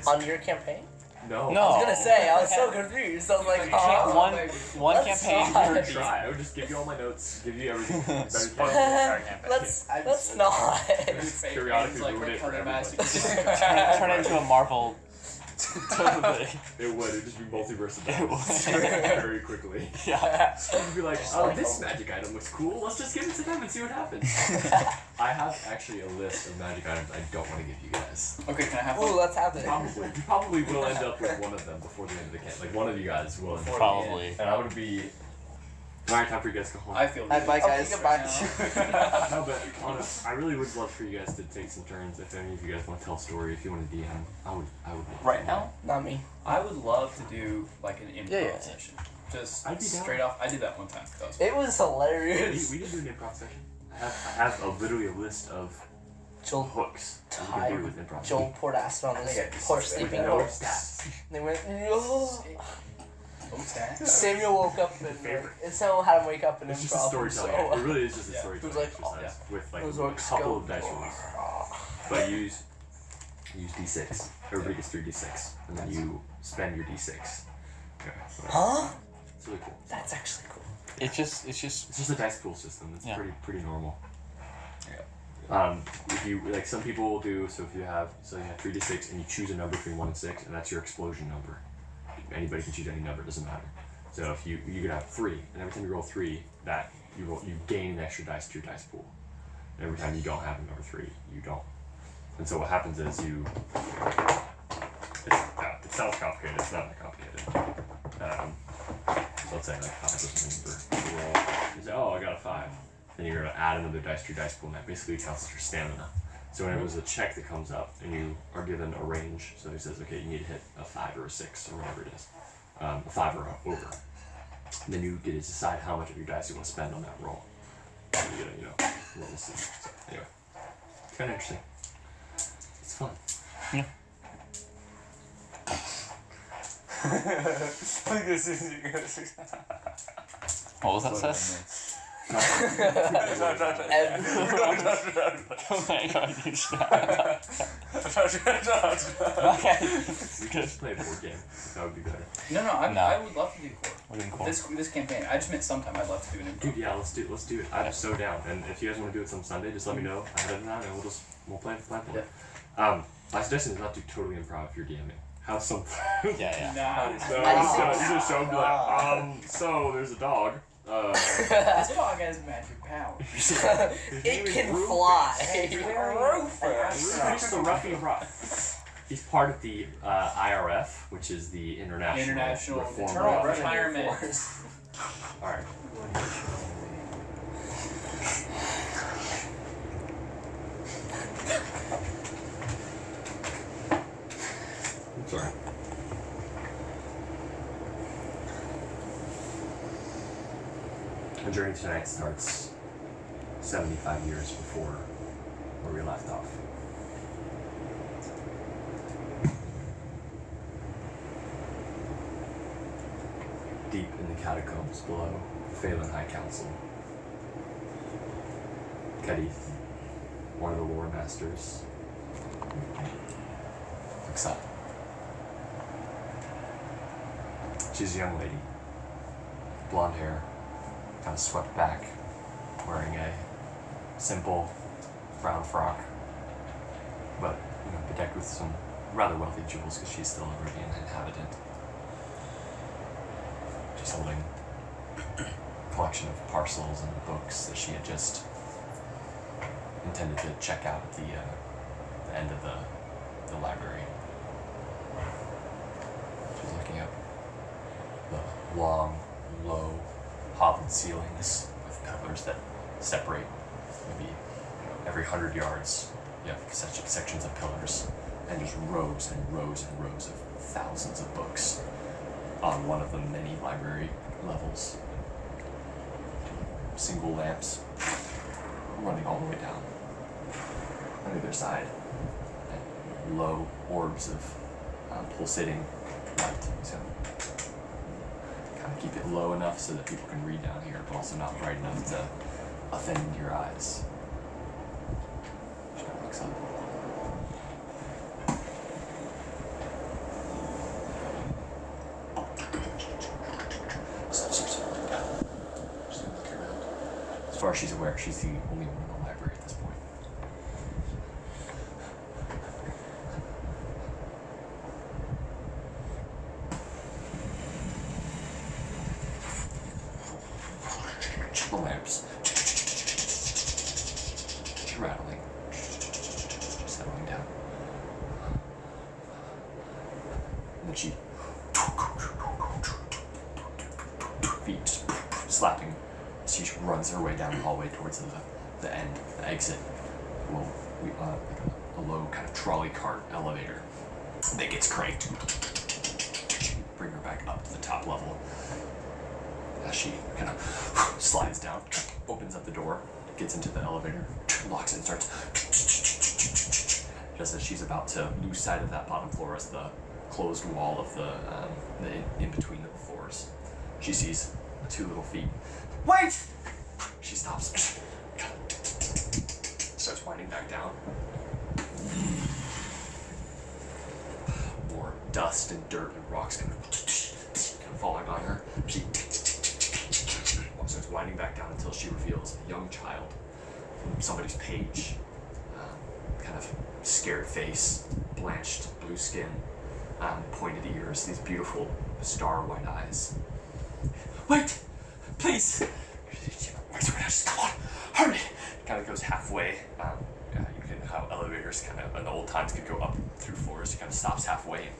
On your campaign? No. I was gonna say, I was so confused. I was like, One campaign I per would try. I would just give you all my notes, give you everything. Let's not. Periodically ruin it for everybody. turn it into a Marvel. Totally. It would. It'd just be multiverse It events would. very quickly. Yeah. You'd be like, oh, this magic item looks cool. Let's just give it to them and see what happens. I have actually a list of magic items I don't want to give you guys. Okay, can I have Ooh, one? let's have it. Probably. You probably will end up with one of them before the end of the camp. Like, one of you guys will end up. Probably. And I would be... Alright, time for you guys to go home. I feel Bye, guys. goodbye. No, but honestly, I really would love for you guys to take some turns. If any of you guys want to tell a story, if you want to DM, I would. Right now, Not me. I would love to do like an improv Yeah. session. Just I'd be down. straight off. I did that one time. That was It was hilarious. We can do an improv session. I have literally a list of Joel hooks that we can do with improv. Joel poured acid on this horse sleeping No horse. stats. They went, "Oh." okay. Samuel woke up and Samuel had him wake up and It's just a improv. storytelling. So, it really is just a Yeah. storytelling It was like, exercise with like those a orcs couple go. of dice rolls. But use D6. Everybody gets 3d6, and then you spend your d6. Okay. huh? It's really cool. That's actually cool. It's just It's just a dice pool system. It's Yeah. pretty normal. Yeah. If you like, some people will do so. If you have 3d6 and you choose a number between 1 and 6, and that's your explosion number. Anybody can choose any number. It doesn't matter. So if you could have 3, and every time you roll 3, that you gain an extra dice to your dice pool. And every time you don't have a number 3, you don't. And so what happens is it sounds complicated. It's not that complicated. So let's say like 5 or something for roll. You say, oh, I got a 5. Then you're gonna add another dice to your dice pool, and that basically counts as your stamina. So whenever there's a check that comes up, and you are given a range, so he says, okay, you need to hit a 5 or a 6 or whatever it is, a 5 or over. Then you get to decide how much of your dice you want to spend on that roll. And you gotta, roll the 6. So anyway, it's kind of interesting. It's fun. Yeah. What was that, Seth? Oh my god, you stop. Okay. We can just play a board game. That would be better. No, I would love to do core. We're doing core. This campaign. I just meant sometime I'd love to do an improv. Dude, yeah, let's do it. I'm so down. And if you guys want to do it some Sunday, just let me know ahead of time, and we'll plan for it. Yeah. My suggestion is not to totally improv if you're DMing. Have some. Yeah. Nah. So you just show up and be like, so there's a dog. This dog has magic powers. It can fly. Rufus the Ruffian Rock. He's part of the IRF, which is the International Reform Internal Fund. Retirement. Alright. I'm sorry. The journey tonight starts 75 years before where we left off. Deep in the catacombs below the Phelan High Council, Kadith, one of the lore masters, looks up. She's a young lady, blonde hair, kind of swept back, wearing a simple brown frock, but bedecked with some rather wealthy jewels because she's still a Rivian inhabitant. She's holding a collection of parcels and books that she had just intended to check out at the end of the library. She's looking up the long, low, hoveled ceilings with pillars that separate maybe every 100 yards. You have such sections of pillars and just rows and rows and rows of thousands of books on one of the many library levels. Single lamps running all the way down on either side, and low orbs of pulsating light. So kind of keep it low enough so that people can read down here, but also not bright enough to offend your eyes. She kind of looks up. As far as she's aware, she's the only one in the library at this point. The lamps. Rattling. Settling down. And then she feet slapping as she runs her way down the hallway towards the end, the exit. Well, like a low kind of trolley cart elevator that gets cranked. Bring her back up to the top level. As she kind of slides down, opens up the door, gets into the elevator, locks it, and starts. Just as she's about to lose sight of that bottom floor as the closed wall of the in between the floors, she sees 2 little feet. Wait! She stops. Starts winding back down. More dust and dirt and rocks kind of falling on her. She starts winding back down until she reveals a young child, somebody's page, kind of scared face, blanched blue skin, pointed ears, these beautiful star white eyes. Wait, please. Just come on, hurry. Kind of goes halfway. You know how elevators kind of in the old times could go up through floors. She kind of stops halfway,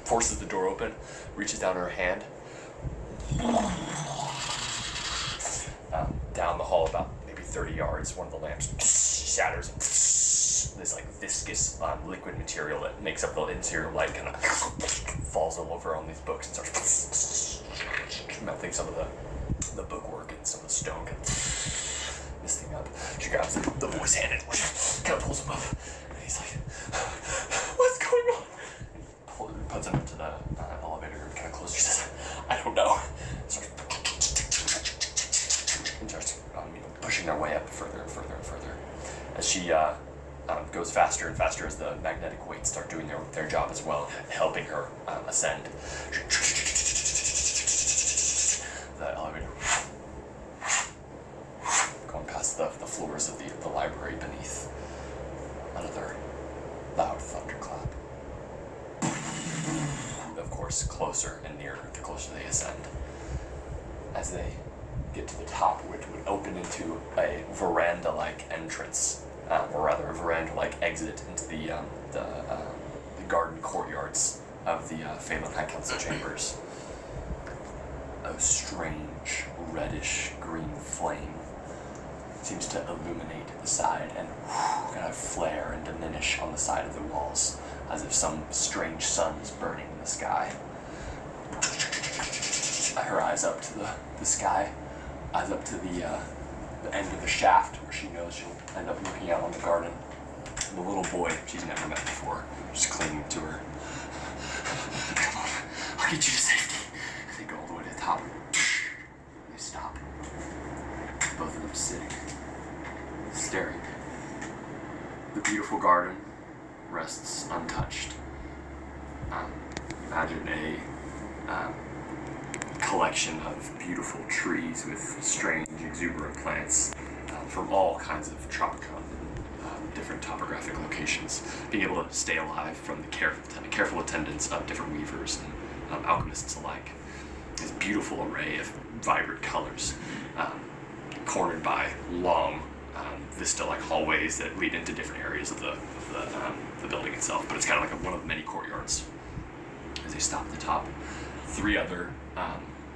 forces the door open, reaches down her hand. Down the hall about maybe 30 yards, one of the lamps shatters and this like viscous liquid material that makes up the interior light kind of falls all over on these books and starts melting some of the bookwork and some of the stone kind of this thing up. She grabs the boy's hand and kind of pulls him up, and he's like, "What's going on?" And puts him into the elevator and kind of closes. She says, "I don't know." And starts pushing their way up further and further and further as she goes faster and faster as the magnetic weights start doing their job as well, helping her ascend. The elevator going past the floors of the library beneath. Another loud thunderclap. Of course, closer and nearer the closer they ascend. As they get to the top, which would open into a veranda-like entrance, or rather a veranda-like exit into the garden courtyards of the Phelan High Council chambers. A strange reddish-green flame seems to illuminate the side and kind of flare and diminish on the side of the walls, as if some strange sun is burning in the sky. Her eyes up to the sky, eyes up to the end of the shaft where she knows she'll end up looking out on the garden. The little boy she's never met before, just clinging to her. Come on, I'll get you to safety. They go all the way to the top. They stop. Both of them sitting, staring. The beautiful garden rests untouched. Imagine a collection of beautiful trees with strange, exuberant plants from all kinds of Tropicon and different topographic locations, being able to stay alive from the careful attendance of different weavers and alchemists alike. This beautiful array of vibrant colors, cornered by long vista-like hallways that lead into different areas of the building itself. But it's kind of like one of many courtyards. As they stop at the top, 3 other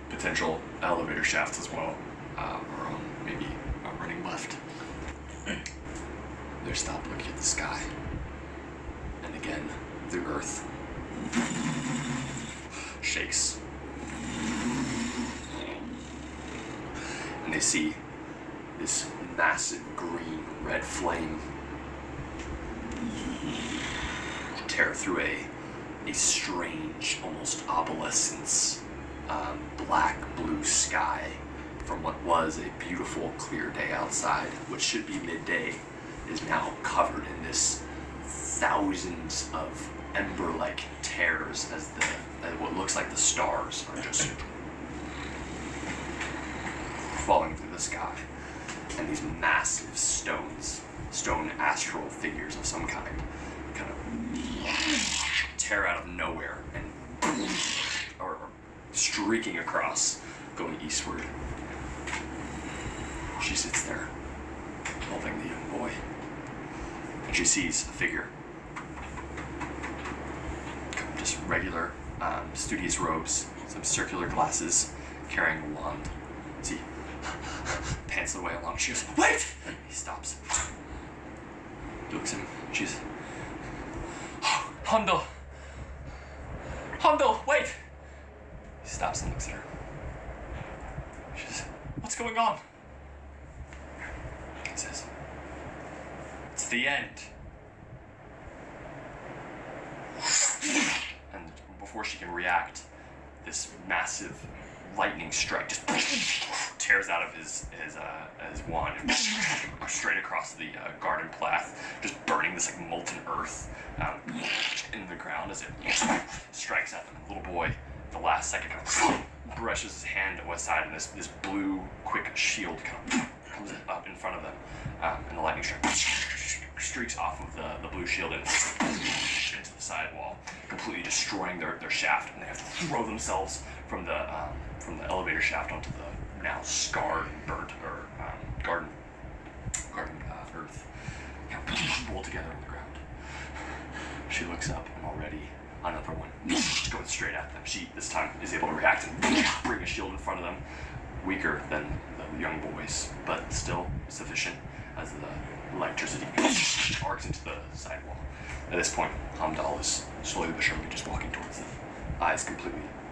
potential elevator shafts as well are on maybe running left. They stop looking at the sky, and again the earth shakes, and they see this massive green red flame tear through a strange, almost opalescence, black blue sky from what was a beautiful clear day outside, which should be midday, is now covered in this thousands of ember-like tears as what looks like the stars are just falling through the sky. streaking across, going eastward. She sits there, holding the young boy, and she sees a figure. Just regular, studious robes, some circular glasses, carrying a wand. As he pants away along, she goes, "Wait!" He stops. He looks at him. She's, "Hondo! Hondo, wait!" He stops and looks at her. She says, "What's going on?" He says, "It's the end." And before she can react, this massive lightning strike just tears out of his wand straight across the garden path, just burning this like molten earth in the ground as it strikes at him. The little boy, the last second, kind of brushes his hand aside, and this blue quick shield kind of comes up in front of them, and the lightning strike streaks off of the blue shield and into the sidewall, completely destroying their shaft, and they have to throw themselves from the elevator shaft onto the now scarred and burnt garden earth, rolled together on the ground. She looks up, and already another one going straight at them. She this time is able to react and bring a shield in front of them, weaker than the young boys, but still sufficient as the electricity arcs into the sidewall. At this point, Hamdal is slowly but surely just walking towards them,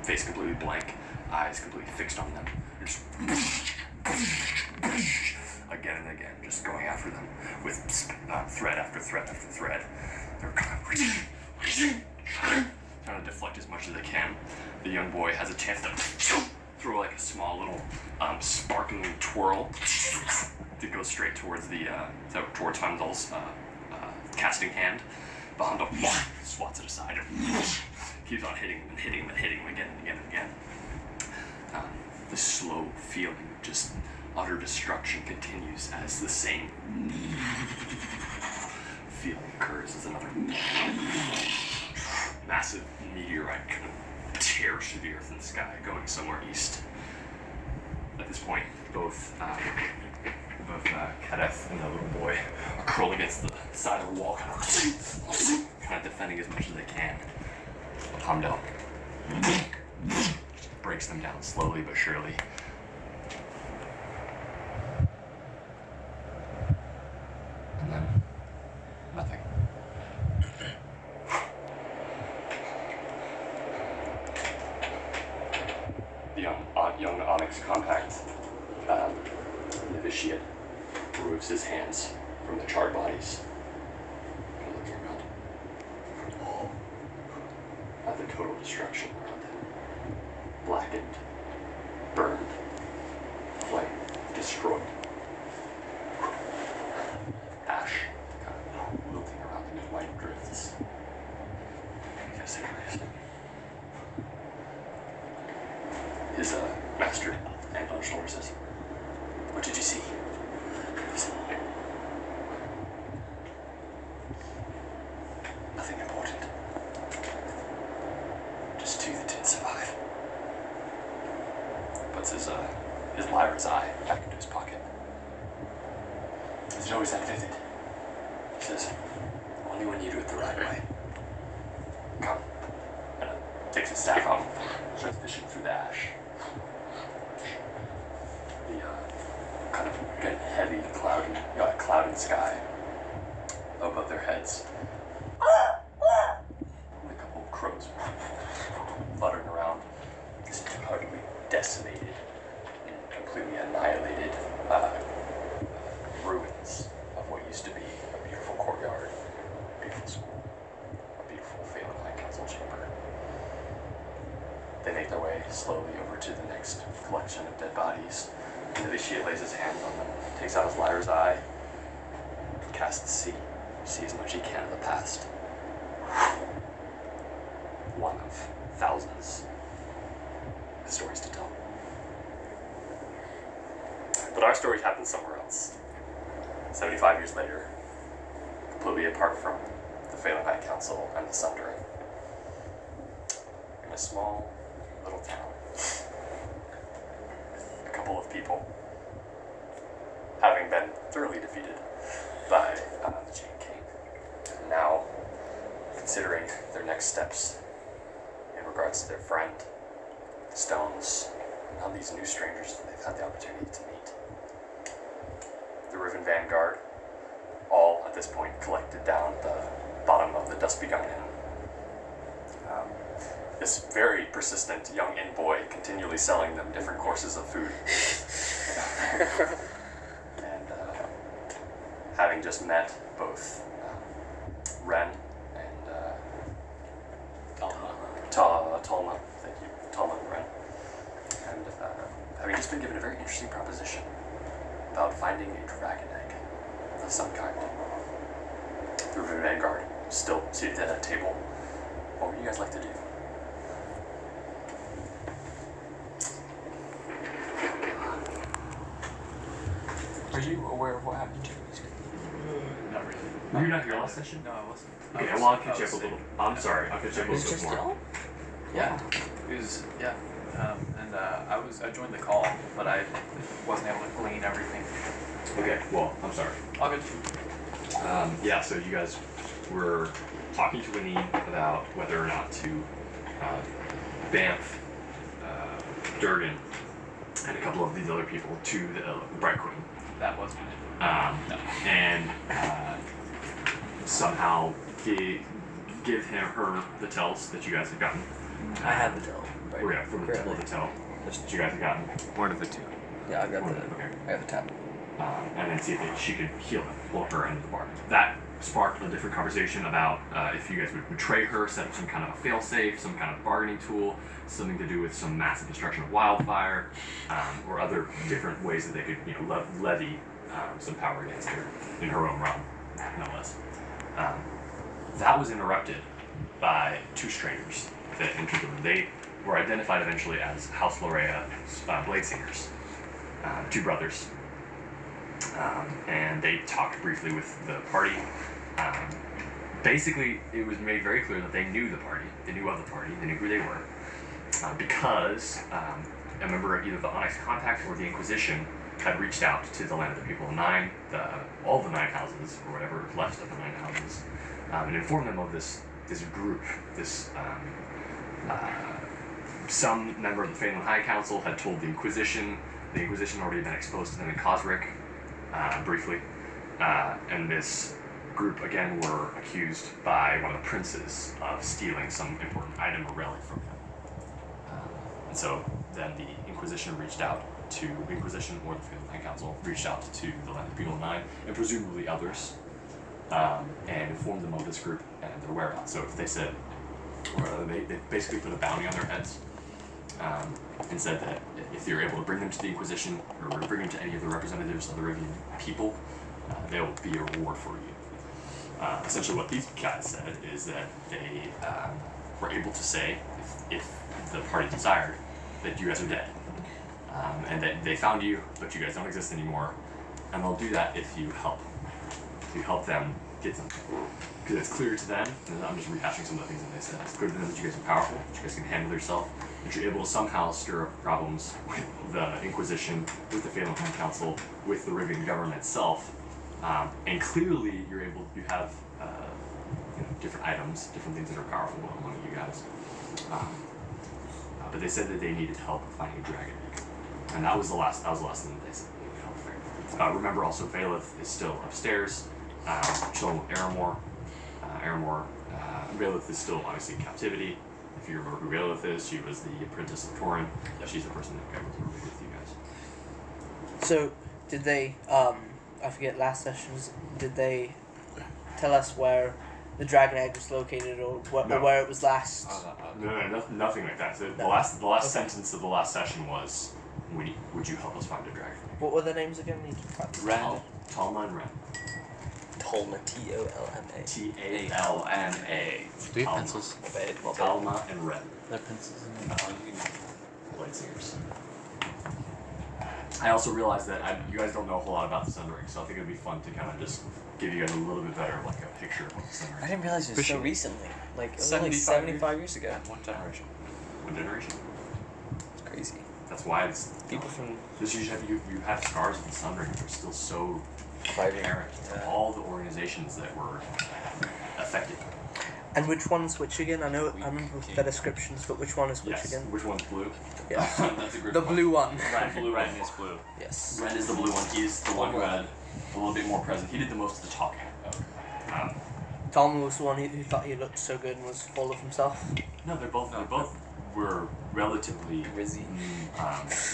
face completely blank, eyes completely fixed on them, and just again and again, just going after them with thread after thread after thread. They're kind of trying to deflect as much as they can. The young boy has a chance to throw like a small little sparkling twirl to go straight towards towards Hamdal's casting hand. But Hamdal swats it aside and keeps on hitting him and hitting him and hitting him again and again and again. The slow feeling of just utter destruction continues as the same feeling occurs as another massive meteorite kind of tears through the earth and the sky, going somewhere east. At this point, both Kadeth and the little boy are curled against the side of the wall, kind of defending as much as they can. Hamdal breaks them down slowly but surely. And then nothing. The young Onyx compact novitiate removes his hands from the charred bodies and looks around at the total destruction around him. Blackened, burned, flame, destroyed. Ash kind of wilting around in white drifts. Yes, his master, hand on his shoulder, says, "What did you see?" He said, "Nothing important. Just two that didn't survive." Puts his Lyra's eye back into his pocket. "Is it always that vivid?" He says, "Only when you do it the right way. Come." And takes his staff out, starts fishing through the ash. The kind of again heavy, cloudy sky above their heads. And a couple of crows fluttering around. This totally decimated and completely annihilated ruins of what used to be a beautiful courtyard, a beautiful school, a beautiful Phelan High Council chamber. They make their way slowly over to the next collection of dead bodies. The novitiate lays his hands on them, takes out his Lyra's eye, casts see as much as he can of the past. One of thousands of stories to tell. But our story happens somewhere else. 75 years later, completely apart from the Phelan High Council and the Sundering. In a small little town people, having been thoroughly defeated by the Chain King. And now, considering their next steps in regards to their friend, the Stones, and now these new strangers that they've had the opportunity to meet. The Riven Vanguard, all at this point collected down at the bottom of the Dust Begun Inn. This very persistent young inn boy continually selling them different courses of food. And having just met both Ren and Talma, thank you, Talma and Ren, and having just been given a very interesting proposition about finding a dragon egg of some kind. The Riven Vanguard still seated at a table. What would you guys like to do? Are you aware of what happened to us? Not really. Were you not here last session? No, I wasn't. Okay, well, I'll catch you up a little. I'm sorry, I'll catch you up a It's little bit just more. y'all? Yeah, it was, yeah. And I joined the call, but I wasn't able to glean everything. Okay, well, I'm sorry. All good. Yeah, so you guys were talking to Winnie about whether or not to Banff, Durgan, and a couple of these other people to the Bright Queen. That wasn't it. No. And somehow give her the tells that you guys had gotten. I have the tell. Right. Or yeah, from the tell that you guys had gotten. One of the two. Yeah, I got the. Okay. I got the tab. And then see if she could heal him, pull her into the bargain. That sparked a different conversation about if you guys would betray her, set up some kind of a fail-safe, some kind of bargaining tool, something to do with some massive destruction of wildfire, or other different ways that they could, levy some power against her in her own realm, no less. That was interrupted by two strangers that entered the room. They were identified eventually as House Lorea blade singers, two brothers. And they talked briefly with the party. Basically, it was made very clear that they knew the party, they knew of the party, they knew who they were, because a member of either the Onyx Contact or the Inquisition had reached out to the Land of the People of Nine, all the 9 houses, or whatever is left of the 9 houses, and informed them of this group, some member of the Phelan High Council had told the Inquisition had already been exposed to them in Cosric, briefly, and this group again were accused by one of the princes of stealing some important item or relic from him. And so then the Inquisition or the Phelan High Council reached out to the Land of the People of Nine, and presumably others, and informed them of this group and their whereabouts. So if they said, they basically put a bounty on their heads, and said that if you're able to bring them to the Inquisition or bring them to any of the representatives of the Rivian people, there will be a reward for you. Essentially what these guys said is that they were able to say, if the party desired, that you guys are dead. And that they found you, but you guys don't exist anymore, and they'll do that if you help them get something. Because it's clear to them, and I'm just rehashing some of the things that they said, it's clear to them that you guys are powerful, that you guys can handle yourself, that you're able to somehow stir up problems with the Inquisition, with the Phelan High Council, with the Rivian government itself, and clearly you have different items, different things that are powerful among you guys. But they said that they needed help finding a dragon egg, and that was the last thing that they said they needed help finding. Remember also, Valeth is still upstairs, chilling with Aramor. Valeth is still obviously in captivity. If you remember who Valeth is, she was the apprentice of Torin. She's the person that was with you guys. So, did they, I forget last sessions, did they tell us where the dragon egg was located or where it was last? No, nothing like that. So the last sentence of the last session was, would you help us find a dragon egg? What were their names again? Ren. Talma and Ren. Tolma, T-O-L-M-A. T-A-L-M-A. Do you have pencils? Talma and Ren. There are pencils in Blade singers. I also realized that you guys don't know a whole lot about the Sun Ring, so I think it would be fun to kind of just give you guys a little bit better like a picture of what the Sun Ring I is. didn't realize it was so recently. Like, it was only 75 75 years ago. One generation. One generation? It's crazy. That's why it's People from because you have scars of the Sundering that are still so private. to all the organizations that were affected. And which one's which again? I remember the descriptions, but which one is which Yes. again? Which one's blue? Yeah. That's a great The point. blue one. Ren is blue. Yes. Ren is the blue one. He's the one who had a little bit more present. He did the most of the talking. Tom was the one who thought he looked so good and was full of himself. No, they both were relatively Rizzy.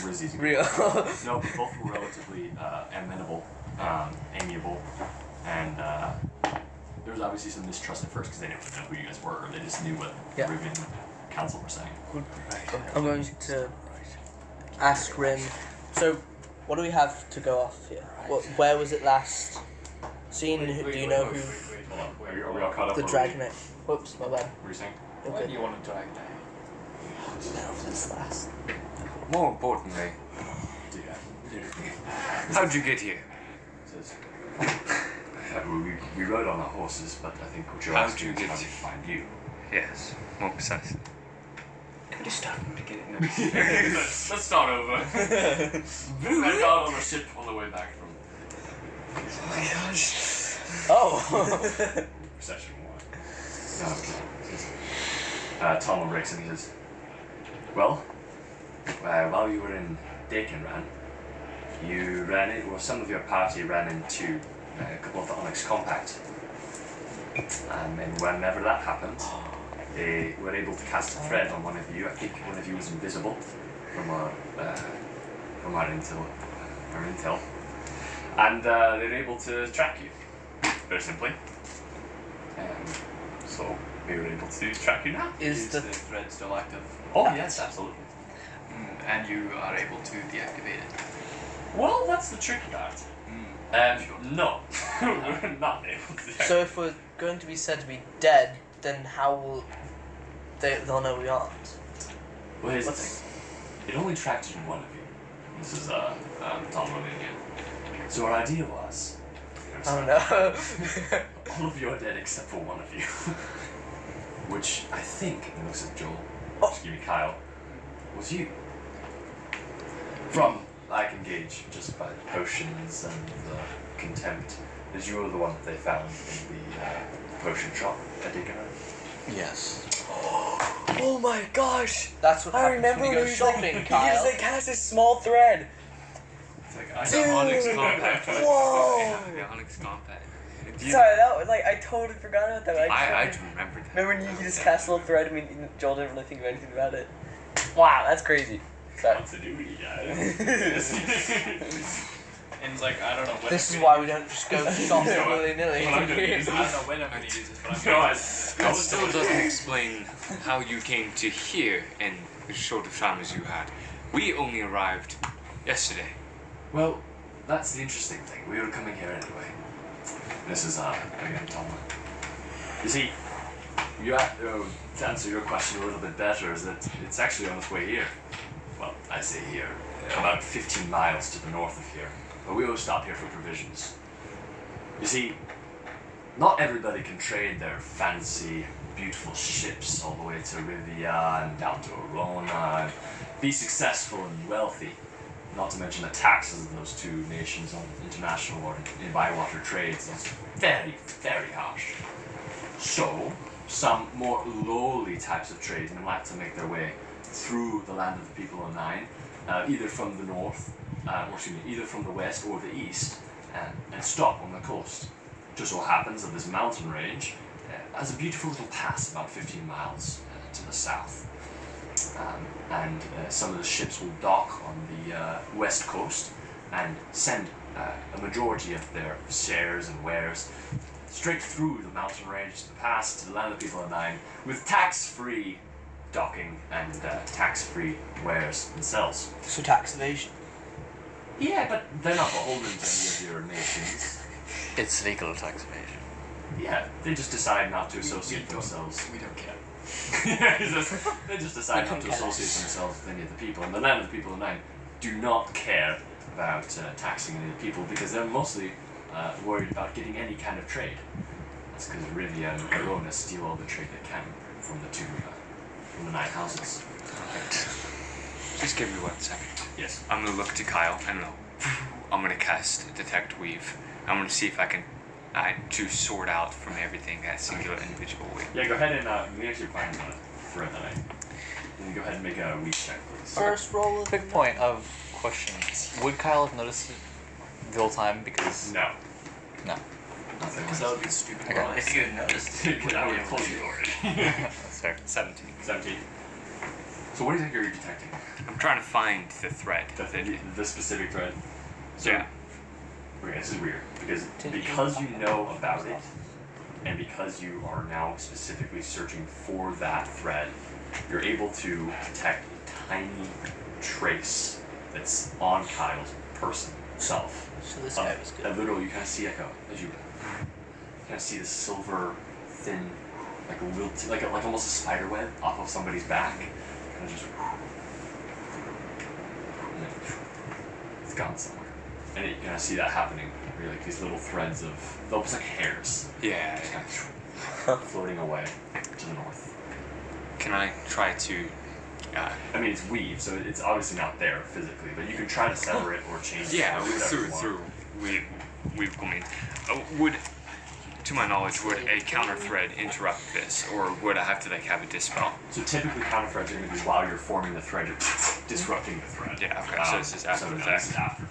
Rizzy's Real. No, but both were relatively amenable, amiable, and there was obviously some mistrust at first because they didn't know who you guys were. They just knew what the Yeah. Riven Council were saying. I'm going to ask Rin. So, what do we have to go off here? Where was it last seen? Do you know who Are we all caught up? the or dragon is? Whoops, my bad. What were you saying? Why Okay. do you want to drag down? Where was this last? More importantly, how'd you get here? Says, we rode on our horses, but I think what you're How'd asking you is get how did you find you? Yes, more precisely. Can we just start from the beginning? Let's start over. We went out on a ship on the way back from Oh my gosh. Oh. Recession 1. Tom breaks and he says, well, while you were in Dakenran, you ran in, or some of your party ran into a couple of the Onyx Compact. And whenever that happened, they were able to cast a thread on one of you. I think one of you was invisible from our intel. And they were able to track you, very simply. So we were able to track you now. Is the thread still active? Oh yes, absolutely. And you are able to deactivate it? Well, that's the tricky part. No, we're not able to. So if we're going to be said to be dead, then how will they'll know we aren't? Well, here's the thing. It only tracked one of you. This is Tom Rodin again. So our idea was. Oh no. All of you are dead except for one of you. Which I think, and he looks at Joel, just give me Kyle, was you. From, I can gauge just by the potions and the contempt, that you were the one that they found in the potion shop at Dakenran. Yes. Oh my gosh! That's what I happens remember when you when go he was like, shopping, he Kyle. just like cast a small thread. It's like, I The Onyx Compact. Whoa. Yeah, the Onyx Compact. Sorry, that was like I totally forgot about that. I just remembered that. remember when you just cast a little thread. I mean, Joel didn't really think of anything about it. Wow, that's crazy. Sorry. Continuity, guys. And it's like, I don't know when. This I'm is gonna why we don't just go shopping willy-nilly. I don't know when I'm gonna use this, but I'm No, gonna I- use That still doesn't explain how you came to here in as short of time as you had. We only arrived yesterday. Well, that's the interesting thing. We were coming here anyway. This is, again, Tom. You see, to answer your question a little bit better, is that it's actually on its way here. Well, I say here, about 15 miles to the north of here. But we always stop here for provisions. You see, not everybody can trade their fancy, beautiful ships all the way to Rivia and down to Arona and be successful and wealthy. Not to mention the taxes of those two nations on international or in bywater trades is very, very harsh. So, some more lowly types of tradesmen like to make their way through the land of the people of Nine, either from the north, either from the west or the east, and stop on the coast. Just so happens that this mountain range has a beautiful little pass about 15 miles to the south. And some of the ships will dock on the west coast and send a majority of their shares and wares straight through the mountain range to the pass to the land of the people of Nine with tax-free docking and tax-free wares themselves. So tax evasion. Yeah, but they're not beholden to any of your nations. It's legal tax evasion. Yeah, they just decide not to associate themselves. We don't care. They just decide not to associate themselves with any of the people. And the land of the people of Nine do not care about taxing any of the people because they're mostly worried about getting any kind of trade. That's because Rivia and Arona steal all the trade they can from the two, from the 9 houses. Just give me 1 second. Yes. I'm gonna look to Kyle and I'm gonna cast Detect Weave. I'm gonna see if I can to sort out from everything that singular individual weave. Yeah, go ahead and you can actually find the thread that and go ahead and make a weak check, please. First roll of Quick point of question. Would Kyle have noticed it the whole time? Because No. no. Because that would be stupid. Okay. Well, If you had noticed. I would have told you already. That's fair. 17. 17. So what do you think you're detecting? I'm trying to find the thread. The specific thread? So, Yeah. Okay, this is weird because you know about it, and because you are now specifically searching for that thread, you're able to detect a tiny trace that's on Kyle's person self. So this guy was good. A little, you kind of see like as you kind of see this silver, thin, like a wilt, like almost a spider web off of somebody's back, kind of just, and then it's gone somewhere. And you kind of see that happening, where you're like these little threads of, almost like hairs, Yeah. just kind of floating away to the north. Can I try to? I mean, it's weave, so it's obviously not there physically, but you can try to sever it or change it. Yeah, or whatever you want. through weave gleaming. Would, to my knowledge, would a counter thread interrupt this, or would I have to have a dispel? So typically counter threads are going to be while you're forming the thread, you're disrupting the thread. Yeah. Okay. So this is after the this is fact. after.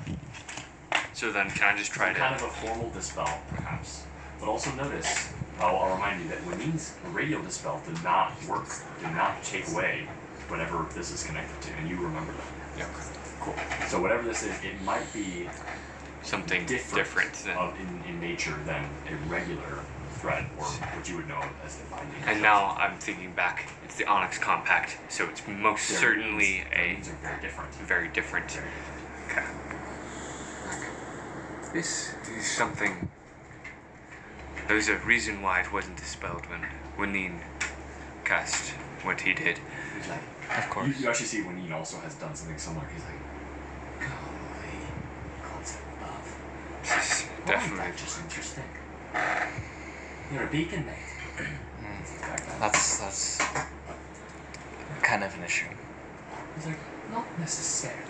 So then, can I just try to? Kind of a formal dispel, perhaps. But also notice, I'll remind you that Winnie's radial dispel did not work, did not take away whatever this is connected to, and you remember that. Yeah. Cool. So whatever this is, it might be Something different than. in nature than a regular thread, or what you would know as a binding. And now I'm thinking back. It's the Onyx Compact, so it's most Their certainly meanings are very different. very different. Okay. This is something. There's a reason why it wasn't dispelled when Winine cast what he did. He's like, Of course. you actually see Winnie also has done something similar. He's like, golly, concept above. This is definitely. That's just interesting. You're a beacon, mate. That's kind of an issue. He's like, not necessarily.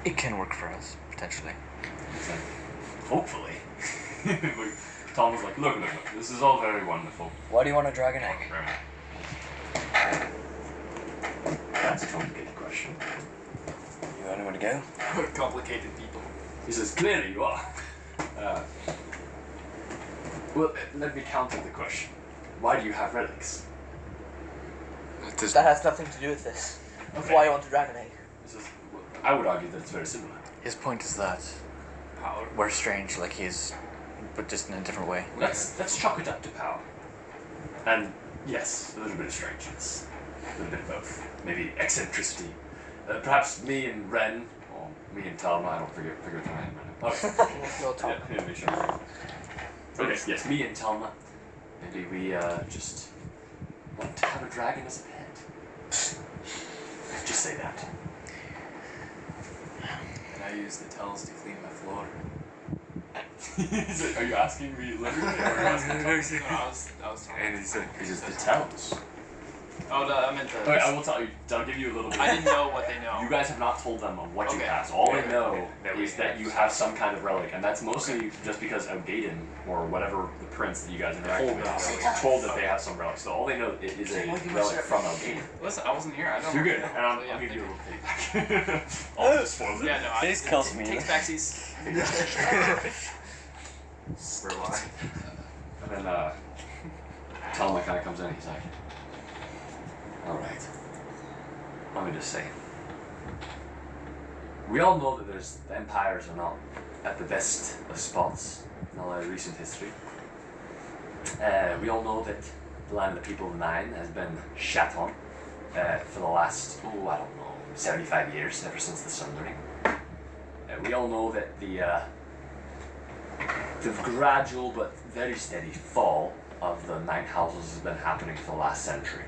It can work for us potentially. He's like, hopefully. Look, Tom was like, look, this is all very wonderful. Why do you want a dragon egg? That's a complicated question. You want anyone to go? Complicated people. He says, clearly you are. Well, let me counter the question. Why do you have relics? That has nothing to do with this. That's Okay. why I want a dragon egg. He says, well, I would argue that it's very similar. His point is that Power. we're strange like he is, but just in a different way. Let's chalk it up to power. And yes, a little bit of strangeness. A little bit of both. Maybe eccentricity. Perhaps me and Ren, or me and Talma, I don't figure the name. Oh, Your top. yeah, make sure. Okay, yes, me and Talma. Maybe we just want to have a dragon as a pet. Just say that. And I use the towels to clean my floor. Are you asking me literally? Or are you asking No, I was talking. And he's like, It's just the tells. Oh, no, I meant the. Okay, I will tell you. I'll give you a little bit. I didn't know what they know. You guys have not told them of what you Okay. have. So all they know That we is that have you have some kind of relic, and that's mostly just because Gaiden or whatever the prince that you guys interact Told with them. told that they have some relic. So all they know is a relic from Gaiden. Listen, I wasn't here. I don't You're know. good, and I'll, So, yeah, I'll give thank you a little payback. I'll just spoil it. Yeah, no, I This kills me. Takes backsies. For a while. And then Talma kind of comes in. He's like, "All right, let me just say, we all know that the empires are not at the best of spots in all our recent history. We all know that the land of the people of the Nine has been shat on for the last, I don't know, 75 years, ever since the Sundering. We all know that the gradual but very steady fall of the Nine Houses has been happening for the last century.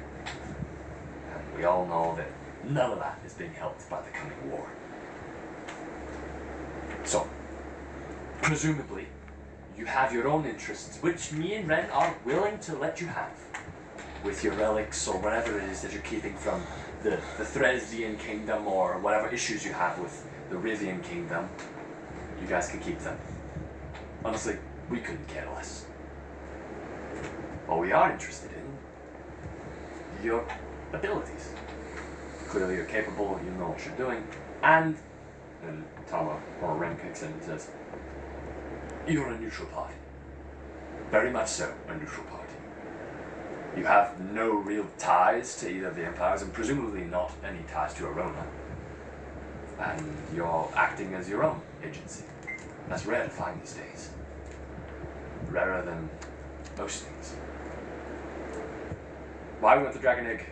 And we all know that none of that is being helped by the coming war. So, presumably, you have your own interests, which me and Ren are willing to let you have. with your relics or whatever it is that you're keeping from the Thresdian kingdom or whatever issues you have with the Rivian kingdom, you guys can keep them. Honestly, we couldn't care less. What we are interested in, your abilities. Clearly you're capable, you know what you're doing, and Tama or Ren kicks in and says, you're a neutral party. Very much so, a neutral party. You have no real ties to either of the empires, and presumably not any ties to Arona. And you're acting as your own agency. That's rare to find these days. Rarer than most things. Why we want the Dragon Egg?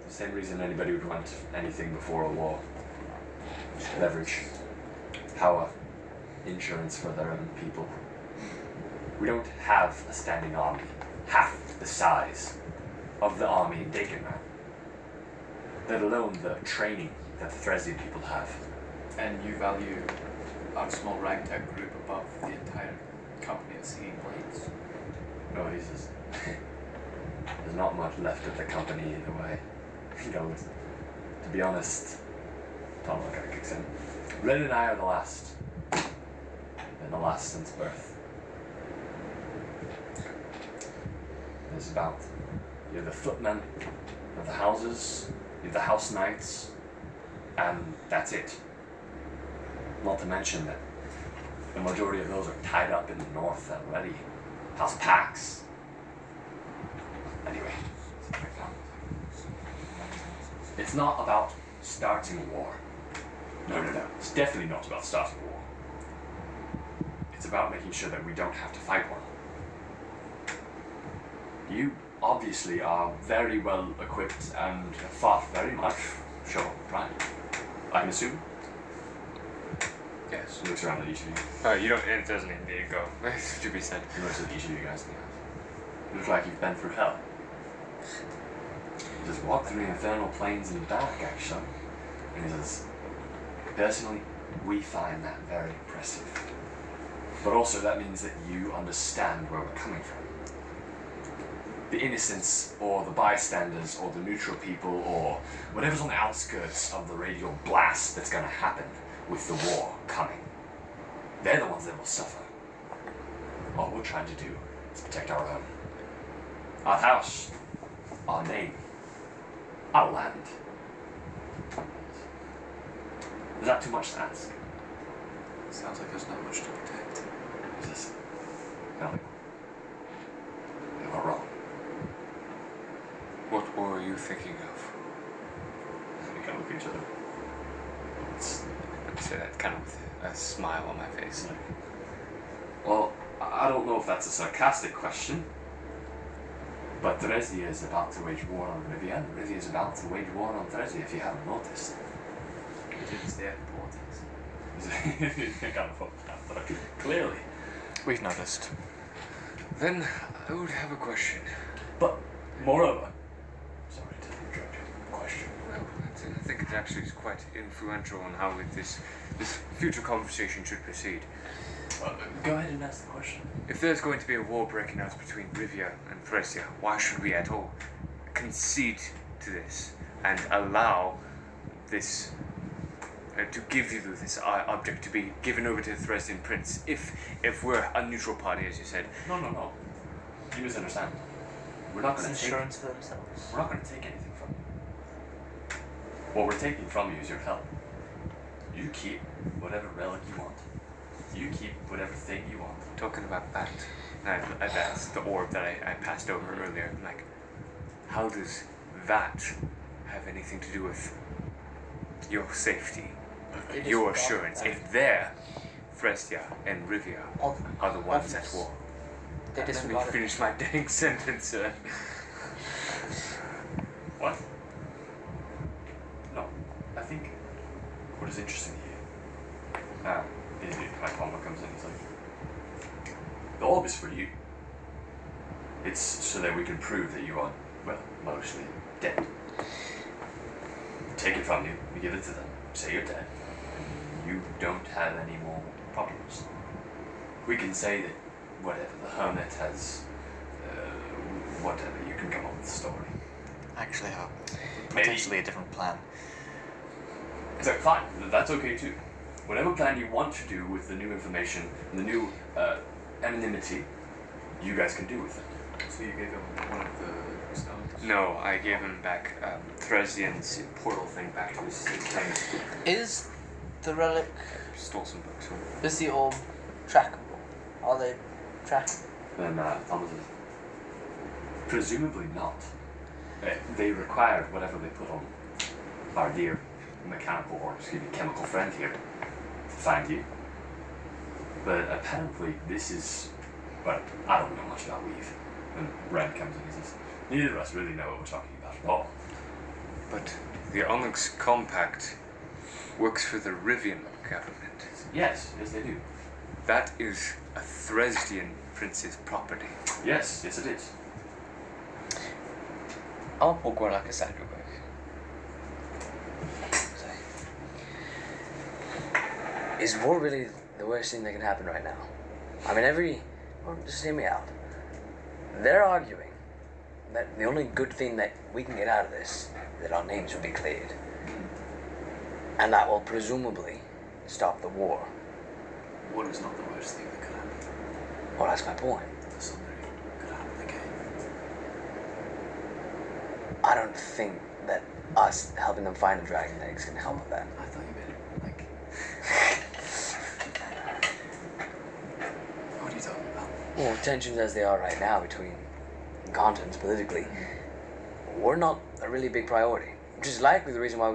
The same reason anybody would want anything before a war. Leverage, power, insurance for their own people. We don't have a standing army half the size of the army in Dagenman, let alone the training that the Thresdian people have. And you value our small ragtag group above the entire company of Singing Blades? No, he says, there's not much left of the company either way. You know, to be honest, Tom kind of kicks in. Ren and I are the last. And the last since birth. It's about, you're the footmen of the houses, you're the house knights, and that's it. Not to mention that the majority of those are tied up in the north already. House Pax. Anyway, it's not about starting a war. No. It's definitely not about starting a war. It's about making sure that we don't have to fight one. You obviously are very well equipped and have fought very much. Sure, right? I'm assuming. Yes. He looks around at each of you. Oh, you don't. It doesn't need to go. To be said. He looks at each of you guys in the eyes. You look like you've been through hell. You just walked through the infernal plains and back, actually. And he says, personally, we find that very impressive. But also that means that you understand where we're coming from. The innocents, or the bystanders, or the neutral people, or whatever's on the outskirts of the radial blast that's going to happen with the war coming. They're the ones that will suffer. All we're trying to do is protect our own. Our house, our name, our land. Is that too much to ask? Sounds like there's not much to protect. Is this? No. You're not wrong. What war are you thinking of? We kind of look at each other. I'd say that kind of with a smile on my face. Well, I don't know if that's a sarcastic question, but Thresia is about to wage war on Rivia, and Rivia is about to wage war on Thresia, if you haven't noticed. It didn't stay at politics. Kind of fucked up, but clearly. We've noticed. Then I would have a question. But, moreover, sorry to interrupt your question. Well, I think it actually is quite influential on how this future conversation should proceed. Go ahead and ask the question. If there's going to be a war breaking out between Rivia and Thresia, why should we at all concede to this and allow this to give you this object to be given over to the Thresdian prince if we're a neutral party, as you said? No. You misunderstand. We're not going to take. Insurance for themselves. We're not going to take anything from you. What we're taking from you is your help. You keep whatever relic you want. You keep whatever thing you want. Talking about that, that's the orb that I passed over earlier. I'm like, how does that have anything to do with your safety, It is your God, assurance? and If they're Thresdia and Rivia are the ones at war. They Let me disregard it. finish my dang sentence, sir. What? No. I think what is interesting here is my combo comes in, he's like, the orb is for you. It's so that we can prove that you are, well, mostly dead. We take it from you, we give it to them, say you're dead, and you don't have any more problems. We can say that whatever the hermit has, whatever, you can come up with a story. actually have Maybe. potentially a different plan. Exactly, fine. That's okay too. Whatever plan you want to do with the new information, the new anonymity, you guys can do with it. So you gave him one of the stones? No, I gave him back Thresian's portal thing back to his thing. Is the relic, Stole some books from him. is the orb trackable? Are they trackable? Then Thomas says, presumably not. They required whatever they put on our dear mechanical or chemical friend here to find you. But apparently this is, well, I don't know much about weave. And Ren comes in and says, neither of us really know what we're talking about at all. But the Onyx Compact works for the Riven government. Yes, they do. That is a Thresian prince's property. Yes, it is. I'll pull Gorlak aside real quick. Is war really the worst thing that can happen right now? I mean, just hear me out. They're arguing that the only good thing that we can get out of this is that our names will be cleared. And that will presumably stop the war. War is not the worst thing that could happen. Well, that's my point. The Sundering could happen again. I don't think that us helping them find the dragon eggs can help with that. I thought you meant it like. What are you talking about? Well, tensions as they are right now between continents politically, we're not a really big priority. Which is likely the reason why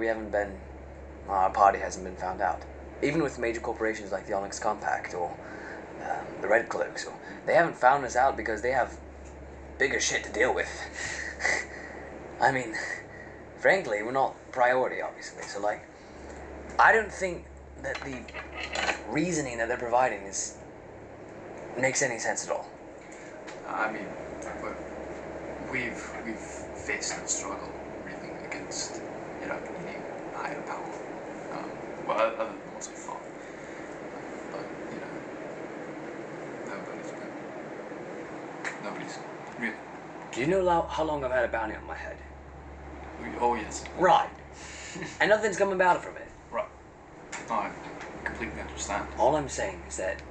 our party hasn't been found out. Even with major corporations like the Onyx Compact or the Red Cloaks, they haven't found us out because they have bigger shit to deal with. I mean, frankly, we're not priority, obviously. So, I don't think that the reasoning that they're providing makes any sense at all. I mean, we've faced no struggle really against any higher power. Other than the ones we fought. But nobody's really. Do you know how long I've had a bounty on my head? Oh yes. Right. And nothing's come about it from it. Right. No, I completely understand. All I'm saying is that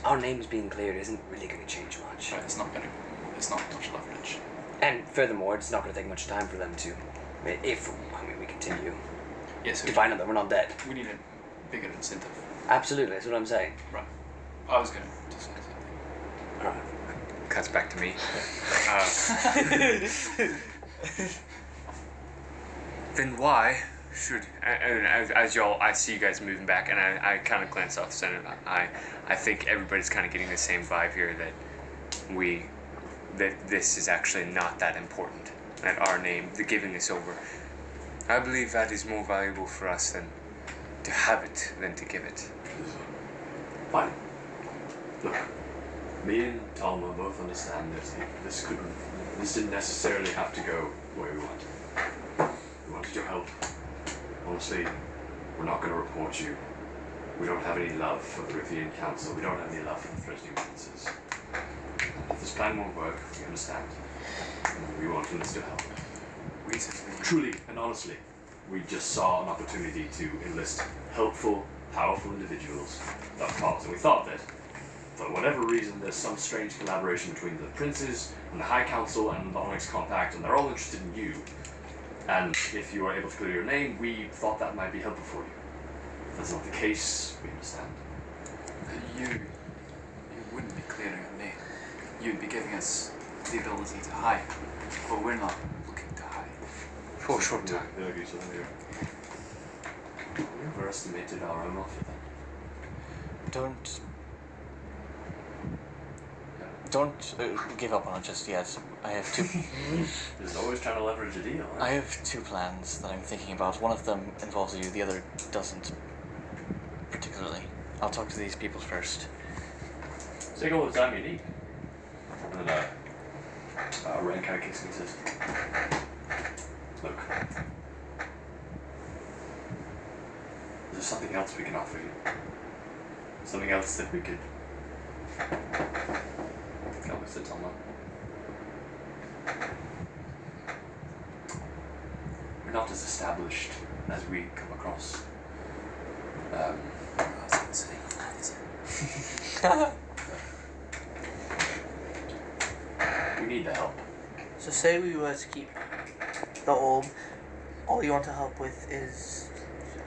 our names being cleared isn't really going to change much. Right, it's not much leverage. And furthermore, it's not going to take much time for them to, if we continue. Yes, To find out that we're not dead. we need a bigger incentive. Absolutely, that's what I'm saying. Right. I was going to say something. Alright. Cuts back to me. Then why should I see you guys moving back, and I kind of glance off center. I think everybody's kind of getting the same vibe here that this is actually not that important. That our name, the giving this over, I believe that is more valuable for us than to have it than to give it. Fine. Look, me and Talma both understand that this didn't necessarily have to go the way we wanted. We wanted your help. Honestly, we're not going to report you. We don't have any love for the Rivian Council. We don't have any love for the Threatening Princes. If this plan won't work, we understand. We want to still help. Truly and honestly, we just saw an opportunity to enlist helpful, powerful individuals without cause. And we thought that, for whatever reason, there's some strange collaboration between the princes and the High Council and the Onyx Compact, and they're all interested in you. And if you are able to clear your name, we thought that might be helpful for you. If that's not the case, we understand. You wouldn't be clearing a name. You'd be giving us the ability to hide. But we're not looking to hide. For a short time. We overestimated our own offer then. Don't give up on it just yet. I have two. There's always trying to leverage a deal. Huh? I have two plans that I'm thinking about. One of them involves you. The other doesn't particularly. I'll talk to these people first. Take all the time you need. And then Ren kind of kicks me and says, look, there's something else we can offer you. Something else that we could... Come with it, Thelma. not as established as we come across. I was gonna say, We need the help. So say we were to keep the orb, all you want to help with is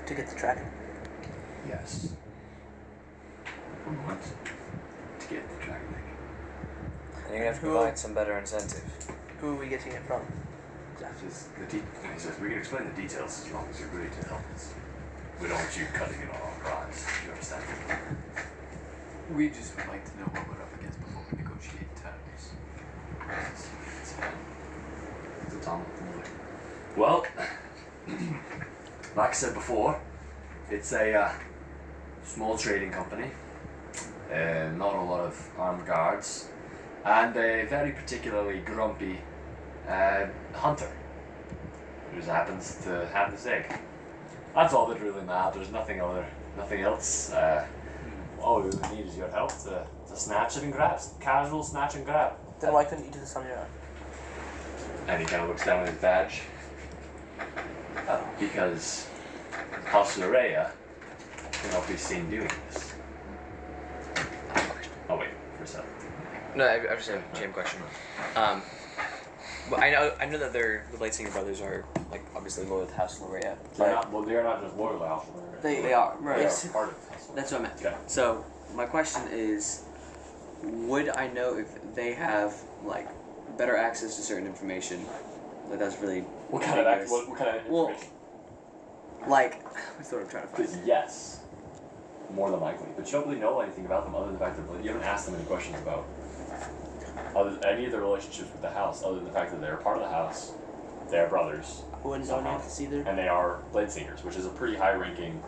to get the dragon. Yes. We want to get the dragon egg. And you're gonna have to provide some better incentive. Who are we getting it from? Just he says we can explain the details as long as you're ready to help us. We don't want you cutting it on our prize. You understand? we just would like to know what we're up against before we negotiate terms. It's fine. It's a Tom. Well, like I said before, it's a small trading company. Not a lot of armed guards, and a very particularly grumpy hunter who just happens to have this egg. That's all that really matters. Nothing else. All we really need is your help to snatch it and grab. Casual snatch and grab. Then why couldn't you do this on your own? And he kind of looks down at his badge. Oh. Because House Lorea cannot be seen doing this. Oh wait, for a second. No, I just have a same question. Well, I know that the Lightsinger brothers are like obviously loyal to House Lorea. They're not just loyal to House Lorea. They are, right. They Yes. are part of House Lorea. That's what I meant. Okay. So my question is, would I know if they have like better access to certain information? Like that's really What kind of ambiguous. what kind of Well, information? Like what's what I'm trying to Because find. yes, more than likely. But you don't really know anything about them other than the fact that you haven't asked them any questions about any of their relationships with the house, other than the fact that they're part of the house, they are brothers, I wouldn't know any of this either. and they are blade singers, which is a pretty high-ranking.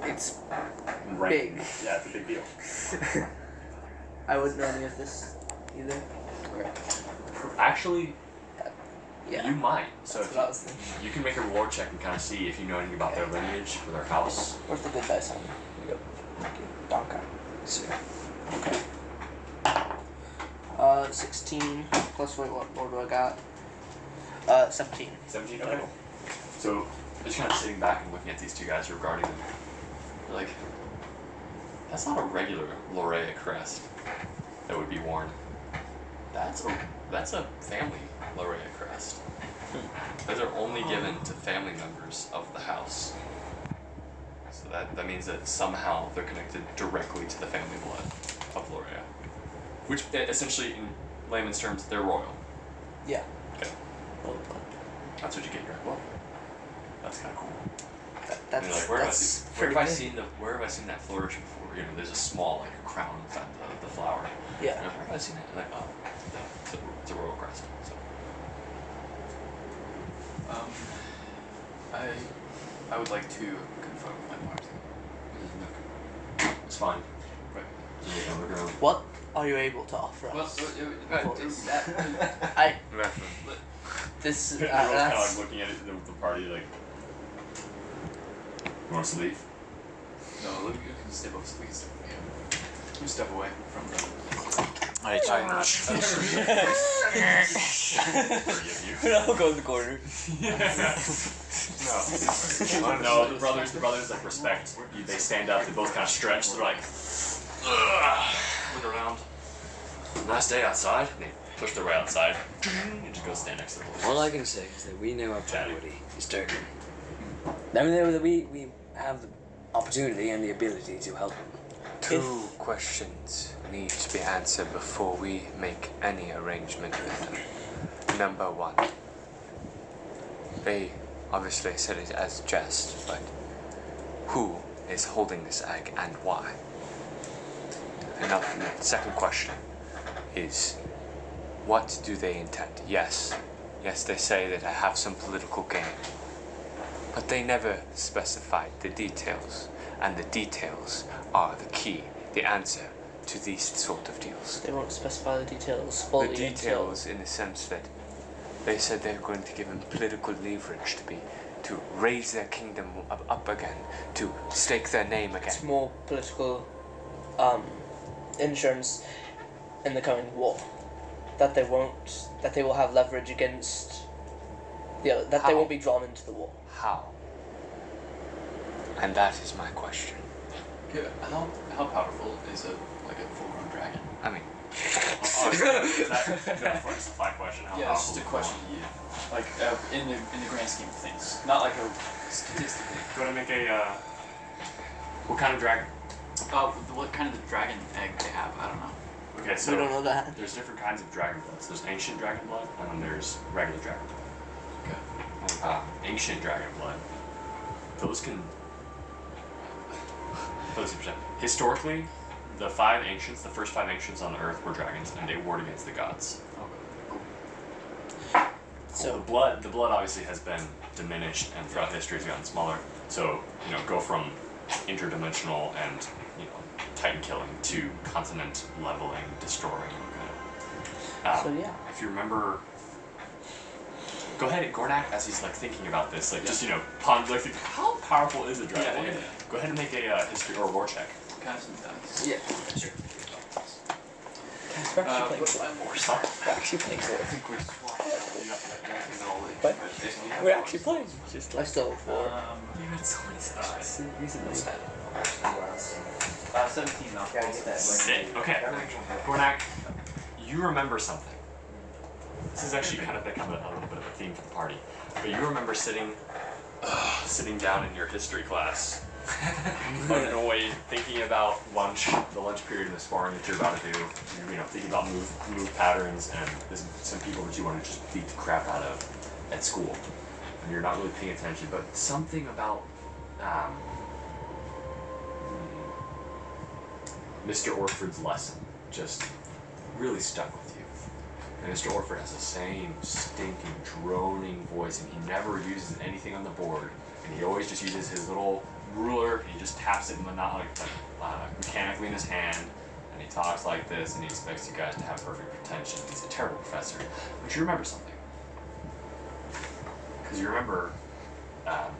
It's Ranking. big. Yeah, it's a big deal. I wouldn't know any of this either. Actually, Yeah. you might. So That's if what I was thinking. you can make a reward check and kind of see if you know anything about their lineage or their house. Where's the good dice on? Here we go. Thank you. Donka. Okay. 16 plus wait, what more do I got? 17. 17. Okay. So just kind of sitting back and looking at these two guys regarding them, you're like, that's not a regular Lorea crest that would be worn. That's a family Lorea crest. Those are only given to family members of the house. So that means that somehow they're connected directly to the family blood of Lorea. Which essentially, in layman's terms, they're royal. Yeah. Okay. That's what you get here. Well, that's kind of cool. That's, And you're like, where have pretty I big. seen that flourish before? You know, there's a small like crown inside the flower. Yeah. And where have I seen it? And like, oh, it's a royal crest. So. I would like to confirm with my party. It's fine. Right. Just look around. What are you able to offer Well, us? that, Leflin. This Everyone's kind of that's like looking at it, the party like, you want us to leave? no, look, you can step up, we can step, yeah. You step away from the. I Forgive you. I'll go in the corner. No, the brothers like respect. They stand up. They both kind of stretch. They're like, ugh, look around. Nice day outside. And they push their way outside and just go stand next to the horses. All I can say is that we know our priority is Turkey. That we have the opportunity and the ability to help them. Two questions need to be answered before we make any arrangement with them. Number one, they obviously said it as a jest, but who is holding this egg and why? And now, the second question is, what do they intend? Yes, they say that I have some political gain, but they never specified the details, and the details are the key, the answer to these sort of deals. they won't specify the details fully. The details in the sense that they said they're going to give him political leverage to raise their kingdom up again, to stake their name again. It's more political insurance in the coming war. That they will have leverage against Yeah, that they How? won't be drawn into the war. How? And that is my question. Okay, how powerful is a full-grown dragon? I mean, Is that a fly question? How Yeah, it's just powerful a is question to you. Like in the grand scheme of things, not like a statistically. Go ahead and make a. What kind of dragon? What kind of the dragon egg they have? I don't know. Okay, so We don't know that. there's different kinds of dragon bloods. There's ancient dragon blood, and then there's regular dragon blood. Okay. Ancient dragon blood. Those can. Historically, the first five ancients on the earth were dragons, and they warred against the gods. So The blood obviously has been diminished, and throughout history has gotten smaller. So go from interdimensional and titan killing to continent leveling, destroying. So, yeah. If you remember, go ahead, Gornak, as he's thinking about this, just ponder, how powerful is a dragon? Yeah. Go ahead and make a history or war check. Can I have some dice? Yeah. Sure. We're actually playing War. We're actually playing War. What? We're actually playing. I still have War. You had so many sessions. Recently. 17 now. Sick. Okay. Gornak, you remember something. This has actually kind of become a little bit of a theme for the party. But you remember sitting down in your history class, annoyed, thinking about the lunch period and the sparring that you're about to do. Thinking about move patterns and some people that you want to just beat the crap out of at school. And you're not really paying attention, but something about Mr. Orford's lesson just really stuck with you. And Mr. Orford has the same stinking, droning voice, and he never uses anything on the board. And he always just uses his little ruler, and he just taps it mechanically in his hand, and he talks like this, and he expects you guys to have perfect attention. He's a terrible professor. But you remember something. Because you remember the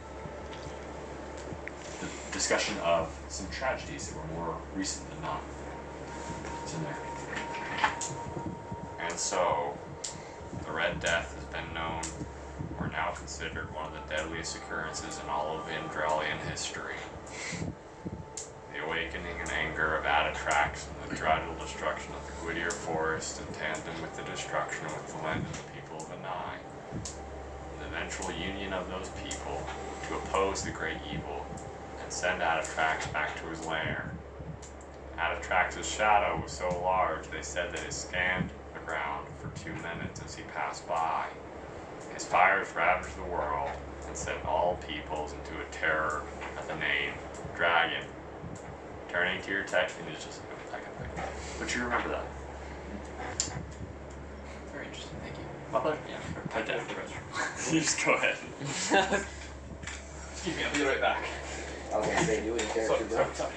discussion of some tragedies that were more recent than not. It's in there. And so, the Red Death has been known, or now considered, one of the deadliest occurrences in all of Indralian history. The awakening and anger of Adatrax and the dreadful destruction of the Gwydir forest in tandem with the destruction of the land of the people of Anai. The eventual union of those people to oppose the great evil and send Adatrax back to his lair. Adatrax's shadow was so large they said that it scanned the ground for 2 minutes as he passed by. His fires ravaged the world and set all peoples into a terror at the name Dragon. Turning to your text, and it's just but you remember that. Very interesting. Thank you. My pleasure. Yeah. Right there. You just go ahead. Excuse me. I'll be right back. I was gonna say, you in character, bro. Sorry.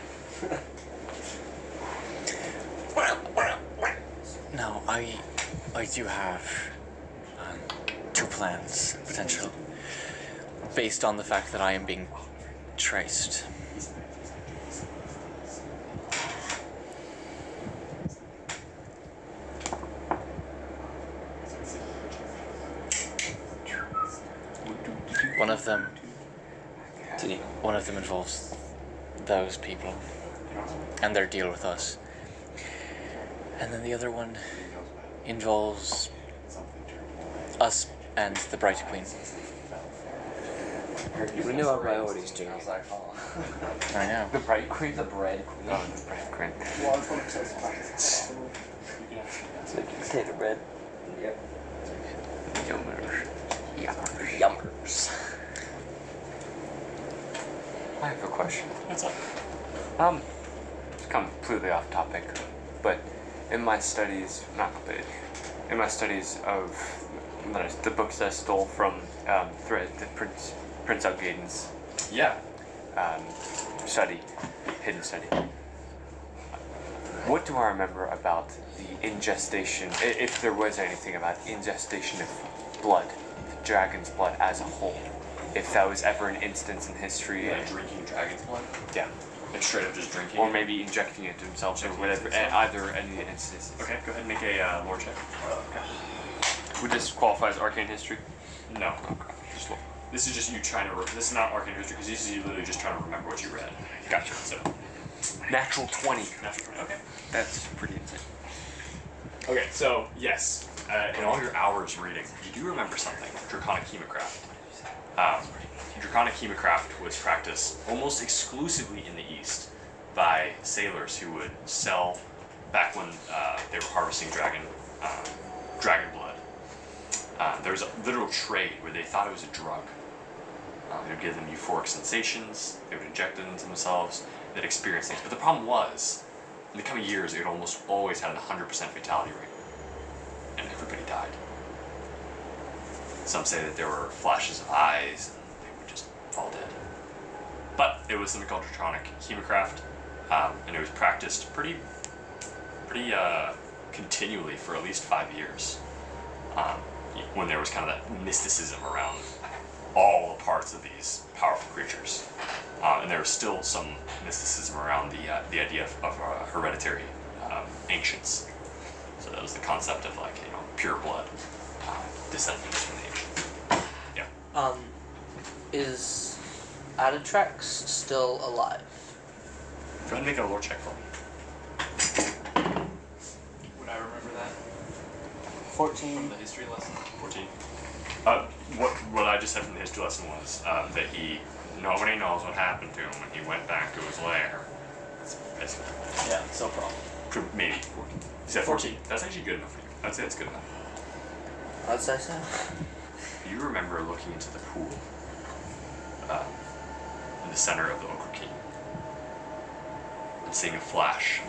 Now, I do have two plans, potential, based on the fact that I am being traced. One of them involves those people and their deal with us. And then the other one involves us and the Bright Queen. We knew our priorities, too. I know. the Bright Queen? The bread queen. Oh, the Bright Queen. Take the bread. Yep. Yummers. I have a question. What's up? It's completely off topic, but in my studies, not completely, in my studies of the books that I stole from the Prince Algaden's Yeah. study, hidden study. What do I remember about the ingestation, if there was anything about ingestion of blood, the dragon's blood as a whole? If that was ever an instance in history. Like drinking dragon's blood? Yeah. Like straight up just drinking? Or maybe injecting it to themselves or whatever, either any instances. Okay, go ahead and make a lore check. Would this qualify as arcane history? No. Okay. just this is just you trying to. This is not arcane history because this is you literally just trying to remember what you read. Gotcha. So Natural 20. natural 20. Okay. That's pretty insane. Okay. So yes, in all your hours reading, you do remember something. Draconic Chemocraft. Draconic Chemocraft was practiced almost exclusively in the East by sailors who would sell back when they were harvesting dragon blood. There was a literal trade where they thought it was a drug. They would give them euphoric sensations, they would inject it into themselves, they'd experience things. But the problem was, in the coming years, it almost always had a 100% fatality rate. And everybody died. Some say that there were flashes of eyes, and they would just fall dead. But it was something called Draconic Chemocraft, and it was practiced pretty continually for at least 5 years. When there was kind of that mysticism around all the parts of these powerful creatures, and there was still some mysticism around the idea of hereditary ancients. So that was the concept of pure blood descendants from the ancients. Yeah. Is Adatrax still alive? Go ahead and make a lore check for me. Would I remember that 14. from the history lesson? 14. What I just said from the history lesson was that nobody knows what happened to him when he went back to his lair. That's basically. Yeah, it's no problem. Maybe 14. You said 14. That's actually good enough for you. I'd say it's good enough. I'd say so. You remember looking into the pool in the center of the Ochre King and seeing a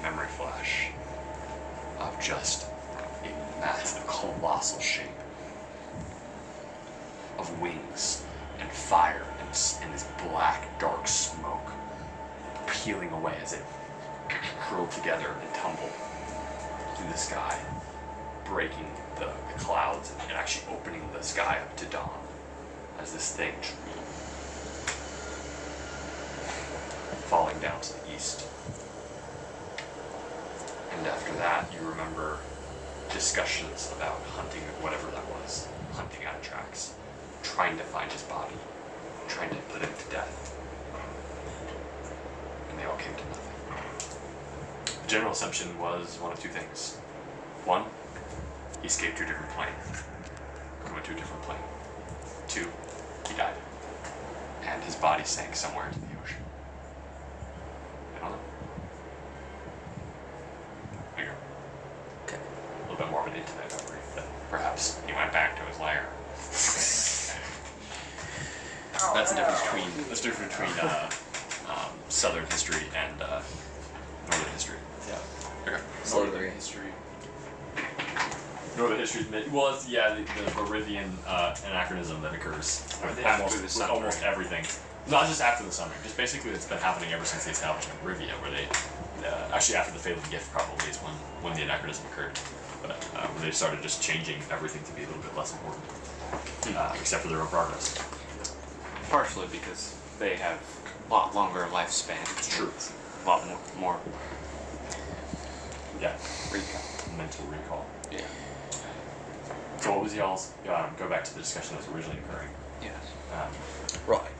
memory flash of just a massive, colossal shape of wings and fire and this black, dark smoke peeling away as it curled together and tumbled through the sky, breaking the clouds and actually opening the sky up to dawn as this thing falling down to the east. And after that, you remember discussions about hunting whatever that was, hunting Adatrax, trying to find his body, trying to put him to death. And they all came to nothing. The general assumption was one of two things. One, he escaped to a different plane. He went to a different plane. Two, he died. And his body sank somewhere into the ocean. I don't know. There you go. Okay. A little bit more of an intimate memory, that perhaps he went back to his lair. That's the difference between Southern history and Northern history. Yeah. Okay. Slavery. History. Northern history is well, it's, the Rivian anachronism that occurs with almost everything. Not just after the summer, just basically it's been happening ever since the establishment of Rivia, where they actually after the Fatal Gift probably is when the anachronism occurred, but when they started just changing everything to be a little bit less important, except for their own progress. Partially because they have a lot longer lifespan. It's true. A lot more Yeah. recall. Mental recall. Yeah. So what was y'all's? Go back to the discussion that was originally occurring. Yes. Right.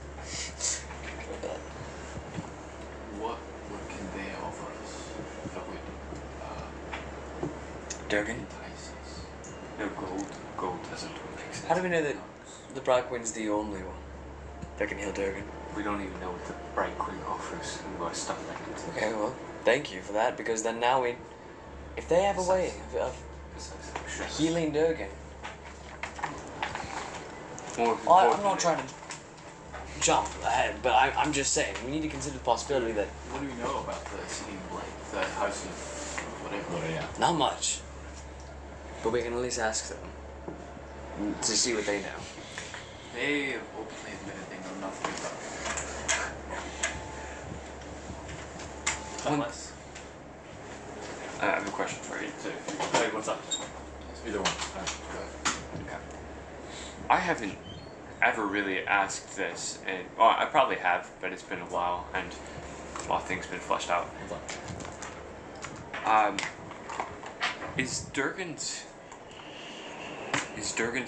What can they offer us that would Durgan? entice us? No gold. Gold doesn't make sense. How do we know that the Bright Queen's the only one that can heal Durgan? We don't even know what the Bright Queen offers and what stuff that can do. Okay, well, thank you for that, because then now if they have a way of healing Durgan. I'm not trying to jump ahead, but I'm just saying, we need to consider the possibility that What do we know about the city of Blake? The house of whatever. Yeah. not much, but we can at least ask them to see what they know. They have openly admitted they know nothing about it. Unless. I have a question for you. Hey, what's up? Either one. Okay. I haven't ever really asked this, and well, I probably have, but it's been a while, and a lot of things been fleshed out. Is Durgan's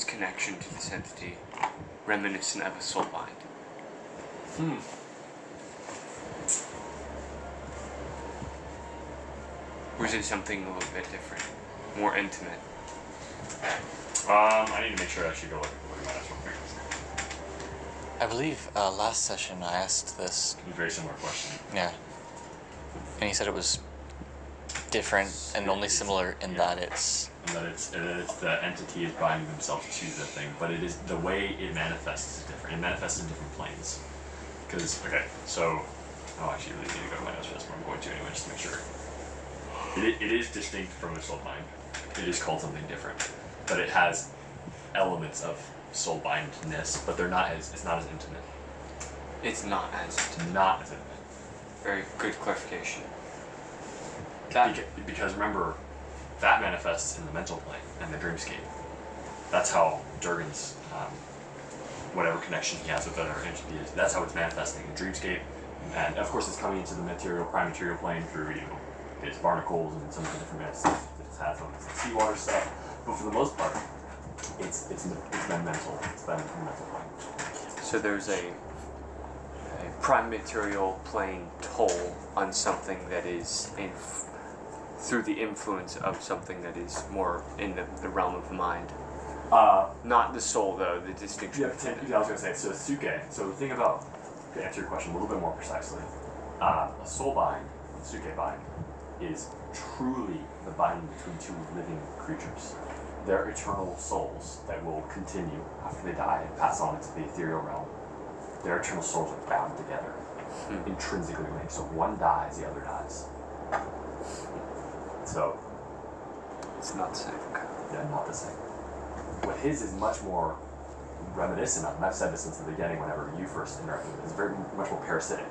connection to this entity reminiscent of a soulbind? Or is it something a little bit different, more intimate? I need to make sure I actually go look at my notes real quick. I believe last session I asked this. A very similar question. Yeah. And he said it was different and only similar in that it's. And that it's the entity is binding themselves to the thing, but it is the way it manifests is different. It manifests in different planes. Because actually, I really need to go to my notes for this, but I'm going to anyway, just to make sure. It is distinct from a soul bind. It is called something different, but it has elements of soul bindness, but it's not as intimate. It's not as intimate. Not as intimate. Very good clarification. Because remember, that manifests in the mental plane and the dreamscape. That's how Durgan's whatever connection he has with other entity is. That's how it's manifesting in the dreamscape, and of course it's coming into the prime material plane through its barnacles and some of the different manifestations it's had, some of the seawater stuff. But for the most part, it's been mental. It's been in the mental plane. So there's a prime material plane toll on something that is through the influence of something that is more in the realm of the mind. Not the soul, though, the distinction. Yeah, I was going to say, so Suke, so the thing about, to answer your question a little bit more precisely, a soul bind, a Suke bind, is truly the binding between two living creatures. They're eternal souls that will continue after they die and pass on into the ethereal realm. Their eternal souls are bound together, intrinsically linked. So if one dies, the other dies. So, It's not the same. Okay. yeah, not the same. What his is much more reminiscent of, and I've said this since the beginning whenever you first interacted with it, is very much more parasitic.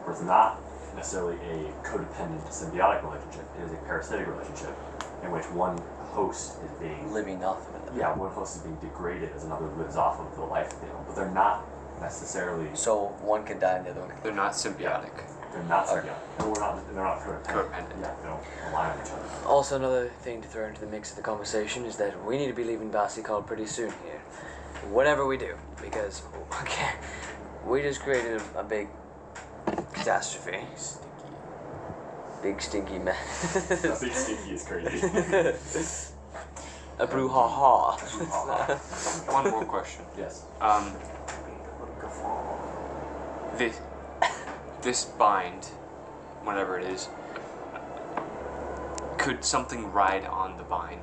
Where it's not necessarily a codependent symbiotic relationship, it is a parasitic relationship in which one host is being Living off of it. yeah, one host is being degraded as another lives off of the life they own, but they're not necessarily So one can die and the other one can. They're not symbiotic. they're not symbiotic. No, they're not codependent. Codependent. Yeah, they don't rely on each other. Also, another thing to throw into the mix of the conversation is that we need to be leaving Basicol pretty soon here. Whatever we do, because we just created a big catastrophe. Big stinky mess. That big stinky is crazy. A brouhaha. One more question. Yes. This bind, whatever it is, could something ride on the bind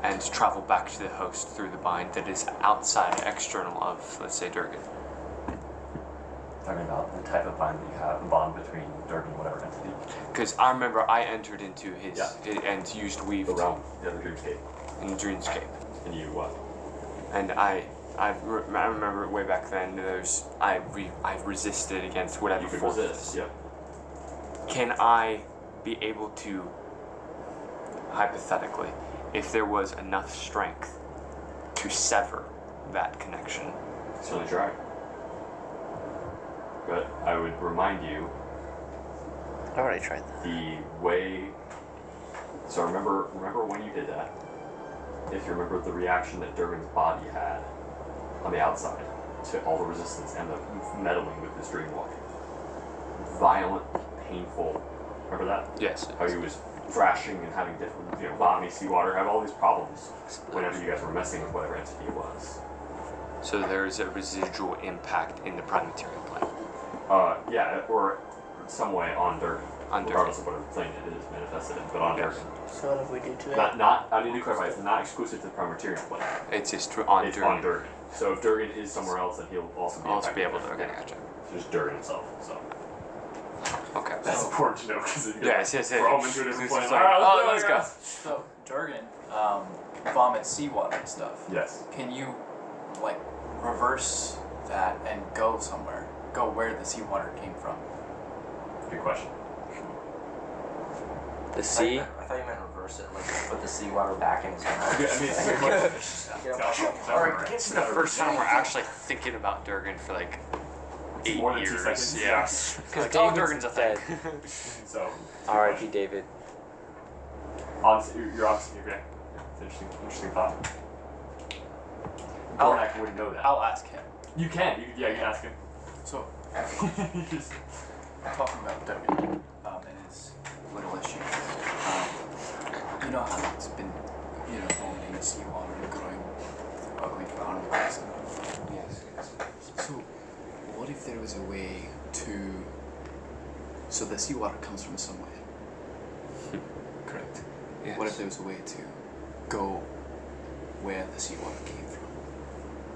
and travel back to the host through the bind that is outside, external of, let's say, Durgan? Talking about the type of bond that you have, the bond between Durgan and whatever entity. Because I remember I entered into his Yeah. and used weave The realm, the other dreamscape. in Dreamscape. And you what? And I remember way back then. I resisted against whatever You could force resist. this. Yep. Can I be able to, hypothetically, if there was enough strength to sever that connection? Certainly try. But I would remind you I already tried that. the way. So remember when you did that. If you remember the reaction that Durgan's body had on the outside to all the resistance and the meddling with this dream walk. Violent, painful. Remember that? Yes. How he was crashing and having different, vomiting seawater, have all these problems whenever you guys were messing with whatever entity it was. So there is a residual impact in the prime material plane. Yeah, or some way on Durgan. On Durgan. Regardless of whatever plane it is manifested in, but on Yes. Durgan. So what have we do to it? I need to clarify, it's not exclusive to the prime material plane. It's just on It's Durgan. on Durgan. So if Durgan is somewhere else, then he'll also be Also be impacted. able to. Okay, gotcha. It's just Durgan himself, so. Okay. That's important to know, because Yes. we're all into a different It's plane. just like, Alright, oh, do it, let's go. guys. So Durgan vomits seawater and stuff. Yes. Can you like reverse that and go somewhere? Go where the seawater came from? Good question. The sea. I thought you meant reverse it, like put the seawater back in his mouth. Yeah, I mean, it's good question. Alright, this is the first time we're actually thinking about Durgan for like 8 More than 2 years. seconds. Yeah. Like, oh, Durgan's a thing. So. R.I.P. David. Honestly, you're obviously okay. It's interesting thought. Gornak wouldn't know that. I'll ask him. You can. You can ask him. So, Just- talking about Davion and his little issue. You know how it's been, thrown in the seawater and growing ugly barnacles. Yes. So, what if there was a way to... So the seawater comes from somewhere. Correct? Yes. What if there was a way to go where the seawater came from?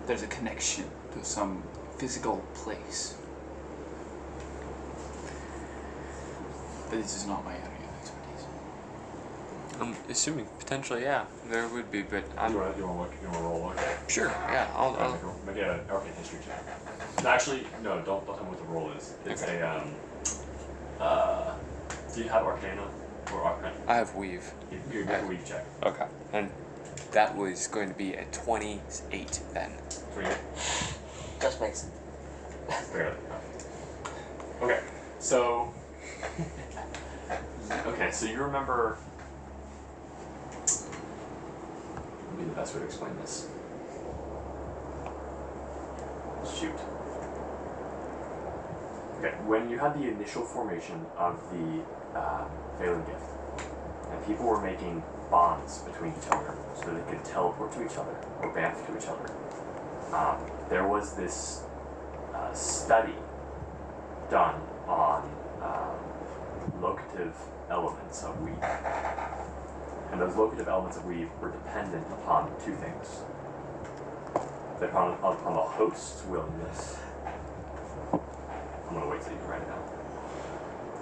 There's a connection to some physical place. But this is not my area of expertise. I'm assuming potentially, yeah, there would be, but You I'm want to look? You want to roll look? sure. Yeah, I'll Okay, cool. Make it an arcane history check. No, actually, no. Don't tell me what the roll is. It's Okay. Do you have Arcana or Arcana? I have weave. You make a weave check. Okay. And that was going to be a 28 then. For you. Just makes it. Barely. Okay. So. Okay, so you remember. What would be the best way to explain this? Shoot. Okay, when you had the initial formation of the Phelan gift, and people were making bonds between each other so they could teleport to each other or bamf to each other, there was this study done on locative elements of weave. And those locative elements of weave were dependent upon two things. Upon the host's willingness. I'm going to wait till you can write it down.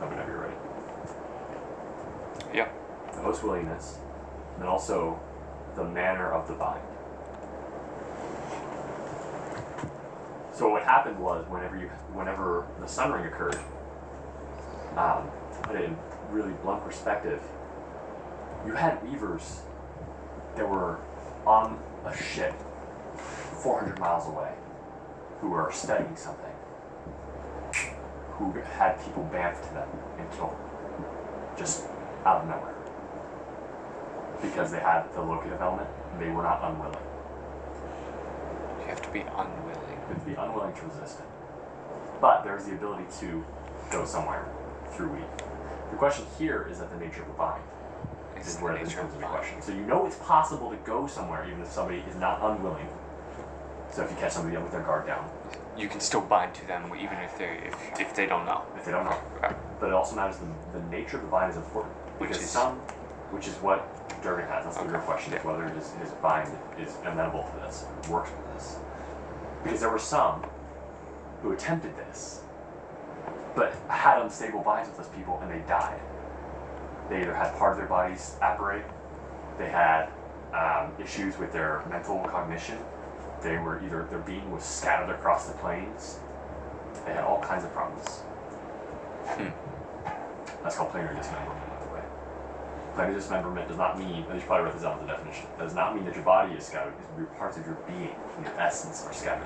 Whenever you're ready. Yeah. The host's willingness, and then also the manner of the bind. So what happened was, whenever the sunring occurred, to put it in really blunt perspective, you had weavers that were on a ship 400 miles away who were studying something, who had people bamf to them and kill them, just out of nowhere. Because they had the locative element, they were not unwilling. You have to be unwilling. You have to be unwilling to resist it. But there's the ability to go somewhere through weave. The question here is at the nature of the bind. This is where this comes into question. So you know it's possible to go somewhere even if somebody is not unwilling. So if you catch somebody with their guard down. You can still bind to them even if they don't know. If they don't know. Okay. But it also matters the nature of the bind is important. Which is what Durgan has. That's the real question, is whether his bind is amenable to this, works with this. Because there were some who attempted this, but had unstable binds with those people and they died. They either had part of their bodies apparate, they had issues with their mental cognition, they were either, their being was scattered across the plains, they had all kinds of problems. That's called planetary dismemberment, by the way. Planetary dismemberment does not mean, you should probably write this down as a definition, it does not mean that your body is scattered, because your parts of your being and your essence are scattered,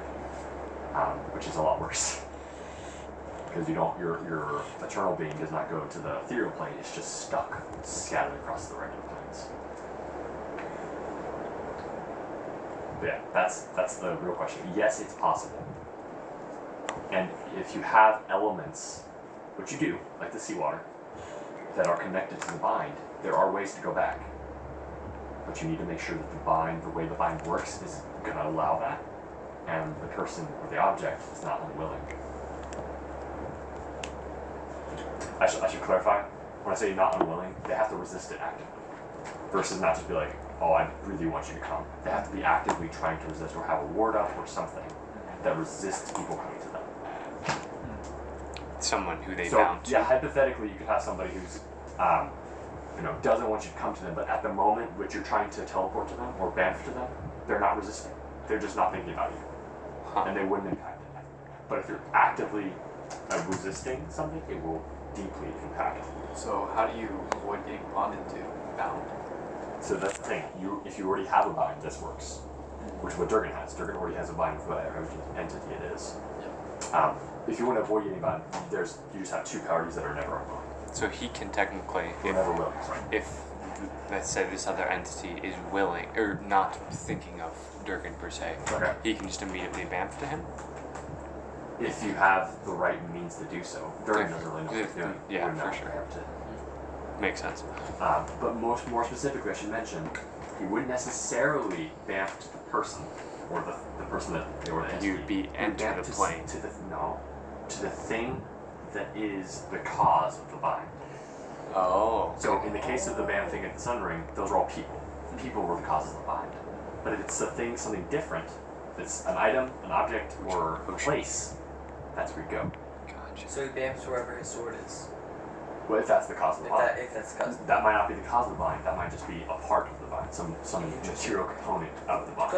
which is a lot worse. Because your eternal being does not go to the ethereal plane, it's just stuck, scattered across the regular planes. But yeah, that's the real question. Yes, it's possible. And if you have elements, which you do, like the seawater, that are connected to the bind, there are ways to go back. But you need to make sure that the way the bind works is going to allow that, and the person or the object is not unwilling. I should clarify, when I say not unwilling, they have to resist it actively. Versus not just be like, oh, I really want you to come. They have to be actively trying to resist or have a ward up or something that resists people coming to them. Someone who they bound to. Yeah, hypothetically, you could have somebody who's, doesn't want you to come to them, but at the moment which you're trying to teleport to them or bamf to them, they're not resisting. They're just not thinking about you. And they wouldn't impact it. But if you're actively resisting something, it will deeply impact. So how do you avoid getting bonded to, bound? So that's the thing. If you already have a bind, this works. Which is what Durgan has. Durgan already has a bind with whatever entity it is. Yep. If you want to avoid getting bind, you just have two parties that are never unwilling. So he can technically, Or never will. Sorry. if let's say this other entity is willing or not thinking of Durgan per se, Okay. he can just immediately bamf to him. If you have the right means to do so. Durgan doesn't really know what he's doing. Yeah, Wouldn't for know sure. how to- Makes sense. But more specifically, I should mention, he wouldn't necessarily bamf to the person or the person that they were the entity. You'd be enter bamf the to plane. to the thing that is the cause of the bind. Oh. So in the case of the bam thing at the Sun Ring, those are all people. People were the causes of the bind. But if it's a thing, something different, if it's an item, an object, or a place, that's where you go. Gotcha. So he bamps wherever his sword is. Well, if that's the cause of the bind. If that's the cause. That might not be the cause of the bind, that might just be a part of the bind, some material component of the bind.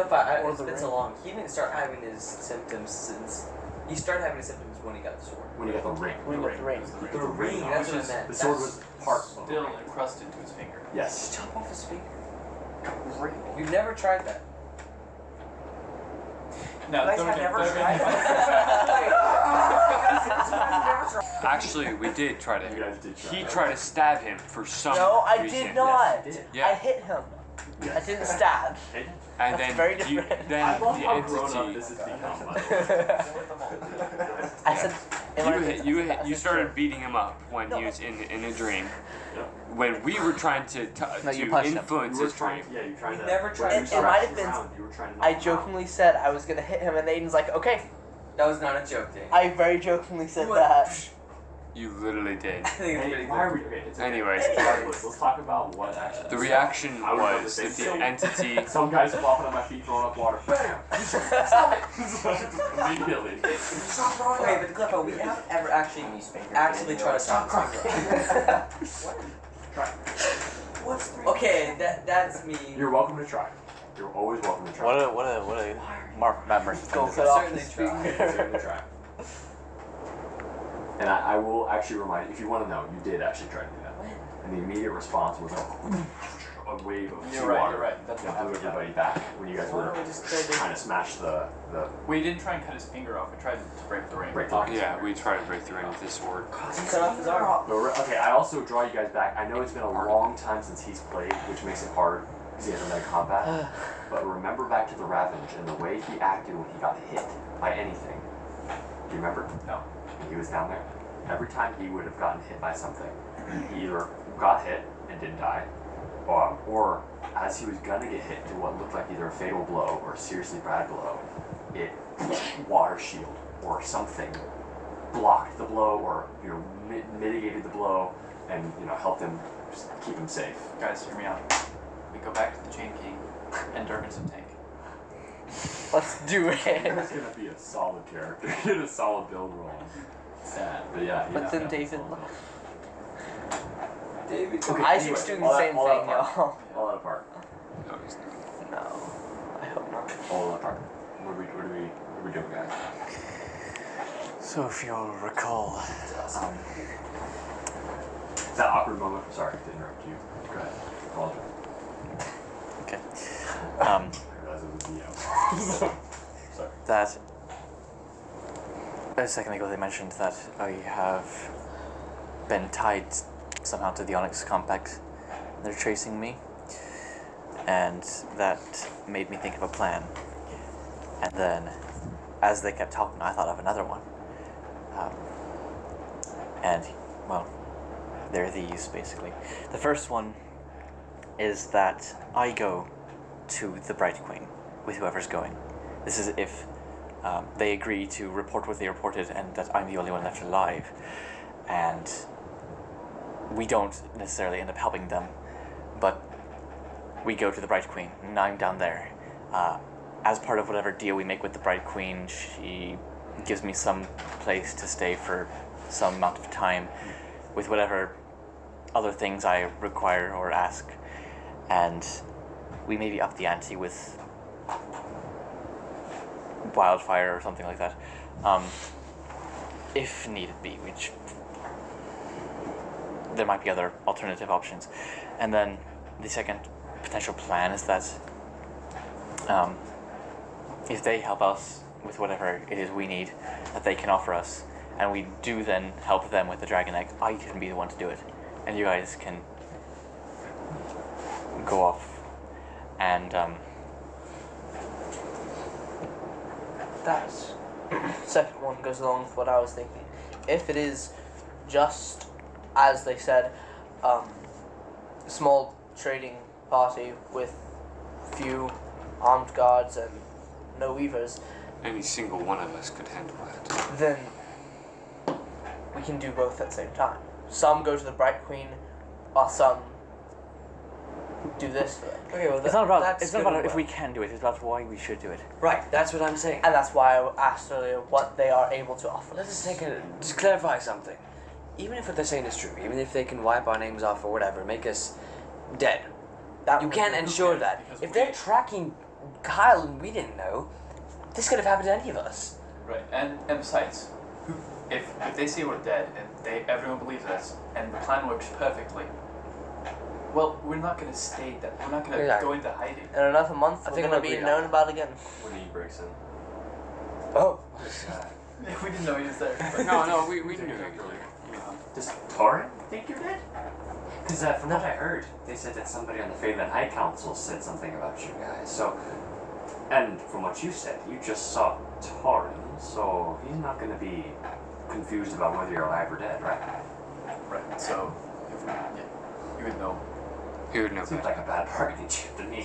It's been so long. He didn't start having his symptoms since. He started having his symptoms when he got the sword. When you got the ring. When he got the ring. The The ring, that's what I meant. The sword was part of the Still ring. encrusted to his finger. Yes. Just chop off his finger. Great. We've never tried that. No, You guys don't have get- never don't tried get- that? Actually, we did try to. You guys did try He that. tried to stab him for some No, I reason. did not. Yes, you did. Yeah. I hit him. I didn't stab. And That's then very you, different. then I love the how grown up entity. this has become. I said, You started beating him up when he was in a dream. When we were trying to No, you punched him. influence You were his dream. trying, yeah, you tried to. never tried- when you it might have scratched been- around, you were trying to knock I him out. jokingly said I was gonna hit him, and Aiden's like, okay. That was not a joke, Dave. I very jokingly said You went, that. You literally did. I think it's Hey, pretty why are good. we? Okay, it's okay. Anyways, Regardless, let's talk about what actually. the reaction I would love was to that say the so. entity. Some guys flopping on my feet, throwing up water. Bam! Stop it! Immediately. Okay, but Cliffo, we haven't ever actually tried to stop him. Try. Okay, that's me. You're welcome to try. You're always welcome to try. What a bad person. Go thing to cut say. off Certainly his try. finger. Certainly try. And I will actually remind you, if you want to know, you did actually try to do that. And the immediate response was a wave of You're sea right, water you're right. That's what that blew happened. everybody back when you guys Why were don't we just try to- trying to smash the We didn't try and cut his finger off. We tried to break the ring. break the ring. Yeah, we tried to break through with this sword. He cut off his arm. Okay, I also draw you guys back. I know it's been a long time since he's played, which makes it hard because he hasn't been in combat. But remember back to the Ravage and the way he acted when he got hit by anything. Do you remember? No. When he was down there? Every time he would have gotten hit by something, he either got hit and didn't die, or as he was gonna get hit to what looked like either a fatal blow or a seriously bad blow, it water shield or something blocked the blow or mitigated the blow and helped him just keep him safe. Guys, hear me out. We go back to the Chain King and Durgan's a tank. Let's do It's it. gonna be a solid character. Get a solid build roll. Sad, but yeah. you But have then to have a David solid build. David. Okay, Isaac's anyway, doing all the that- same all that thing, apart. y'all. All that apart. No, he's not. No, I hope not. All that apart. What are we doing, guys? So if you'll recall, That awkward moment. Sorry to interrupt you. Go ahead. Apologize. okay, I realized it was the Sorry. that a second ago they mentioned that I have been tied somehow to the Onyx Compact. They're chasing me, and that made me think of a plan. And then, as they kept talking, I thought of another one. And, well, they're these, basically. The first one is that I go to the Bright Queen with whoever's going. This is if they agree to report what they reported and that I'm the only one left alive. And we don't necessarily end up helping them, but we go to the Bright Queen, and I'm down there. As part of whatever deal we make with the Bright Queen, she gives me some place to stay for some amount of time with whatever other things I require or ask. And we maybe up the ante with wildfire or something like that. If needed be, which there might be other alternative options. And then the second potential plan is that if they help us with whatever it is we need that they can offer us, and we do then help them with the dragon egg, I can be the one to do it, and you guys can go off and That second one goes along with what I was thinking. If it is just as they said, a small trading party with few armed guards and no weavers, Any single one of us could handle that. then we can do both at the same time. Some go to the Bright Queen, while some do this for them. Okay, well, it's not about that's it's not good about and if well. we can do it. It's about why we should do it. Right, that's what I'm saying. And that's why I asked earlier what they are able to offer. Let's just clarify something. Even if what they're saying is true, even if they can wipe our names off or whatever, make us dead, That you would- can't ensure cares? that. Because If we- they're tracking Kyle and we didn't know, this could have happened to any of us. Right, and besides, if they say we're dead and everyone believes us and the plan works perfectly, well, we're not gonna stay dead. We're not gonna Exactly. go into hiding. In another month, I we're think going to we'll be agree known on about again. When he breaks in. Oh. We didn't know he was there. But No, we knew. Does Torin think you're dead? Because from what I heard, they said that somebody on the Phelan High Council said something about you guys. So, and from what you said, you just saw Torin, so he's not going to be confused about whether you're alive or dead, right? Right, so if we, you would know. He would know Seems better. like a bad bargaining chip to me.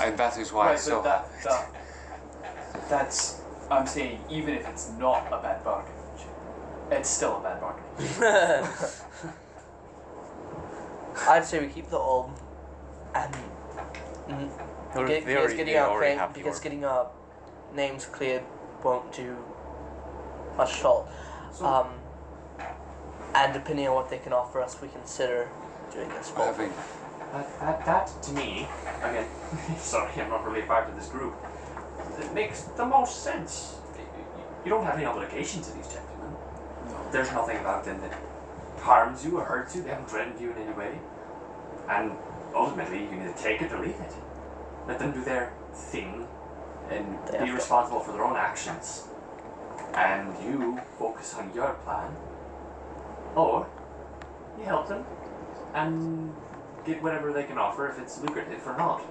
And that is why I Right, so but have it. that's I'm saying even if it's not a bad bargain, it's still a bad bargain. I'd say we keep the orb and because getting our names cleared won't do much at all. So- And depending on what they can offer us, we consider doing this. We're having That to me, again, sorry, I'm not really a part of this group. It makes the most sense. You don't have any obligation to these gentlemen. There's nothing about them that harms you or hurts you. They haven't threatened you in any way. And ultimately, you can either take it or leave it. Let them do their thing and be responsible for their own actions. And you focus on your plan. Or you help them and get whatever they can offer if it's lucrative or not.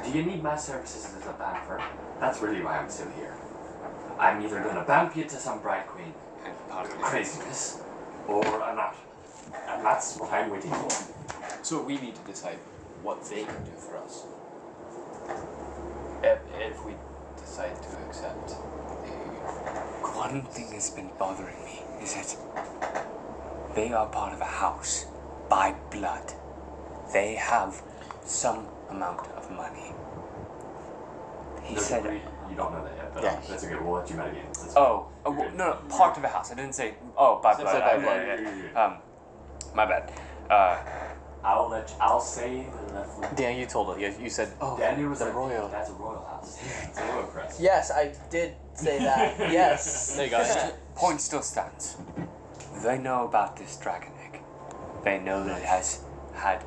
Do you need my services as a banker? That's really why I'm still here. I'm either going to bank you to some Bright Queen and part of it. craziness, or I'm not. And that's what I'm waiting for. So we need to decide what they can do for us. If we decide to accept the One thing that's been bothering me is that they are part of a house by blood. They have some amount of money. He said, You don't know that yet, but Yeah. that's okay. We'll let you mitigate. no, part of a house. I didn't say, by blood. by blood, My bad. I'll say the Leflin. Dan, you told us. You said, Daniel was the like, royal. That's a royal house. It's a royal crest. Yes, I did say that. Yes. There you go. Point still stands. They know about this dragon egg. They know that it has had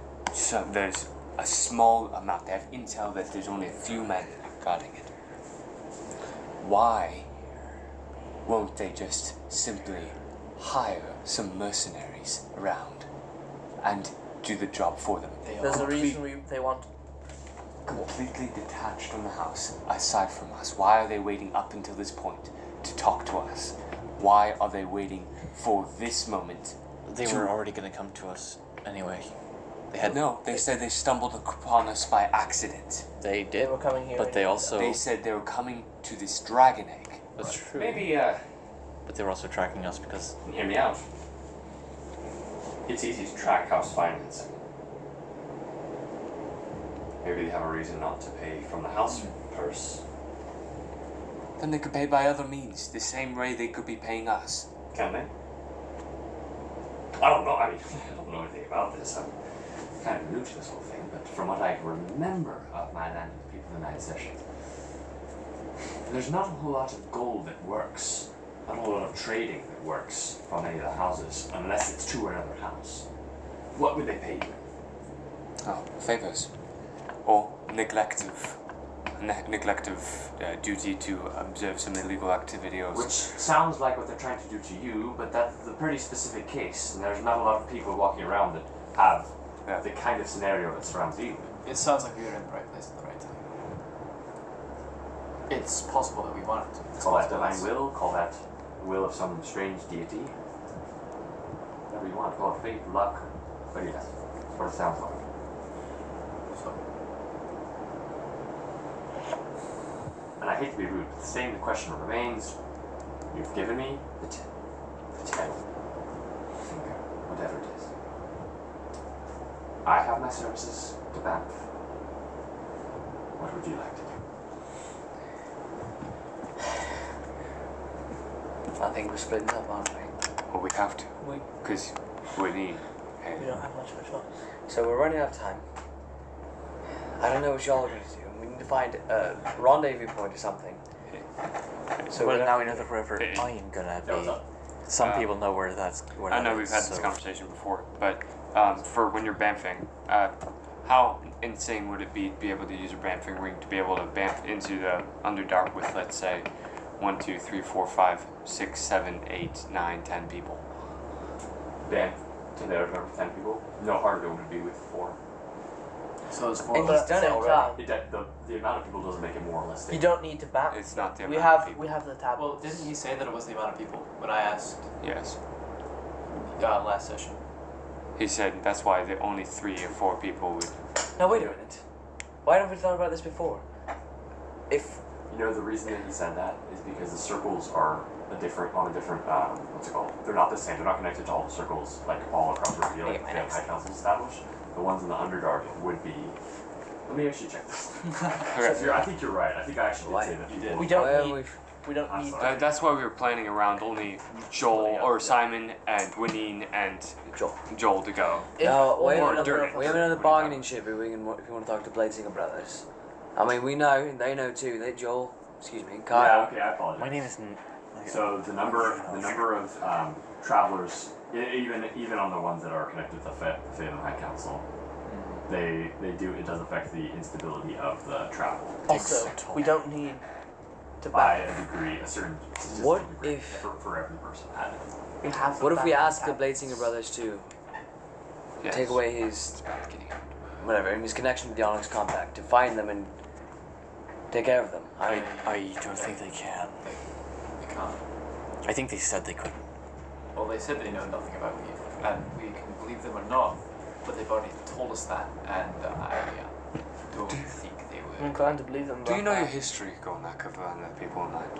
there's a small amount. They have intel that there's only a few men guarding it. Why won't they just simply hire some mercenaries around and do the job for them? There's a reason they want. Completely detached from the house, aside from us. Why are they waiting up until this point to talk to us? Why are they waiting for this moment? They were already going to come to us anyway. They had No, they said they stumbled upon us by accident. They They did, were coming here. but they also. They said they were coming to this dragon egg. That's true. Maybe, But they were also tracking us because hear me out. It's easy to track house financing. Maybe they have a reason not to pay from the house purse. Then they could pay by other means, the same way they could be paying us. Can they? I don't know. I mean, I don't know anything about this. I'm kind of new to this whole thing, but from what I remember of my land of the people in the Night Session, there's not a whole lot of gold that works, not a whole lot of trading that works from any of the houses, unless it's to another house. What would they pay you? Oh, favors. Or neglect of duty to observe some illegal activity or Which sounds like what they're trying to do to you, but that's a pretty specific case, and there's not a lot of people walking around that have the kind of scenario that surrounds you. It sounds like we are in the right place at the right time. It's possible that we want it. It's Call that possible divine will, call that will of some strange deity. Whatever you want, call it fate, luck. But yes, that's what it sounds like. So, And I hate to be rude, but the same question remains. You've given me the title. Whatever it is. I have my services to Banff. What would you like to do? I think we're splitting up, aren't we? Well, we have to. We Because we need. we don't have much of a choice. So we're running out of time. I don't know what y'all are going to do. We need to find a rendezvous point or something. So Well, we're now we know the river. Hey. I'm gonna That was be. up. Some people know where that's. Where I that know is, we've had this so- conversation before, but for when you're bamfing, how insane would it be to be able to use a bamfing ring to be able to bamf into the Underdark with, let's say, 1, 2, 3, 4, 5, 6, 7, 8, 9, 10 people? Banff to there number 10 people. No harder it would be with 4. so it's 4 And of he's us. done it Same already. time, The amount of people doesn't make it more or less. you don't need to back. It's not the We amount of have people. we have the tab. Well, didn't he say that it was the amount of people when I asked Yes. last session? He said that's why the only 3 or 4 people would. Now wait a minute. Why haven't we thought about this before? If You know, the reason that he said that is because the circles are on a different, what's it called? They're not the same. They're not connected to all the circles, like all across the field, like Okay, the High Council established. The ones in the Underdark would be. Let me actually check this. Okay. I think you're right. I think I actually did Why? say that. You did. we why don't have need we don't I'm need sorry. That's why we were planning around only Joel or Simon and Winine and Joel to go. if now we only have Dirk. another- we have another bargaining chip if we can if you want to talk to Bladesinger Brothers. I mean we know and they know too. They Joel, excuse me, Kyle. Yeah, okay, I apologize. My name is. So the number of travelers, even on the ones that are connected to the High Council, it does affect the instability of the travel also we don't need to by back. a degree, a certain statistical What degree if- for every person added. We have What if we back ask the tab. Bladesinger Brothers to Yes. take away his whatever, his connection with the Onyx Compact, to find them and take care of them? I don't think they can. They can't. I think they said they couldn't. Well, they said they know nothing about Eve, and we can believe them or not, but they've already told us that, and I don't think they I'm would. inclined to believe them. Do you about know your that. history, Gornak, of the people online?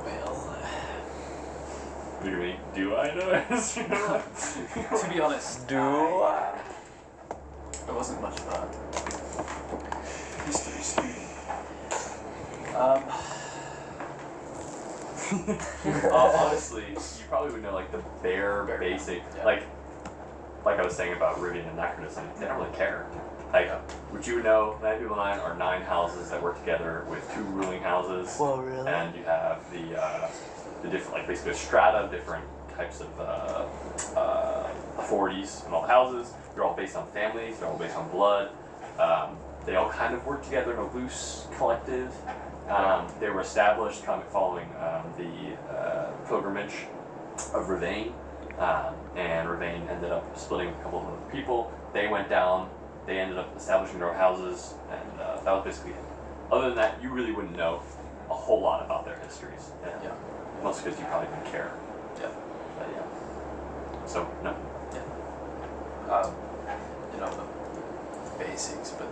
Well, What do you mean? Do I know this? to be honest, Do I wasn't much of a history student. Honestly, you probably would know like the bare Bare basic, yeah. like I was saying about Riven and Anachronism. They don't really care. Like, would you know 9 people 9 are 9 houses that work together with 2 ruling houses, Well, really? and you have the different, like basically a strata of different types of authorities in all the houses. They're all based on families. They're all based on blood. They all kind of work together in a loose collective. They were established following the pilgrimage of Rivain, and Rivain ended up splitting with a couple of other people. They went down. They ended up establishing their own houses, and that was basically it. Other than that, you really wouldn't know a whole lot about their histories. Yeah. Mostly because you probably didn't care. Yeah. But yeah. So no. You know, the basics, but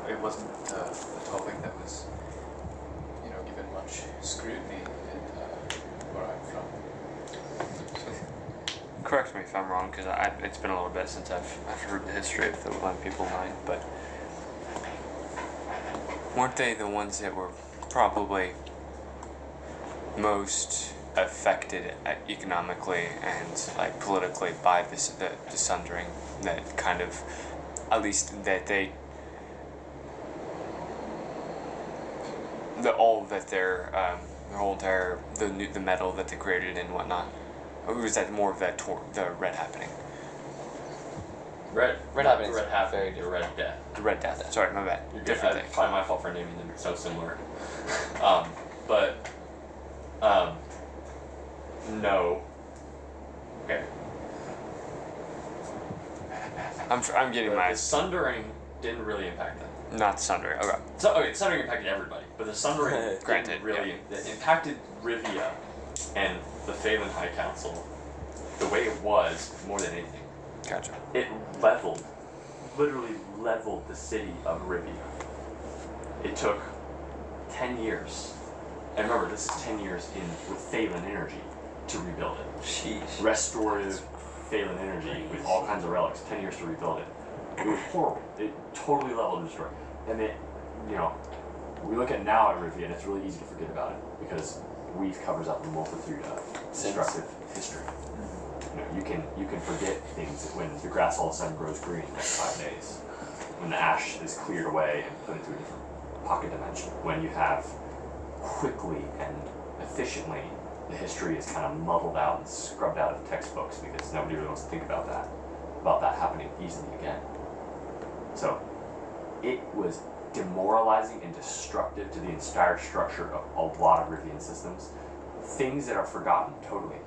it wasn't a topic that was, you know, given much scrutiny in where I'm from. Correct me if I'm wrong, because it's been a little bit since I've heard the history of the One People Line, but weren't they the ones that were probably most affected economically and like politically by the sundering? That kind of, at least that they, all that their whole entire the metal that they created and whatnot. Or was that more of that the Red Happening? Red Red not Happening the is Red Half, very the Red Death. The Red Death. Sorry, my bad. You're good. Different It's thing. probably my fault for naming them so similar. But no. Okay. I'm getting The my sundering didn't really impact them. not sundering. Okay. So okay, sundering impacted everybody, but the sundering Granted, didn't really it impacted Rivia and the Phelan High Council the way it was more than anything. Gotcha. It literally leveled the city of Rivia. It took 10 years, and remember this is 10 years with Phelan energy to rebuild it. Sheesh. Restorative Phelan energy with all kinds of relics. 10 years to rebuild it. It was horrible. It totally leveled and destroyed. And it, we look at now at Rivia and it's really easy to forget about it because Weave covers up a multitude of destructive history. You can forget things when the grass all of a sudden grows green in the next 5 days. When the ash is cleared away and put into a different pocket dimension. When you have quickly and efficiently the history is kind of muddled out and scrubbed out of textbooks because nobody really wants to think about that happening easily again. So it was demoralizing and destructive to the entire structure of a lot of Rivian systems. Things that are forgotten totally.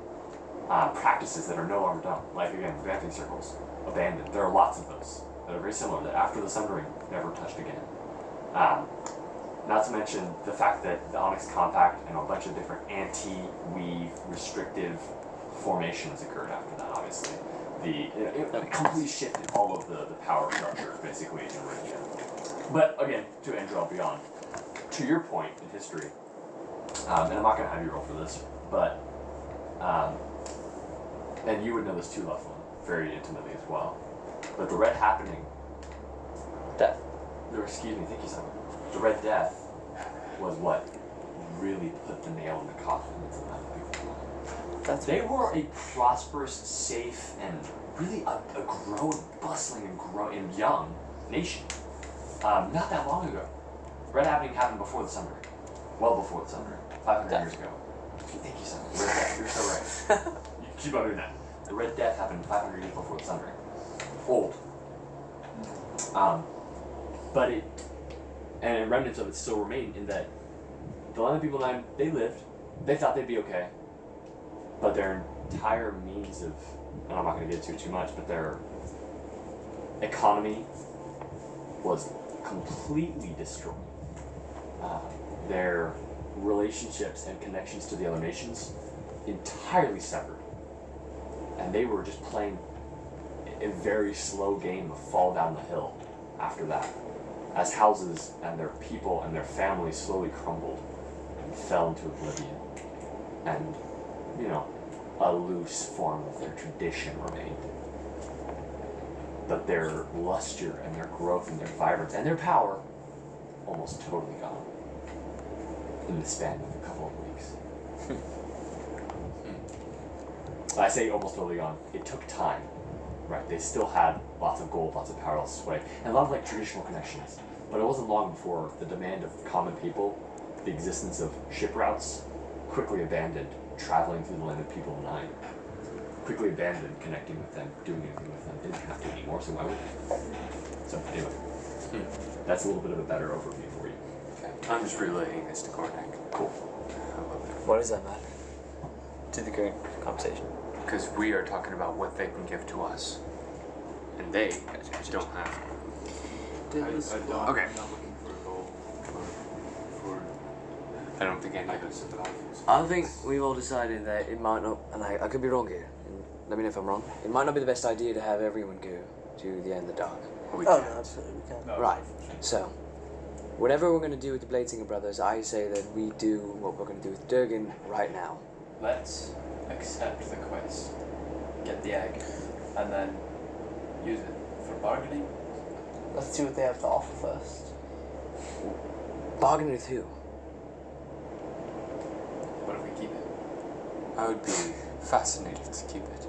Practices that are no longer done. Like again, vamping circles, abandoned. There are lots of those that are very similar that after the Sundering never touched again. Not to mention the fact that the Onyx Compact and a bunch of different anti-weave restrictive formations occurred after that, obviously. It completely shifted all of the power structure, basically, in Rivia. But again, to Andrel Beyond, to your point in history, and I'm not going to have you roll for this, but, and you would know this too, Leflin, very intimately as well, but the Red Happening, Death. Excuse me, thank you, Simon. The Red Death was what really put the nail in the coffin into that. They were a prosperous, safe, and really a growing, bustling, and young nation. Not that long ago. Red Happening happened before the Sundering. Well before the Sundering. 500 years ago. Thank you, Simon. Red Death, you're so right. You keep on doing that. The Red Death happened 500 years before the Sundering. Old. But and remnants of it still remain in that the London people, they lived, they thought they'd be okay, but their entire means of, and I'm not going to get into it too much, but their economy was completely destroyed. Their relationships and connections to the other nations entirely severed. And they were just playing a very slow game of fall down the hill after that, as houses and their people and their families slowly crumbled and fell into oblivion. And, a loose form of their tradition remained. But their luster and their growth and their vibrance and their power almost totally gone in the span of a couple of weeks. I say almost totally gone. It took time, right? They still had lots of gold, lots of power, lots of sway, and a lot of traditional connections. But it wasn't long before the demand of common people, the existence of ship routes, quickly abandoned traveling through the land of people of Nine. Quickly abandoned connecting with them, doing anything with them. They didn't have to anymore, so why would they? So anyway, that's a little bit of a better overview for you. Okay. I'm just relaying this to Kornak. Cool. What does that matter to the current conversation? Because we are talking about what they can give to us, and they don't have. I don't, Okay. I'm not looking for a goal for I don't think any of items us. of values. I think we've all decided that it might not, and I could be wrong here, and let me know if I'm wrong, it might not be the best idea to have everyone go to the end of the dark. We Oh, can't. no, absolutely, we can. No, Right. So, whatever we're going to do with the Bladesinger brothers, I say that we do what we're going to do with Durgan right now. Let's accept the quest, get the egg, and then use it for bargaining. Let's see what they have to offer first. Bargain with who? What if we keep it? I would be fascinated to keep it.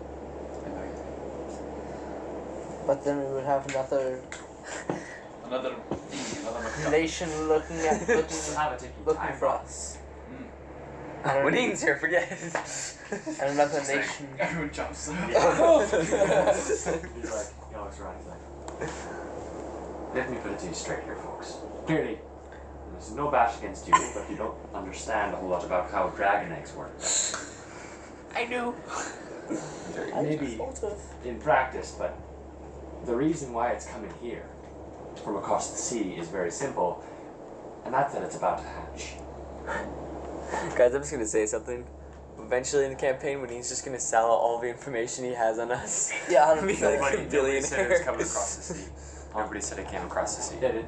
I know you But then we would have another Another thing, another macabre. nation looking Time for us. When Ian's here, forget it. And another Just like- nation. Everyone jumps. He's like, he looks around, he's like, let me put it to you straight here, folks. Clearly, there's no bash against you, but you don't understand a whole lot about how dragon eggs work. I knew. Maybe Sort of. in practice, but the reason why it's coming here from across the sea is very simple, and that's that it's about to hatch. Guys, I'm just gonna say something. Eventually in the campaign, when he's just gonna sell all the information he has on us. Yeah, Be 100%. like a Nobody said it was billionaire. coming across the sea. Nobody said it came across the sea. Yeah, dude.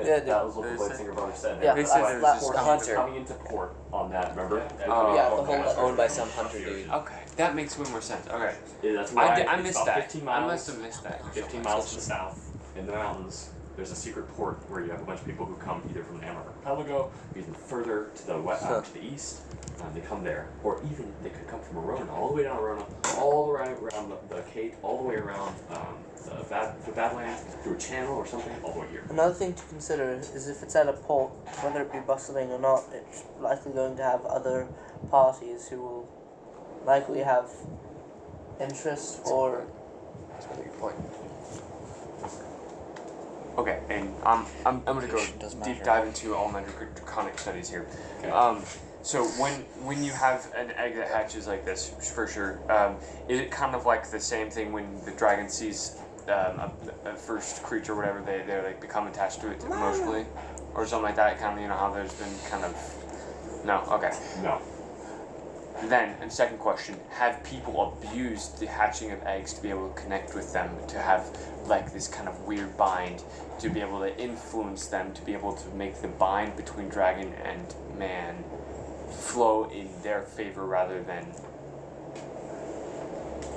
Yeah, That was what the They said- Blade brothers said. Yeah, They but said that's there was last just a one. hunter. Coming into port on that, remember? Oh, Yeah, the okay. whole Owned by some hunter dude. Okay, that makes way more sense. Okay. Yeah, that's why I it's missed about that. 15 I miles. must have missed that. 15 miles to the south, in the mountains, there's a secret port where you have a bunch of people who come either from the archipelago, even further to the west, to the east. They come there, or even they could come from Arona, all the way down Arona, all the way around the Cape, all the way around the Badlands, through a channel or something, all the way here. Another thing to consider is if it's at a port, whether it be bustling or not, it's likely going to have other parties who will likely have interest or. That's a really good point. Okay, and I'm gonna go Location does deep matter. dive into elementary draconic studies here. Okay. So when you have an egg that hatches like this, for sure, is it kind of like the same thing when the dragon sees a first creature, whatever, they like become attached to it emotionally, or something like that? Kind of, you know how there's been kind of no. Okay. No. Then, and second question, have people abused the hatching of eggs to be able to connect with them, to have like this kind of weird bind, to be able to influence them, to be able to make the bind between dragon and man flow in their favor rather than...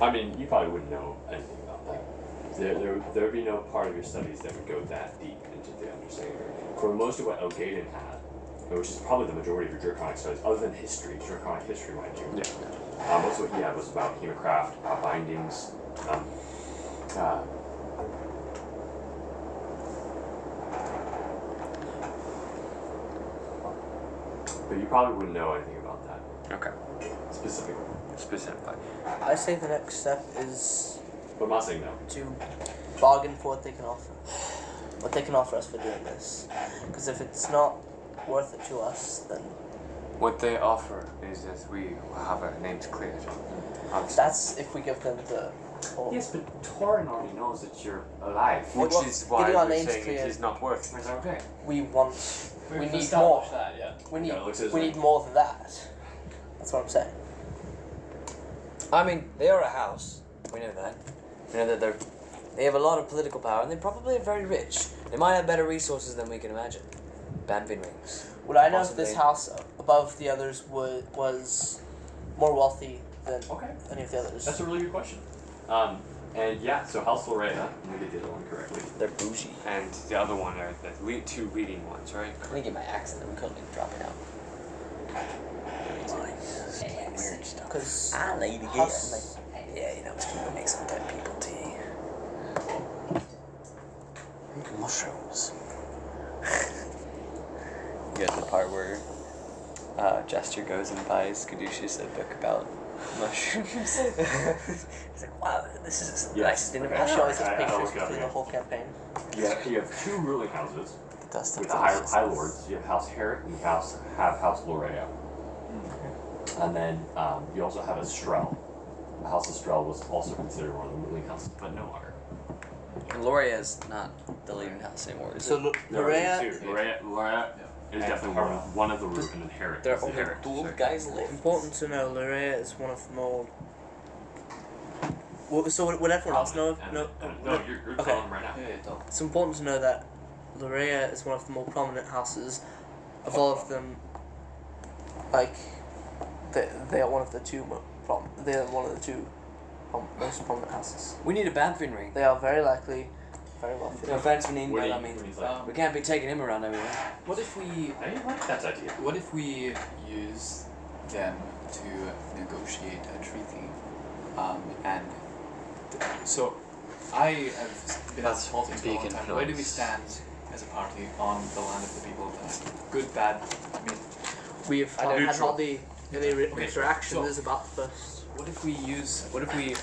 I mean, you probably wouldn't know anything about that. There would be no part of your studies that would go that deep into the understanding. For most of what Elgaden had, which is probably the majority of your draconic studies, other than history, draconic history, mind you. Yeah. Most of what he had was about hemocraft, bindings, but you probably wouldn't know anything about that Okay. specifically. Specifically. I say the next step is But I'm not saying no. to bargain for what they can offer. What they can offer us for doing this. Because if it's not worth it to us, then What they offer is that we will have our names cleared. Obviously. that's if we give them the whole. Yes, but Torin already knows that you're alive. Which Well, is why getting our we're names saying it cleared. is not worth it. Okay. We want. We We've need established more. that, yeah. We need. Yeah, it looks as We like- need more than that. That's what I'm saying. I mean, they are a house. We know that. We know that they have a lot of political power, and they're probably very rich. They might have better resources than we can imagine. Banvin rings. Would I know if this Possibly. house above the others was more wealthy than Okay. any of the others? That's a really good question. And yeah, so House Lorena, let me get the other one correctly. They're bougie. And the other one are the two leading ones, right? Let me get my accent. I'm currently dropping out. Weird stuff. Because I need to get House- Yeah, you know, it's gonna make some dead people tea. Mushrooms. You got the part where Jester goes and buys Caduceus a book about mushrooms. He's like, wow, this is the Yes. nicest thing I've Okay. I'll show us his I pictures look it up through the again. whole campaign. You have two ruling houses The dust of with the high Caduceus. lords. You have House Herrick and you have House Lorea. And then you also have Estrel. The House Estrel was also considered one of the ruling houses, but no longer. Loria is not the leading house anymore, is So it? Lorea, Lorea is definitely one of the root, and then Herrick. There is are the only Herrick. 12 guys left. important to know, Lorea is one of the more. So would everyone else know? No, you're Okay. telling them right now. Yeah, don't. It's important to know that Lorea is one of the more prominent houses. Of all of them, like, they are one of the two they are one of the two most prominent houses. We need a Banvin ring. They are very likely very wealthy. No offense, Vanine, What but do I you- mean, when he's like, we can't be taking him around everywhere. What if we I like that idea. What if we use them to negotiate a treaty? And so I have been That's assaulting for a long big time. Where do we influence. stand as a party on the land of the people that good, bad? I mean, We've I don't- had Neutral. hardly any Okay, interaction. so- This is about the first. what if we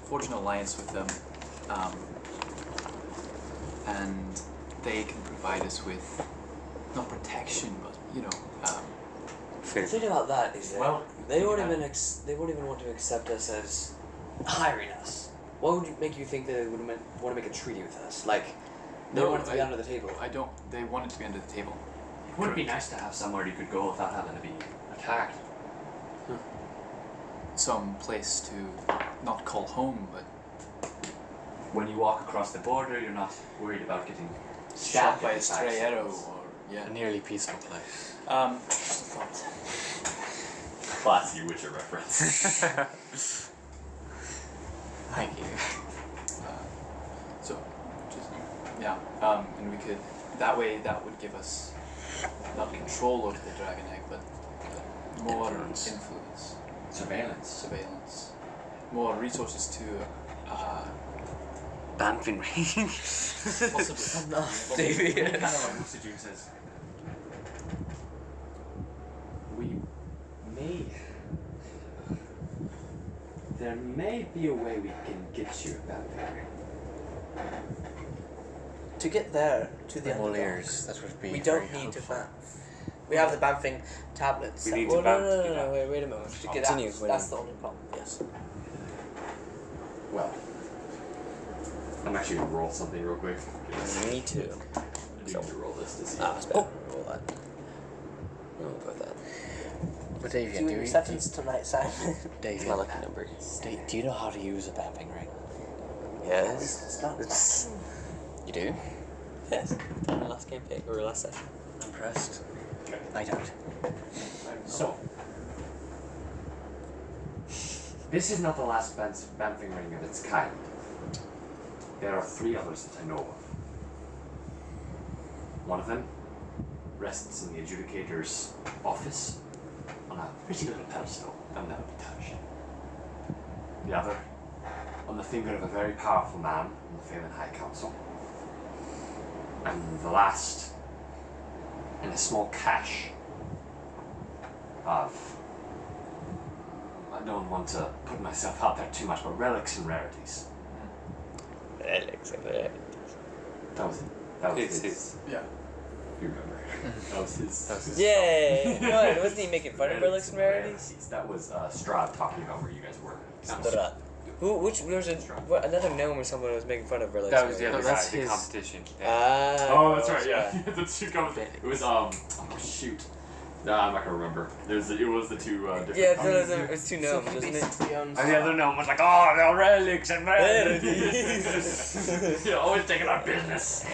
forge an alliance with them, and they can provide us with not protection, but The thing about that is that Well, they won't yeah. even want to accept us as hiring us. What would make you think that they would want to make a treaty with us? Like, they want it to be under the table. I don't. They want it to be under the table. It would be nice to have somewhere you could go without having to be attacked. Some place to not call home, but When you walk across the border, you're not worried about getting shot stabbed by in a the stray back. arrow, or yeah. A nearly peaceful place. Just a thought. Classy Witcher reference. Thank you. So, just yeah. And we could that would give us not control over the dragon egg, but more influence, surveillance, more resources to Banfin ring. possibly. Enough, Davion. Kind of like Lucid June says. There may be a way we can get you a Banfin. To get there, to the All underdark, ears. That would be we don't very need to helpful. banff. We have the banffing tablets. We that- need Well, to banff no, to do that. wait a moment. to get Continue. out. That's the only problem. Yes. Well, I'm actually gonna roll something real quick. Me too. I do need to roll this to see. It's better. Roll that. I'll go with that. But Davion, Doing do you, receptions tonight, Simon. It's my lucky number. do you know how to use a bamping ring? Yes. It's not. It's, You do? yes. Done the last campaign or last session. Impressed. Okay. I don't. So, this is not the last Banfing ring of its kind. There are 3 others that I know of. One of them rests in the adjudicator's office on a pretty little pedestal that will never be touched. The other on the finger of a very powerful man in the Phelan High Council. And the last in a small cache of, I don't want to put myself out there too much, but relics and rarities. That was it. That was his. Yeah. You remember. That was his. Yay! No, wasn't he making fun of relics and rarities? That was Strahd talking about where you guys were. Which there was another gnome or someone was making fun of relics. That and was the other rarities. guy, that's the his- competition. Oh, that's right. Yeah, the 2 companies. It was oh shoot. Nah, I'm not gonna remember. It was the 2 different. Yeah, companies. it was 2 gnomes, he wasn't it? basically owns And the other gnome was like, oh, they're relics and rarities. Yeah, always taking our business.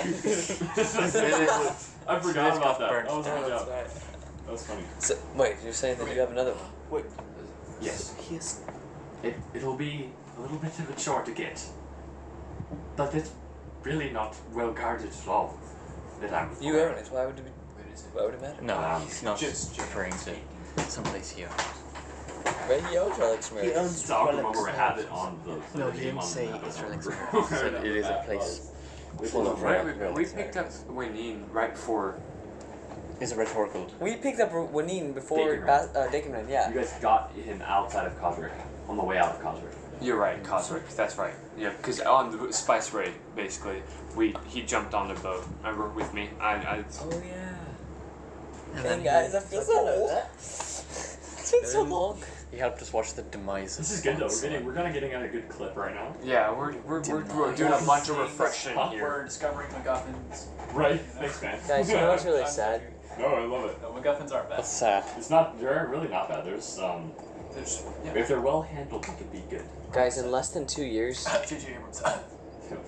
I forgot about that. That was a good job. Right. That was funny. So, wait, you're saying that you have another one? Yes. He is. It'll be a little bit of a chore to get, but it's really not well guarded at all. That I'm. You own it. Why would it be? Where is it? Why would it matter? No, he's not Just referring to someplace he owns. Right, he owns relics and He rarities. owns So I relics. remember I had it on the. No, the he name didn't on the say map, I it's don't relics. remember He said it is a place full of Right, we relics. picked up Wayne right before. It's a rhetorical. We picked up Wanine before Dakenran. Dakenran, yeah. You guys got him outside of Cosric, on the way out of Cosric. You're right, Cosric. That's right. Yeah, because on the spice raid, basically, he jumped on the boat. Remember with me? I Oh yeah. then Hey guys, I feel so old. It's been so long. He helped us watch the demise of This is good though. Onslaught. We're kind of getting at a good clip right now. yeah, we're doing a bunch of refreshing We're here. discovering MacGuffins. Right. Thanks, man. Guys, you know what's really sad? No, I love it. No, MacGuffins aren't bad. What's sad? It's not. They're really not bad. There's There's if they're well handled, they could be good. Guys, in less than 2 years, J.J. Abrams.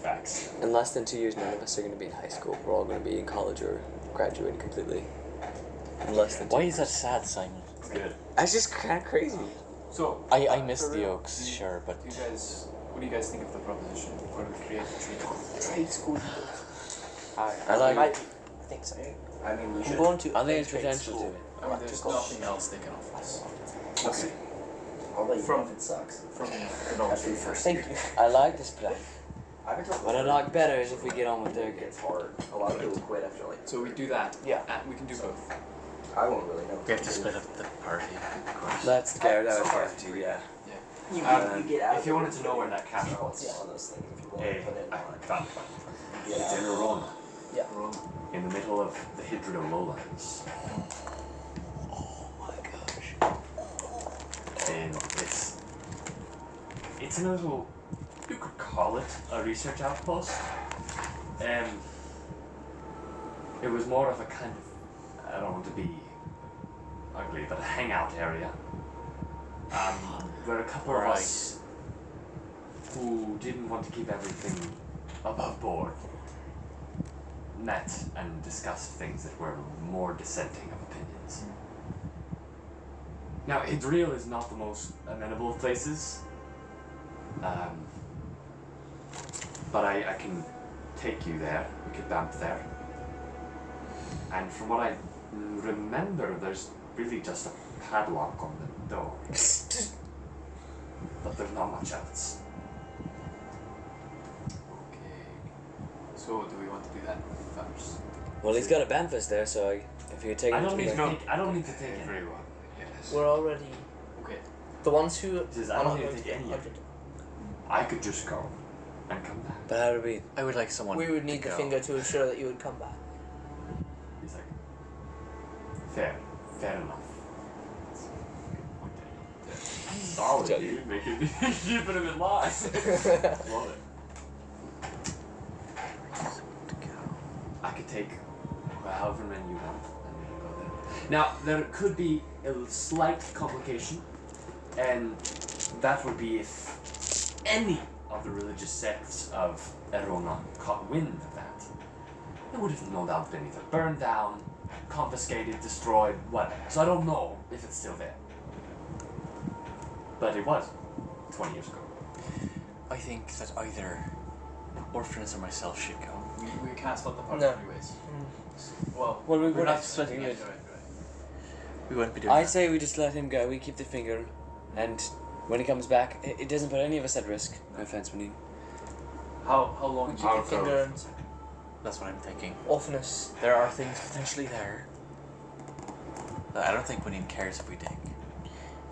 Facts. in less than 2 years, none of us are going to be in high school. We're all going to be in college or graduating completely. In less than 2 Why is that sad, Simon? It's good. That's just kind of crazy. So I miss for the real, Oaks, do you- sure, but do you guys, what do you guys think of the proposition? Where do we create a treaty? Trade school. I like Might be. I think so. I mean, we I'm should. going to. I think a it's trade potential school. to it. I mean, there's Practical nothing shit. else they can offer us. Okay. I'll let you From- know if it sucks. From the After knowledge the first Thank year. you. I like this plan. I've been told What I like better is if we get on with their it's hard. A lot of people quit after like. So we do that. Yeah. We can do both. I won't really know. we have to split up the party, of course. That's fair, that was fair too, yeah. You, Um, you get out. if you wanted to know where that cache was, Yeah, on those things. If you want hey, to put it I on. found it. You get It's in out. Arona, Yeah. in the middle of the Hydro lowlands. Oh my gosh. And it's in a little you could call it a research outpost. It was more of a kind of, I don't want to be ugly, but a hangout area. Where a couple of us who didn't want to keep everything above board met and discussed things that were more dissenting of opinions. Now, Idril is not the most amenable of places, but I can take you there. We could bump there. And from what I remember, there's really just a padlock on the door. But there's not much else. Okay. So do we want to do that first? Well, he's got a Banfist there, so if you take I him don't to need the to take. I don't need to take it. Everyone. Yes. We're already Okay. the ones who. Says, I are don't not need to going take get any of hunted. I could just go and come back. But how do we? I would like someone. We would need to the go. finger to ensure that you would come back. He's like, fair enough. Solid, dude. Making keeping him in line. Love it. I could take however many you want, and we can go there. Now there could be a slight complication, and that would be if any of the religious sects of Erona caught wind of that. It would have no doubt been either burned down, confiscated, destroyed, whatever. So I don't know if it's still there. But it was 20 years ago. I think that either Orphanis or myself should go. We can't split the party No. anyways. Well, Well, we're we're not not splitting yeah, it. right. We won't be doing I'd that. say we just let him go. We keep the finger, and when he comes back, it doesn't put any of us at risk. No offense, Manine. How long do you I'll think? go. Finger and That's what I'm thinking. Orphanis. There are things potentially there. But I don't think Winnie cares if we dig.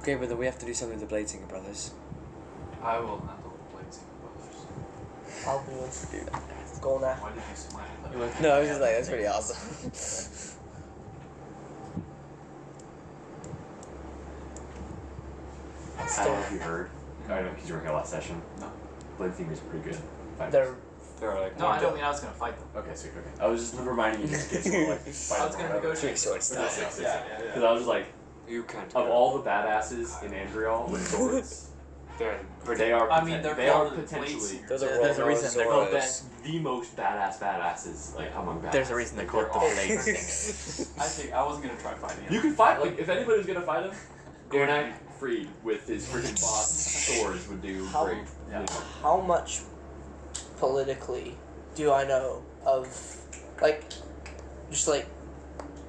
Okay, but then we have to do something with the Bladesinger brothers. I will handle the blades brothers. I'll be with go now. Why did you smile? You look- No, I was just like, that's pretty awesome. I don't know if you heard. I don't know because you were here last session. No. Blade Finger's pretty good. They're They're like, No, I don't mean I was gonna fight them. Okay, sweet. Okay. I was just reminding you just in case you were like fighting. I was gonna negotiate. Sword style. Because I was just like, you can't. of go. all the badasses in Andriel with swords, They're they are. I mean, they're they are called potentially. blades. There's a reason they're They're called the most badasses like among badasses. There's a reason they're called the Blades. I think I wasn't gonna try fighting them. You can fight like if anybody was gonna fight him, Gornak Freed with his freaking boss swords would do How- great. yeah. You know. how much politically do I know of like just like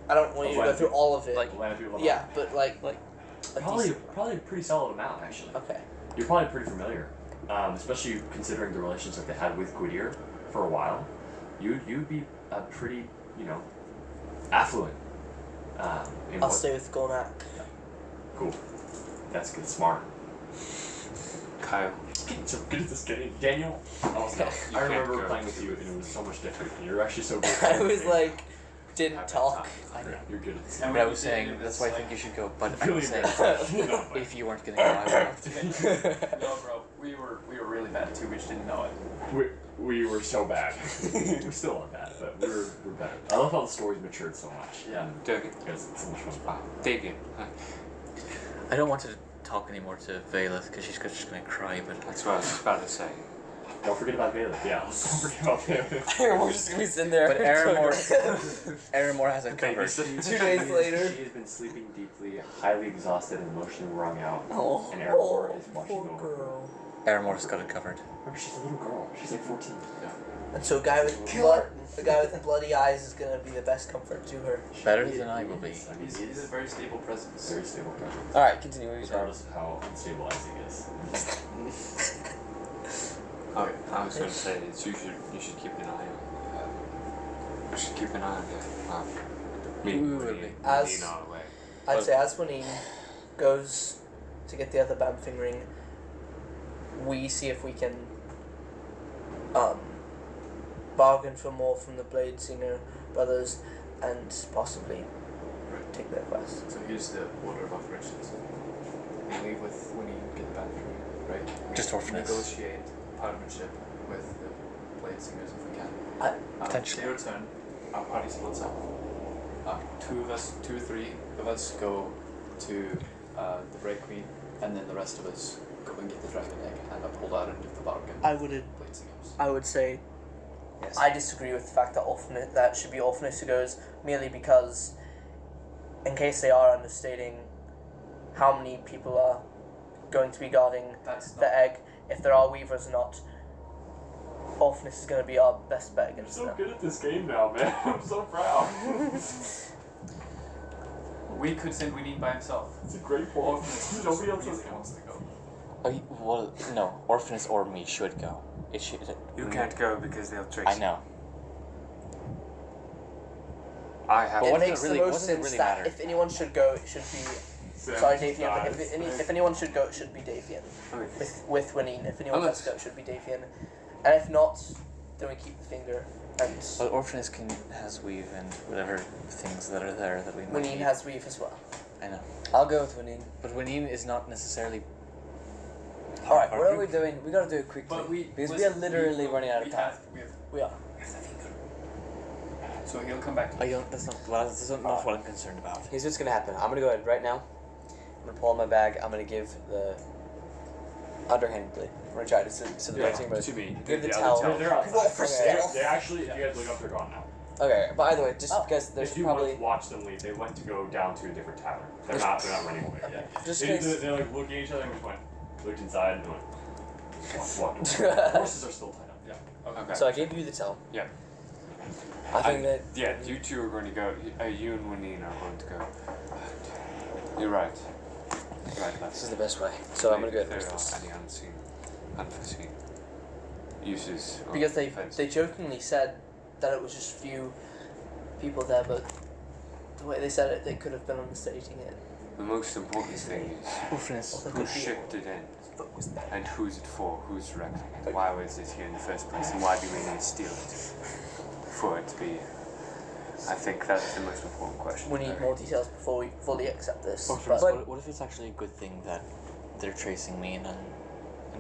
I don't want you to go through all of it. Like, A lot of people yeah, but like a probably decent- a pretty solid amount actually. okay. You're probably pretty familiar, especially considering the relationship they had with Gwydir for a while. You'd be a pretty affluent. In I'll what- stay with Golnak. Cool. That's good. Smart. Kyle. So good at this game. Daniel. Also, You I can't remember go playing with you and it was so much different. And you're actually so good. I was like didn't talk. You're good at this. And But I when was you did, saying it that's was why I think you should go. But Really I'm saying bad. if you weren't gonna go, I would have to. No, bro, we were really bad too. We just didn't know it. We were so bad. We're still not bad, but we're better. I love how the story's matured so much. Yeah. Davion. Because it's so much fun. Davion. Hi. I don't want to talk anymore to Vela because she's just gonna cry. But That's what I was just about to say. Don't forget about Bailiff. Yeah, don't forget about Bailiff. We're just gonna be sitting there. but Aramore has it covered. 2 days later. She has been sleeping deeply, highly exhausted, and emotionally wrung out. Oh, And Aramore is watching poor over her. girl. Aramore's got it covered. Remember, she's a little girl. She's like 14. And so a guy with bloody eyes is gonna be the best comfort to her. Better than I will be. I mean, He's a very stable presence. very stable presence. All right, continue. What are you saying? Regardless of how unstable Isaac is. Okay, I was going to say is you should keep an eye on. You should keep an eye on him. Me, We will be. As- our way. I'd say as Waneen goes to get the other bamfing ring, we see if we can bargain for more from the Bladesinger brothers and possibly take their quest. So here's the order of operations. We leave with when you get the back from you, right? Just Orphanis. Negotiate partnership with the Blade Singers if we can. Potentially. They return, our party splits up. 2 or 3 of us go to the Break Queen, and then the rest of us go and get the dragon egg and uphold our end of the bargain. I would Blade Singers. I would say Yes. I disagree with the fact that that should be Orphanis who goes, merely because, in case they are understating how many people are going to be guarding That's the not. egg, if there are weavers or not, Orphanis is going to be our best bet You're against so them. good at this game now, man. I'm so proud. We could send Winnie by himself. It's a great point. Nobody else Really has wants to go. Oh, well, no. Orphanus or me should go. It should. You can't go because they'll trace I you. know. I have. But It what does makes it really- the what most does it sense really that matter? if anyone should go, it should be. Sorry, Davion, but if anyone should go, it should be Davion. Okay. With Winnie. If anyone Unless- has to go, it should be Davion. And if not, then we keep the finger. And But Orphanus has weave and whatever things that are there that we might Winnie need. has weave as well. I know. I'll go with Winine. But Winine is not necessarily. Alright, our what are group. we doing? We gotta do it quickly. But because we listen, are literally running out of we time. have- We are. So he'll come back to I don't. That's not. Well, that's not what I'm concerned about. Here's what's gonna happen. I'm gonna go ahead right now. I'm gonna pull out my bag. I'm gonna give the underhandedly. I'm gonna try to so the Yeah, dancing, but to me. give the other towel. towel. They're outside. Roll for stealth. They actually, if you guys look up, they're gone now. Okay, but either way, just Oh. because there's If you probably watch them leave, they went to go down to a different tavern. They're not running away. Yeah. just They, in case. they're like looking at each other and just went, looked inside and went, walked away. Horses are still tied up. Yeah. Okay. So I gave you the towel. Yeah. I think that Yeah, you two are going to go. You and Winine are going to go. You're right. You're right, this is Leflin. the best way. So I'm gonna go If ahead and there push are this. any unforeseen uses. of Because defense. they jokingly said that it was just few people there, but the way they said it, they could have been understating it. The most important thing is Orphanus. Although who could be- shipped it in, but was that- and who's it for, who's directing it, why was it here in the first place, and why do we need to steal it for it to be? I think that's the most important question. We need more details before we fully accept this. Orphanus. But What if it's actually a good thing that they're tracing me and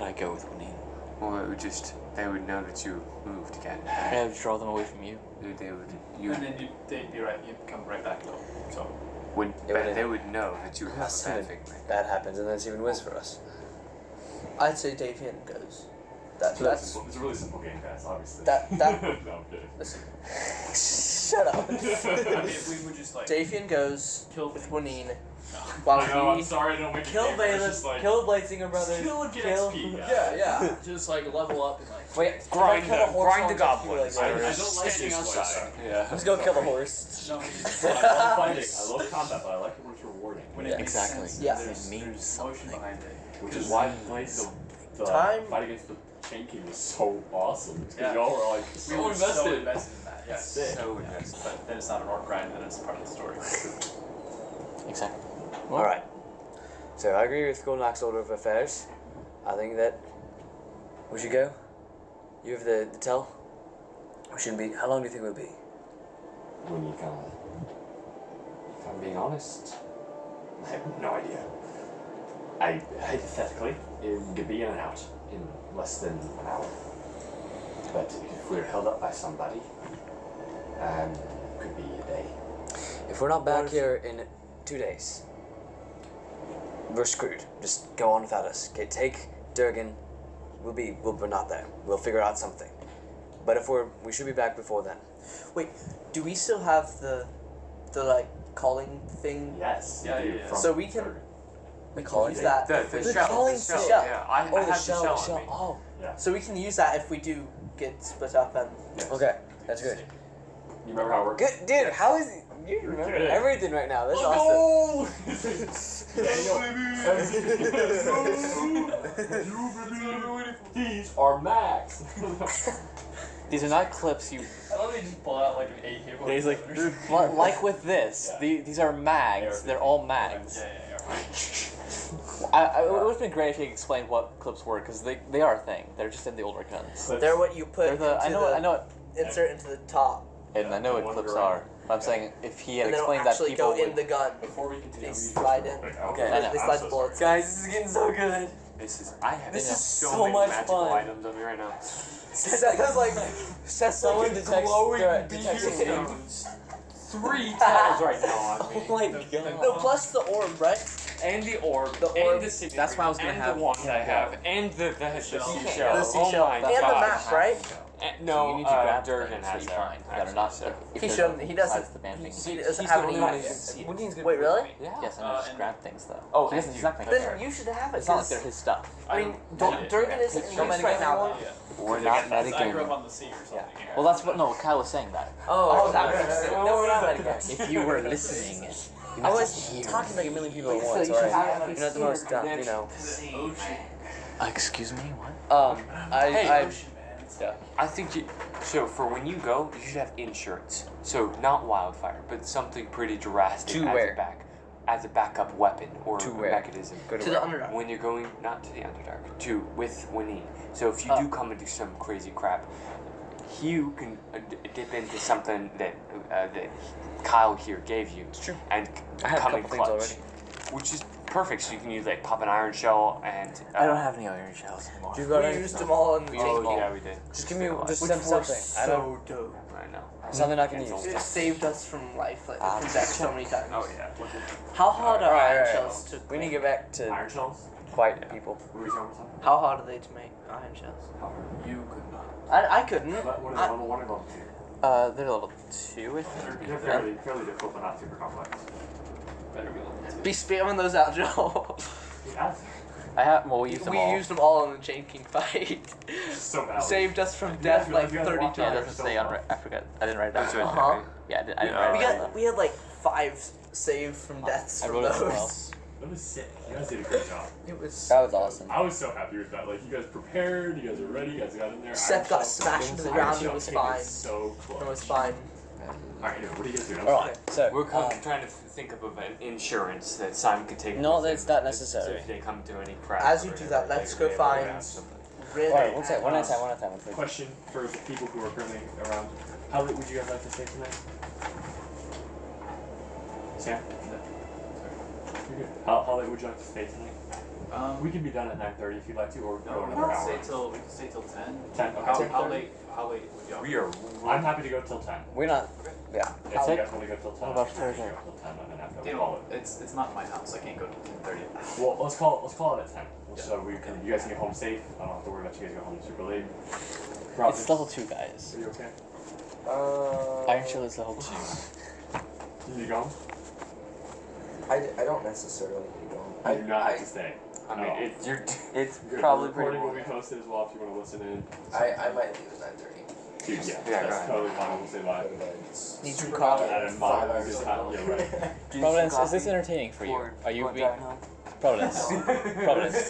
I go with Winine? Or it would just they would know that you moved again. I would draw them away from you. They would you And then they'd be right. You'd come right back though. So would They would- they would know that you have Unless a bad something thing. bad happens, and then it's even worse for us. I'd say Davion goes. It's That's a really simple game, guys, obviously. that. no, I'm kidding. Listen. Shut up. I mean, if we would just like Davion goes kill with things. Winine, No. while I know, I'm he sorry I don't make Kill a game where it's Valus, just like, kill Bladesinger brothers, kill and get kill. XP, guys. yeah, just like level up and like. Wait, Grind if I kill a the- horse, grind I'll the just be goblins. like, I "Oh, don't like Standing this outside. outside. Yeah. let's go kill the horse. No, I love fighting. I love combat, but I like it when it's rewarding. when it Yeah. makes Exactly. sense. Yeah. There's, It means there's motion something. behind it. Which is why the Time- fight against the Chain King was so awesome. Because Yeah. y'all were like We so were so invested. invested in that. Yeah. Sick. So invested. But then it's not an orc grind, and it's part of the story. Exactly. Alright. So I agree with Goldenlock's order of affairs. I think that we should go. You have the tell? We shouldn't be. How long do you think we'll be? When you come, if I'm being honest, I have no idea. I hypothetically, it could be in and out in less than an hour. But if we're held up by somebody, could be a day. If we're not back here in 2 days, we're screwed. Just go on without us. Okay, take Durgan. We're not there. We'll figure out something. But if we should be back before then. Wait, do we still have the like calling thing? Yes. Yeah, you do, yeah, yeah. from So we can- third. We can calling use thing? that. The if we- shell. The shell. shell. Yeah, I Oh, the have shell, the the shell shell. on me. Oh, So we can use that if we do get split up and. Yes. okay. That's good. You remember how it works? Good, dude. How is you remember good. everything right now? That's awesome. These are max. These are not clips you. I love they just pull out like an AK. He's like, like with this. Yeah. These are mags. They're all mags. Yeah. It would have been great if he explained what clips were, because they are a thing. They're just in the older guns. They're what you put They're the. into I know it. insert into the top, And I know what One clips around. are. I'm saying if he had and then it'll explained that actually people go in would. the gun. Before we continue, They slide in. Okay. I know. They slide the bullets. Guys, this is getting so good. I have This is so so many much magical fun. items on me right now. Seth like Someone detects Stones. 3 tiles right now on me. Oh my god. no plus the orb, right? And the orb, The orb. and the signet That's why I was gonna and have the wand I him have, go. and the seashell. The seashell. Oh my And the gosh. map, right? And, no, So you need to grab Durgan things has that you find that are not so. if He they're shouldn't. not He doesn't. besides the band things. He doesn't He's have the any. only one who can see it. Wait, really? Yeah. Yes, I know just and- grab things though. Oh, He doesn't and exactly Then you should have it. It's not like 'cause- they're his stuff. I mean, Durgan isn't in use right now. We're not I grew up metagaming. on the sea or something. Yeah. Well, that's what. No, Kyle was saying that. Oh, that makes sense. No, we're not metagaming. If you were listening, you I must was hear. talking like a million people at So once, you should alright? have You're not the most, you know. Excuse me. What? I I think so for when you go, you should have insurance. So not wildfire, but something pretty drastic To as where? as a backup weapon or To where? mechanism. go To the Underdark. When you're going not to the Underdark, to with Winnie. So if you do come and do some crazy crap, Hugh can dip into something that Kyle here gave you. It's true. And I have a come in couple things clutch, already. which is perfect. So you can use like pop an iron shell and. I don't have any iron shells anymore. You got We any? used them all in the We chain used them Oh all. yeah, we did. Just give me just which some were something. I so don't. dope. I know. Something I can It's use. all- It saved us from life, like from death so many times. Oh yeah. How hard are Alright, iron alright. shells to We need to make? get back to Iron shells? quiet people. What were you talking about? How hard are they to make iron shells? You could not. I couldn't. What is I- level 1 or level 2? They're level 2, I think. They're fairly difficult, but not super complex. Better be level 2. Be spamming those out, Joel. That's I have. Well, we used them We all. used them all in the Chain King fight. so valid. Saved us from You death guys- like you guys 30 walked Yeah, it out. times. doesn't say on. I forgot. I didn't write it down. That's what Uh-huh. Yeah, I didn't Yeah. write We it down. got we had like 5 saved from deaths I from wrote it somewhere those. else. That was sick. You guys did a great job. It was. That was awesome. I was so happy with that. Like, you guys prepared, you guys were ready, you guys got in there. Seth Iron got shells- smashed into the Iron ground. It shells was came fine. in So close. It was fine. Alright, anyway, what are you guys doing? Alright, so We're trying to think of an insurance that Simon could take. Not with that him, it's that so necessary. if they come to any crap. As or you do whatever, that, let's they- go they find- have something. Really. alright, one at a time, one at a time. Question for the people who are currently around. How late would you guys like to stay tonight? Sam? You're good. How late would you like to stay tonight? We can be done at 9:30 if you'd like to, or go No, another hour. we can stay till 10. 10, okay. How late would y'all? We are. I'm happy to go till 10. We're not. Yeah. If you guys want to go till 10, What about I'm happy to Thursday? go till 10 and then after You we'll call know, it's not my house. I can't go till 10:30. it. Well, let's call it at 10. So you guys can get home safe. I don't have to worry about you guys going home super late. It's level 2, guys. Are you okay? Iron Shield is level 2. Did you go? I don't necessarily need to go. You do not have to stay. I mean, No. It's Good. probably The pretty recording will be boring. posted as well if you want to listen in. I might leave at 9:30. Dude, yeah, Yeah, that's right. totally fine. We'll say live. Need some Super coffee. hot. At a 5 moment, hours just of have, yeah, right. Providence, is this entertaining for you? Are you being Providence? Providence.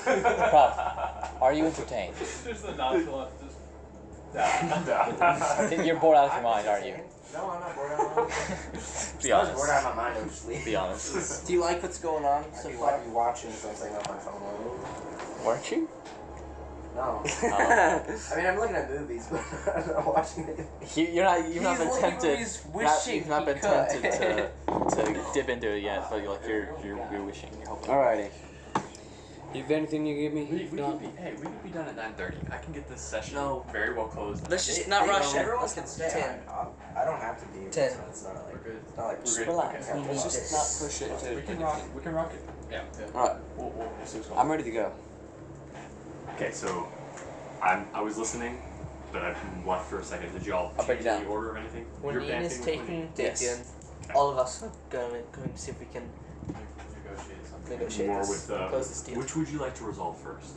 Prov, are you entertained? Just the nonchalant. You're bored out of your mind, aren't you? No, I'm not bored out of my mind. Be I was bored honest. out of my mind, I would just leave. Be honest. Do you like what's going on so far? I'd be watching something on my phone. Weren't you? No. Oh. I mean, I'm looking at movies, but I'm not watching it. You've not been He's looking tempted. at movies wishing You've not he been could. tempted to dip into it yet, but you're wishing. You're hoping. Alrighty. You have anything you give me? We could be done at 9:30. I can get this session No. very well closed. Let's just not rush it. Everyone Let's can get stay. 10. I don't have to be. 10. So it's not like. good. It's not like. We're good. Relax. Okay. We need just this. not push it to. We can rock it. Yeah. Alright, We'll see what's going on. I'm ready to go. Okay, so I was listening, but I've left for a second. Did y'all I'll break change it down. any order or anything? When You're Ian is dancing with taking Winnie? Yes. Davion, all of us are going to see if we can Negotiate something. negotiate More this, with close this deal. which would you like to resolve first?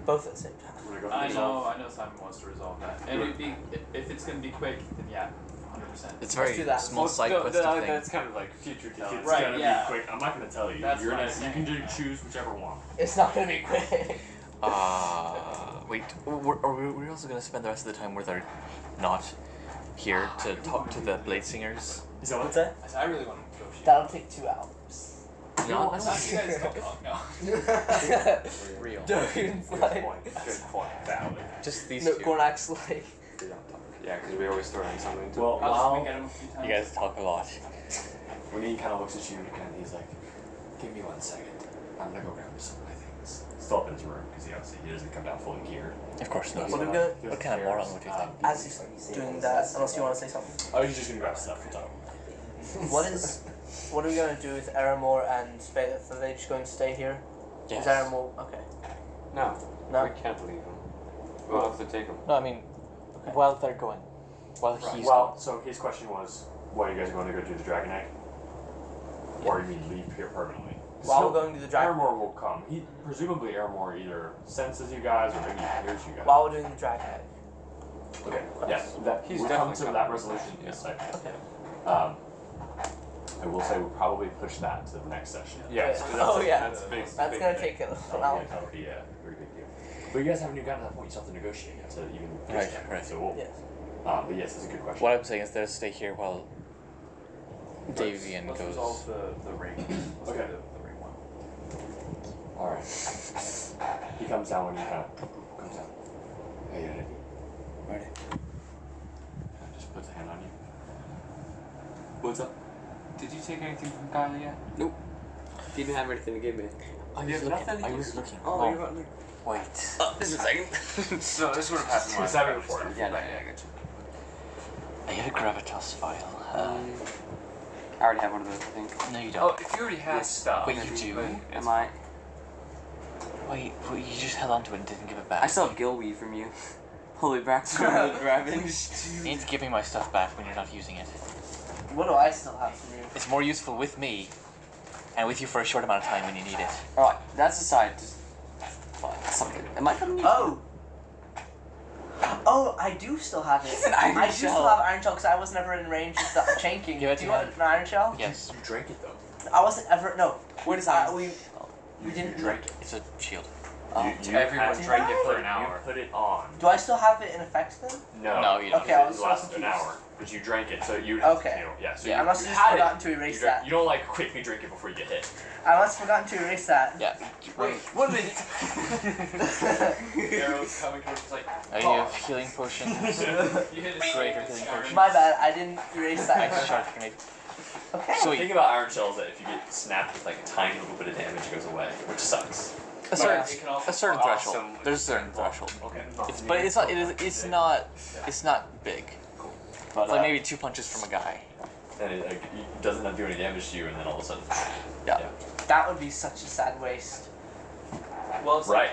Both at the same time. Wanna go for I resolve? know Simon wants to resolve that. And it'd be, if it's gonna be quick, then yeah, 100%. It's Let's very do that. small side quest thing. That's kind of like future It's talent. Right, gonna yeah. be quick. I'm not gonna tell you. That's You're what gonna, I'm you can saying. just choose whichever one. It's not going to be quick. Wait, we're also gonna spend the rest of the time where they're not here to talk to the blade singers. Is that what? What's that? I said, I really want to negotiate. That'll take 2 hours. Not Not you necessarily. guys don't talk now. Real. Davion's Good like, point. Good point. Valid. Just these no, two. Gornak's like, Yeah, because we always throw in something. To Well, I'll just while wink at him a few times. You guys talk a lot. when he kind of looks at you and he's like, "Give me 1 second." I'm gonna go grab some of my things. Still up in his room because he doesn't come down fully geared. Of course not. What are we gonna? What kind of moron would do that? As he's doing that, unless you want to say something. Oh, he's just gonna grab stuff. What are we gonna do with Aramor and Faith? Are they just going to stay here? Yes. Is Aramor okay? No. No? We can't leave him. We'll have to take him. No, I mean, while they're going, while he's Well, so his question was, what are you guys going to go do the dragon egg? Or you mean leave here permanently? While we're going to the dragon. Aramor will come. Presumably Aramor either senses you guys or maybe he hears you guys. While we're doing the dragon egg. Okay, yeah, He's we'll come definitely to coming. that resolution in a second. Okay. I will say we'll probably push that to the next session. Yes. Oh, yeah. That's big. That's big gonna thing. take a That while. would be a very big deal. But you guys haven't even gotten to that point yourself to negotiate yet, to even push Right, that. right. So we'll, Yes. but yes, that's a good question. What I'm saying is they'll stay here while Davion Let's goes. resolve the ring. Let's Okay. do the ring one. Alright. He comes down when he kind of comes down. Hey, ready? Ready. Just puts a hand on you. What's up? Did you take anything from Kyle yet? Nope. He didn't have anything to give me. I You was have looking. nothing? I was looking. Oh, Oh, you're right. wait. Just a second. No, this would have happened He's last having time. before. Yeah, no, yeah, I got you. I have a gravitas file. I already have one of those, I think. No, you Oh, don't. if you already have stuff. Wait, you do? then it's Am I? Wait, you just held on to it and didn't give it back. I still have Gilweed from you. Holy Brax from the Ravage. You need to give me my stuff back when you're not using it. What do I still have from you? It's more useful with me, and with you for a short amount of time when you need it. Alright, that's aside. Just something. Am I coming? Oh. Oh, I do still have it. It's an iron I do shell. still have iron shell because I was never in range of the chanking. Give it Do to you me. want an iron shell? Yes, You drank it though. I wasn't ever. No. Where does We didn't. drink it. it's a shield. Everyone Did drank I? it for an hour. You put it on. Do I still have it in effect then? No, you don't. Okay, I It was so lasted an confused. hour, but you drank it, so you. Okay. You know, yeah. So Yeah, I you, must you have just had forgotten it. to erase You, drank, that. you don't like quickly drink it before you get hit. I must have forgotten to erase that. Yeah. Wait. 1 minute. Arrows coming towards it's like. You have healing potions. You hit a Greater healing potion. My bad. I didn't erase that. Ice charge grenade. Okay. So The thing about iron shells is that if you get snapped with like a tiny little bit of damage, it goes away, which sucks. a certain, it can also a certain awesome. threshold. There's a certain threshold. Okay. It's, but it's not. It's not big. But, It's like maybe 2 punches from a guy. And it doesn't do any damage to you, and then all of a sudden. Yeah. That would be such a sad waste. Well, it's Right.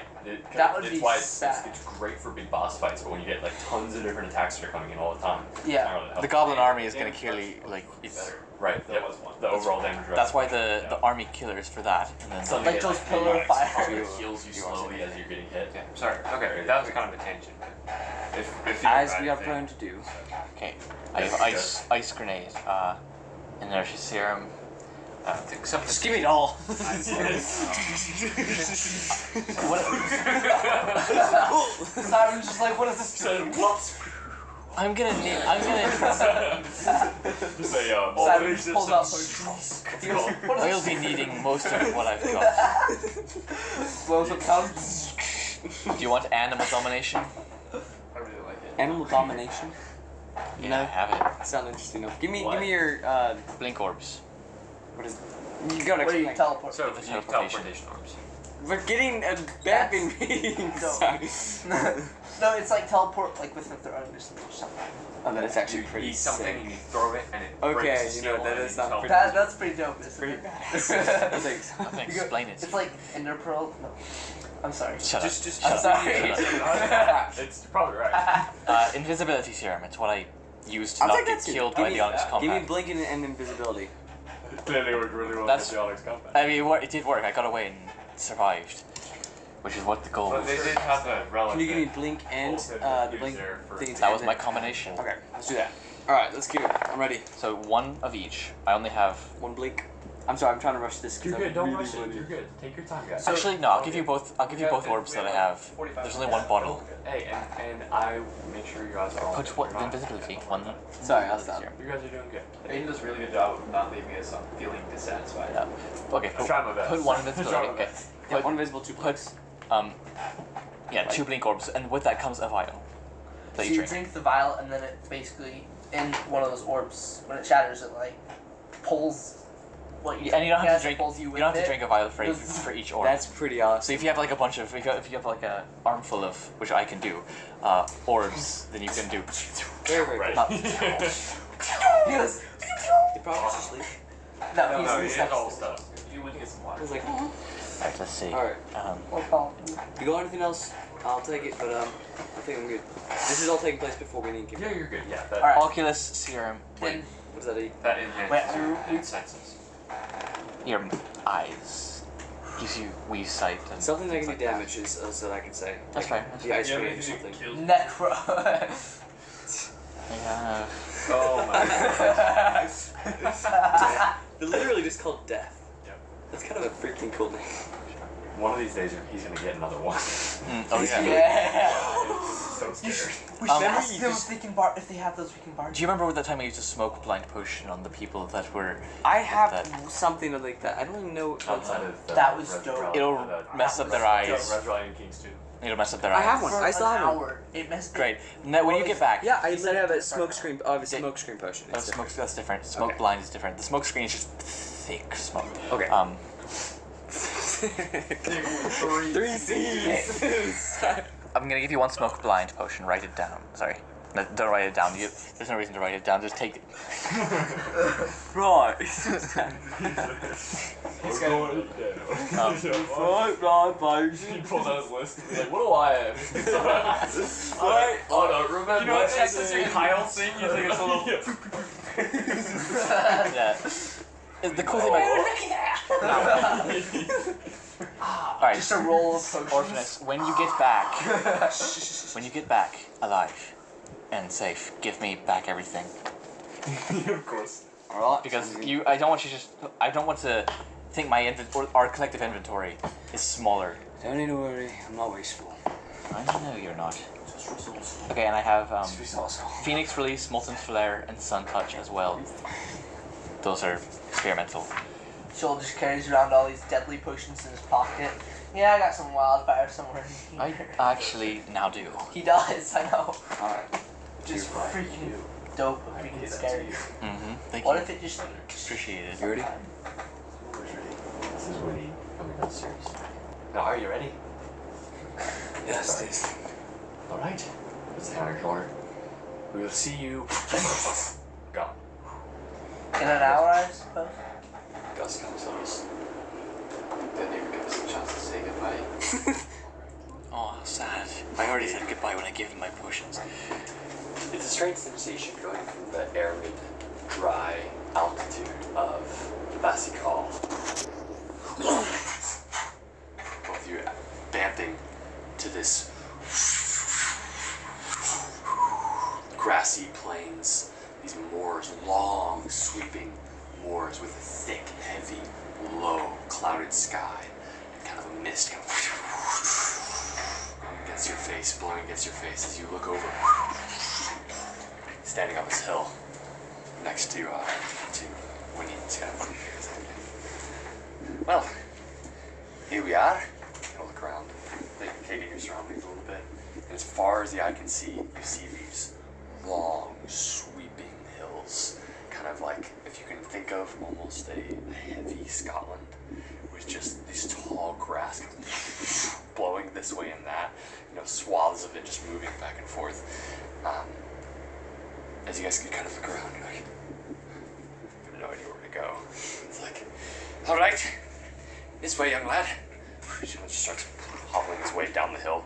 That would it's be why sad. it's great for big boss fights, but when you get like tons of different attacks that are coming in all the time, it's Yeah. not really The helpful. goblin army is gonna kill you. Like it's. Right. There Yep. was one. The overall damage. That's why reduction. the army killers for that, and then Suddenly Like get, those pillar of fire. It heals you slowly as you're getting hit. Yeah, sorry. Okay, that was kind of a tangent. If you as don't we have are anything. prone to do. okay. I have ice grenade. Inertia serum. Just give me it all. Simon's just like, what is this? I'm gonna need. I'm gonna. Just a Simon just pulls out I'll be needing most of what I've got. blows up comes. Do you want animal domination? I really like it. Animal domination. Yeah, I have it. Sound interesting enough. Give me What? your Blink orbs. what is you gotta What do you explain. teleport? So, The you teleportation. teleportation arms. We're getting a bapping meeting. No. Sorry. No, it's like teleport like with the throwing distance or something. Oh, that is actually You pretty eat something sick. and you throw it and it Okay, breaks you the know, seal that and is you not teleport. That's pretty dope. Isn't Pretty it? badass. Thanks. Nothing. Explain it. It's like Ender Pearl. No. I'm sorry. Shut Just I'm sorry. It's probably right. Invisibility serum. It's what I use to I'll not take get that too. killed Give by me- the Onyx Give combat. me blinking and invisibility. Clearly worked really well That's- with the Alex combat. I mean, it did work. I got away and survived, which is what the goal But was. they did have the relic. Can you give me that blink and Bolton the used blink there for- thing? That was my combination. Okay, let's do that. All right, let's keep it. I'm ready. So one of each. I only have. One blink. I'm sorry, I'm trying to rush this. 'cause You're I'm good. Don't really rush it. windy. You're good. Take your time, guys. Actually, no. I'll give you both. I'll give you both orbs that I have. There's only one bottle. Hey, and I make sure you guys are all. Put what the invisibility one. Sorry, I'll stop. serum. You guys are doing good. Aiden does a really good job of not leaving us feeling dissatisfied. Yeah. Okay. I'm trying my best. Put one I'm invisibility. trying my Okay. best. Yeah, Put, one invisible, two blinks. yeah, 2 blink orbs, and with that comes a vial So that you you drink. drink the vial and then it basically in one of those orbs when it shatters it like pulls what And you don't have to drink. pulls You don't have to drink a vial for each orb. That's pretty awesome. So if you have like a bunch of, if you have like a armful of, which I can do, orbs, then you can do. Very, very Right. Not- He goes. He probably just asleep. No, No, he's he has all stuff. You would get some I water. was like, Alright, let's see. alright. You got anything else? I'll take it, but I think I'm good. This is all taking place before we need to Yeah, you're good. Yeah, that, Alright. Oculus serum. Then What does that eat? that enhances Wait, your senses. Your eyes gives you wee sight and Something that things can do like damage is that I can say. That's Like, fine. That's The fine. ice cream or something. necro. Yeah. Oh my god. They're literally just called death. Yep. That's kind of a freaking cool name. One of these days, he's gonna get another one. Oh yeah. Yeah. So scared. We should Um, ask them if they can bar. If they have those, we can bar. Do you remember that time I used to smoke blind potion on the people that were? I have That- something like that. I don't even know. Outside of the That was Red dope. Rebellion, It'll the- mess up their eyes. Red Rebellion Kings too. It'll mess up their I eyes. have one. For I still an have one. hour. It messed. Great. Now, when you get back, Yeah, I He said literally have a it smoke was screen. I have a smoke screen potion. It's smoke, different. that's different. Smoke Okay. blind is different. The smoke screen is just thick smoke. Okay. Three C's. I'm gonna give you one smoke blind potion. Write it down. Sorry. No, don't write it down. There's no reason to write it down. Just take it. Right. He's going Right, blind potion. He pulled out his list. He's like, what do I have? Right. Oh no, remember. You know what checks is your Kyle thing? You think it's a little. Yeah. The cool thing about Alright. Just a roll of potions. Orphanis, when you get back alive and safe, give me back everything. Of course. Alright. Because I don't want to think my or our collective inventory is smaller. Don't need to worry. I'm not wasteful. I know you're not. Okay, and I have Phoenix Release, Molten Flare, and Sun Touch as well. Those are experimental. Joel just carries around all these deadly potions in his pocket. Yeah, I got some wildfire somewhere in I here. actually now do. He does, I know. Alright. Just freaking dope, freaking scary. Mm-hmm. Thank What you. if it just Appreciate it. You ready? This is really coming out serious. Now, are you ready? Yes, this. Alright. Let's have a corner. We will see you. Gone. in an hour, I suppose? Gus comes on us. Didn't even give us a chance to say goodbye. Oh, how sad. I already said goodbye when I gave him my potions. It's a strange sensation going from the arid, dry altitude of Vasikal. Both you vamping to this grassy plains, these moors, long, sweeping moors with a thick, heavy, low, clouded sky, and kind of a mist kind of going against your face, blowing against your face as you look over, standing on this hill next to Winnie. It's kind of well, here we are. You look around, take in your surroundings a little bit, and as far as the eye can see, you see these long, sweeping hills, kind of like if you can think of almost a heavy Scotland with just these tall grass blowing this way and that, swaths of it just moving back and forth. As you guys can kind of look around, you're like, I have no idea where to go. It's like, all right, this way, young lad. He just starts hobbling his way down the hill,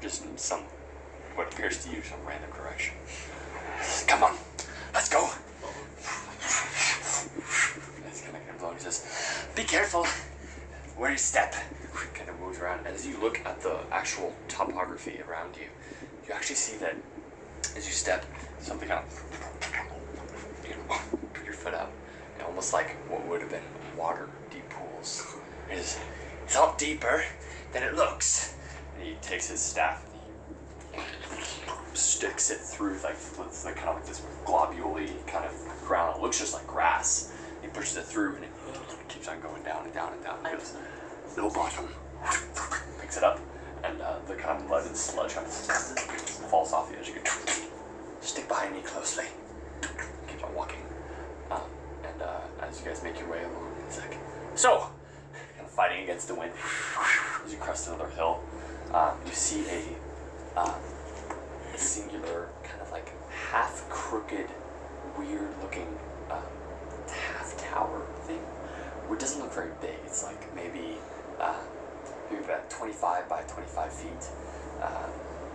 just in what appears to you, some random direction. Come on, let's go. He's kind of blowing. He says, be careful where you step. Kind of moves around. And as you look at the actual topography around you, you actually see that as you step, something kind of, put your foot out. And almost like what would have been water, deep pools. It's a lot deeper than it looks. And he takes his staff and he sticks it through it's like kind of like this globule-y kind of ground. It looks just like grass. He pushes it through and it keeps on going down and down and down. He goes, no bottom. Picks it up and the kind of mud and sludge kind of falls off the edge. You go, stick behind me closely. Keeps on walking. And as you guys make your way So, kind of fighting against the wind, as you crest another hill, you see a singular, kind of like half crooked, weird looking half tower thing. It doesn't look very big. It's like maybe about 25 by 25 feet.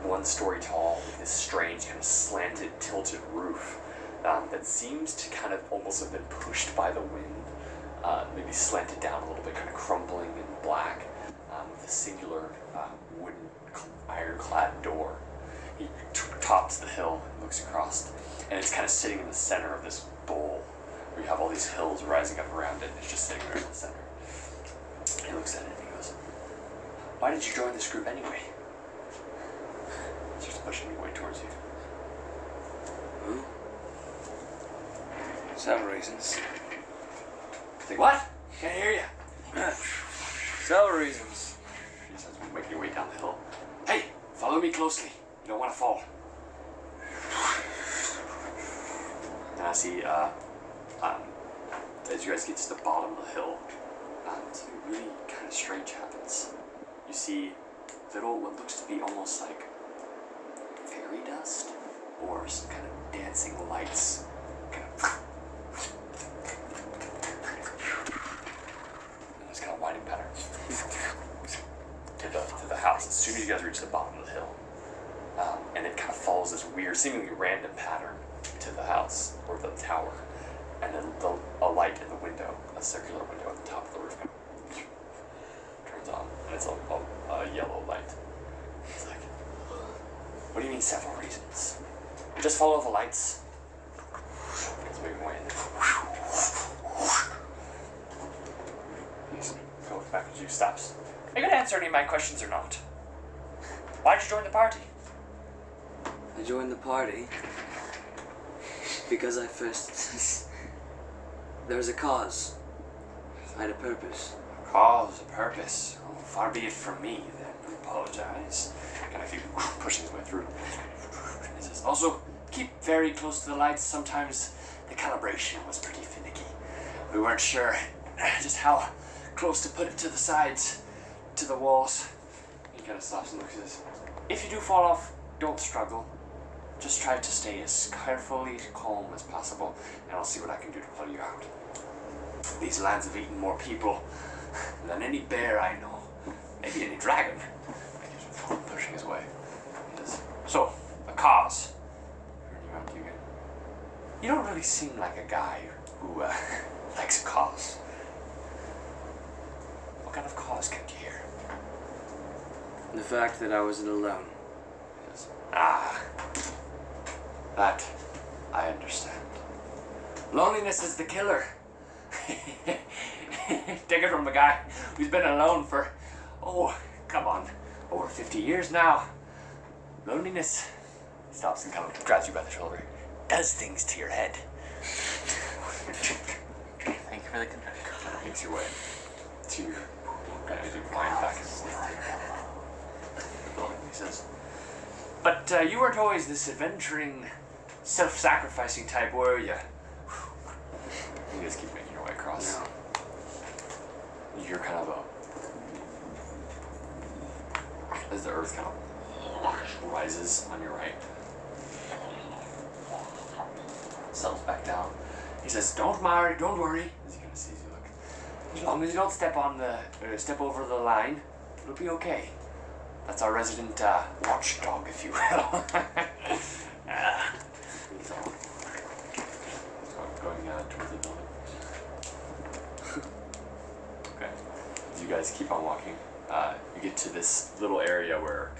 1 story tall, with this strange kind of slanted, tilted roof that seems to kind of almost have been pushed by the wind, maybe slanted down a little bit, kind of crumbling and black, with a singular wooden ironclad door. He tops the hill and looks across, and it's kind of sitting in the center of this bowl where you have all these hills rising up around it. It's just sitting there in the center. He looks at it and he goes, "Why did you join this group anyway?" Starts pushing your way towards you. Well, several reasons. Like, what? Can't hear you. Several reasons. He starts making your way down the hill. Hey, follow me closely. You don't want to fall. And I see, as you guys get to the bottom of the hill, something really kind of strange happens. You see little, what looks to be almost like fairy dust, or some kind of dancing lights, kind of, and this kind of winding pattern to the house as soon as you guys reach the bottom of the hill. And it kind of follows this weird, seemingly random pattern to the house, or the tower. And then a light in the window, a circular window at the top of the roof, kind of turns on, and it's a yellow light. It's like, what do you mean several reasons? Just follow the lights. It's moving away. He's going back at you, stops. Are you going to answer any of my questions or not? Why did you join the party? I joined the party because I first... there was a cause. I had a purpose. A cause, a purpose. Oh, far be it from me, then. I apologize. Kind of keep pushing his way through. He says, also, keep very close to the lights. Sometimes the calibration was pretty finicky. We weren't sure just how close to put it to the sides, to the walls. He kind of stops and looks at this. If you do fall off, don't struggle. Just try to stay as carefully calm as possible, and I'll see what I can do to pull you out. These lands have eaten more people than any bear I know. Maybe any dragon. He keeps pushing his way. He says, so, a cause. You don't really seem like a guy who likes a cause. What kind of cause kept you here? The fact that I wasn't alone. He says, that I understand. Loneliness is the killer. Take it from a guy who's been alone for, over 50 years now. Loneliness, he stops and kind of grabs you by the shoulder, does things to your head. Thank you for the confession. Kind of makes your way to your, kind of wind back and forth. He says, but you weren't always this adventuring, self-sacrificing type, were you? You guys keep making your way across. No. You hear kind of as the earth kind of rises on your right, settles back down. He says, don't worry, as he kind of sees you look. As long as you don't step over the line, it'll be okay. That's our resident watchdog, if you will. He's going towards the building. Okay. As you guys keep on walking, you get to this little area where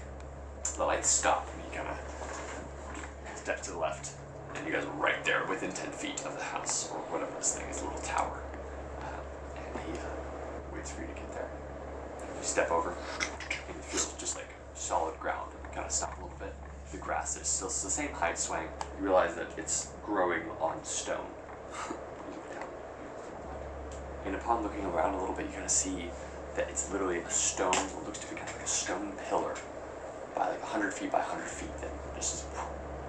the lights stop, and you kind of step to the left, and you guys are right there within 10 feet of the house, or whatever this thing is, a little tower. And he waits for you to get there. You step over, and it feels just like solid ground, and kind of stop a little bit. The grass is still the same height swing. You realize that it's growing on stone. You look down. And upon looking around a little bit, you kind of see that it's literally a stone, what looks to be kind of like a stone pillar by like 100 feet by 100 feet that just is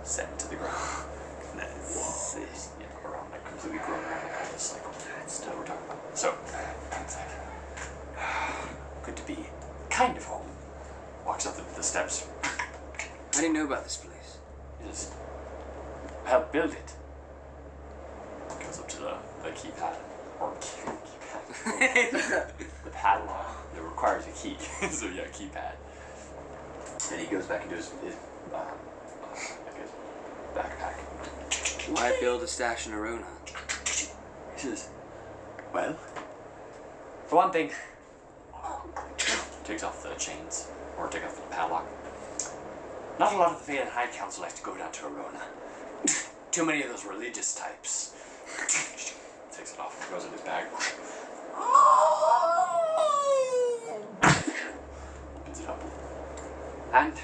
set into the ground. And that is around, like completely grown around, like this, like, that's what we're talking about. So, steps. How do you know about this place? He says, help build it. Goes up to the keypad. Or keypad. The padlock that requires a key. So yeah, keypad. And he goes back into his backpack. Why build a stash in Arona? He says, well, for one thing, takes off the chains, or takes off the padlock. Not a lot of the Phaeton High Council likes to go down to Arona. Too many of those religious types. Takes it off and throws it in his bag. Opens it up. And,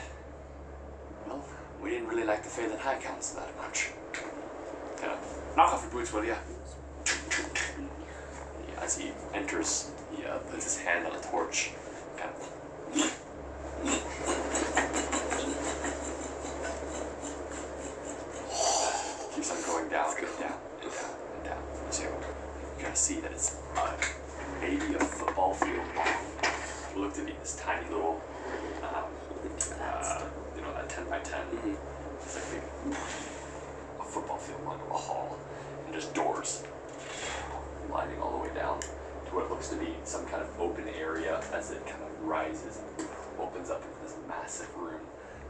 well, we didn't really like the Phaeton High Council that much. Knock off your boots, will ya? As he enters, he puts his hand on a torch. Kind of. Keeps on going down and down and down and down. So you kind of see that it's maybe a football field long. You looked at it, this tiny little, that 10 by 10. Mm-hmm. It's like a football field long of a hall, and just doors lining all the way down to what looks to be some kind of open area as it kind of rises and opens up into this massive room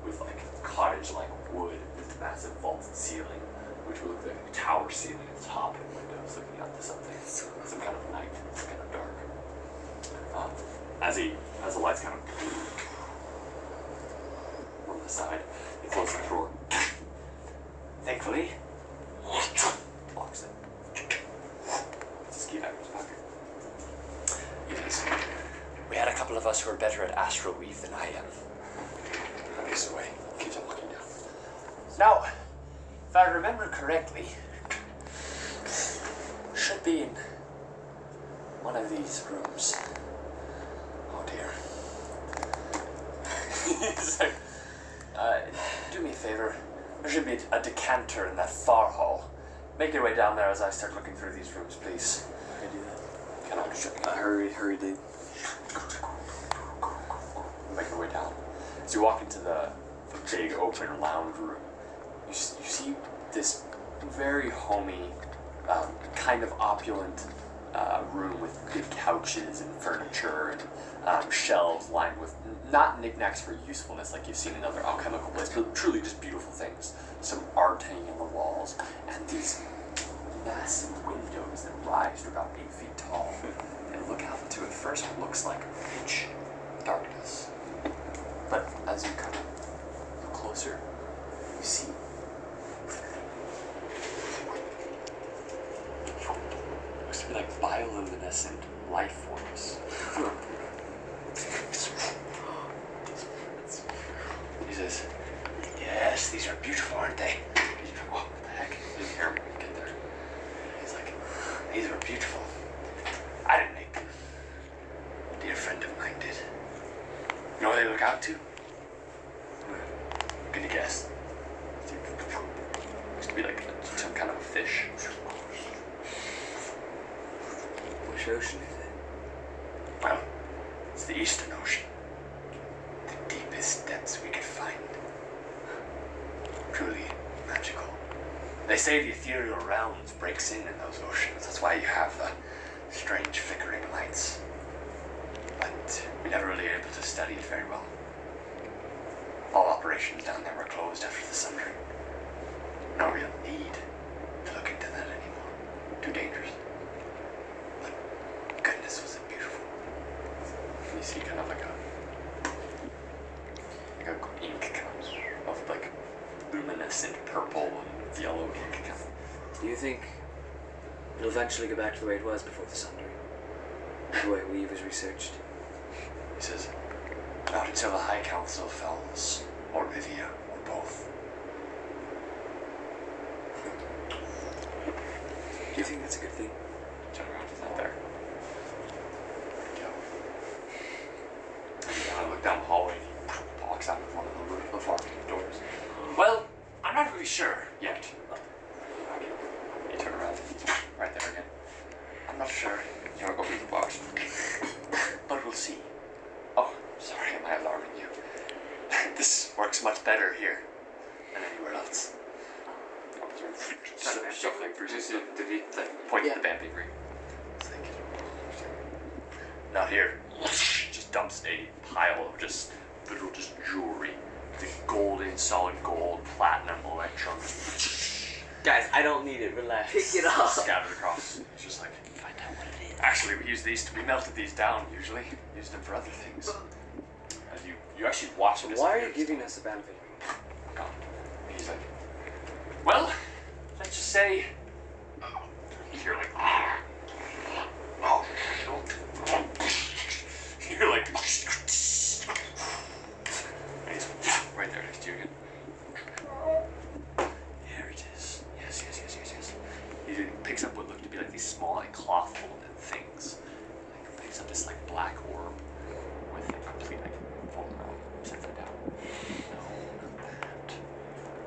with like cottage-like wood, this massive vaulted ceiling, which would look like a tower ceiling at the top and windows looking out to something, some kind of night, some kind of dark. As the lights kind of on the side, he closes the door. Thankfully, locks it. Puts his key back in his pocket. He says, we had a couple of us who are better at astral weave than I am. This way. Keeps on looking down. Now, if I remember correctly, should be in one of these rooms. Oh dear. He's like, do me a favor. There should be a decanter in that far hall. Make your way down there as I start looking through these rooms, please. I do that. Kind of checking. Hurriedly. Make your way down. As you walk into the big open lounge room, you see this very homey, kind of opulent room with big couches and furniture and shelves lined with not knickknacks for usefulness like you've seen in other alchemical places, but truly just beautiful things. Some art hanging on the walls, and these massive windows that rise to about 8 feet tall. And look out into at first what looks like pitch darkness. But as you come look closer, you see looks to be like bioluminescent life forms. He says, yes, these are beautiful, aren't they? What the heck? You didn't hear him get there. He's like, these are beautiful. I didn't make them. A dear friend of mine did. You know what they look out to? Can you guess? Looks to be like some kind of a fish. Which ocean is it? Well, it's the Eastern Ocean. The deepest depths we could find. Truly magical. They say the ethereal realms breaks in those oceans. That's why you have the strange flickering lights. But we never really able to study it very well. All operations down there were closed after the Sundering. No real need to look into that anymore. Too dangerous. But goodness, was it beautiful. You see kind of like a ink kind of like luminescent purple and yellow ink kind of. Do you think it'll eventually go back to the way it was before the Sundering? The way Weave was researched? He says, not until the High Council falls, or Rivia, or both. Do you think that's a good thing? Turn around, he's not there. I look down the hallway and he walks out of one of the far doors. Well, I'm not really sure yet. You turn around, he's right there again. I'm not sure. You want to go through the box? But we'll see. Oh, sorry, am I alarming you? much better here than anywhere else. Shuffling through his did he point to the Bambi ring? It's like, not here. Just dumps a pile of just literal just jewelry. The golden, solid gold, platinum, electrum. Guys, I don't need it. Relax. Pick it up. Scattered across. It's just like, Find out what it is. actually, we melted these down usually. Used them for other things. And you actually watch him. Why are you giving us a Bambi ring? Gone. And he's like, well, let's just say, you're like, oh, you're like, and he's right there next to you again. Here it is. Yes. He picks up what look to be like these small, like cloth folded things. Like picks up this like black orb with a complete like fold around, sets it down.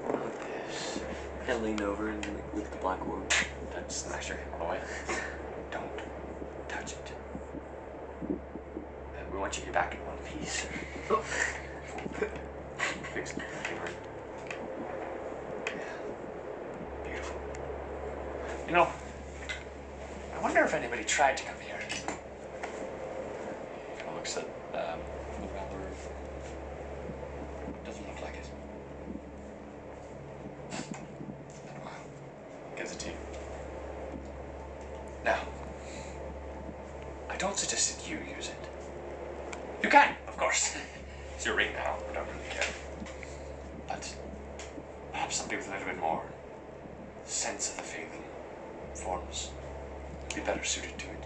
No, not this. And lean over and with the black orb. Then smash your hand all the way. Don't touch it. And we want you to get back in one piece. Fix it. Beautiful. You know, I wonder if anybody tried to come here. He kind of looks at around the room. Doesn't look like it. Wow. Gives it to you. Now, I don't suggest that you use it. You can, of course. It's your ring now. I don't really care. But perhaps somebody with a little bit more sense of the failing forms would be better suited to it.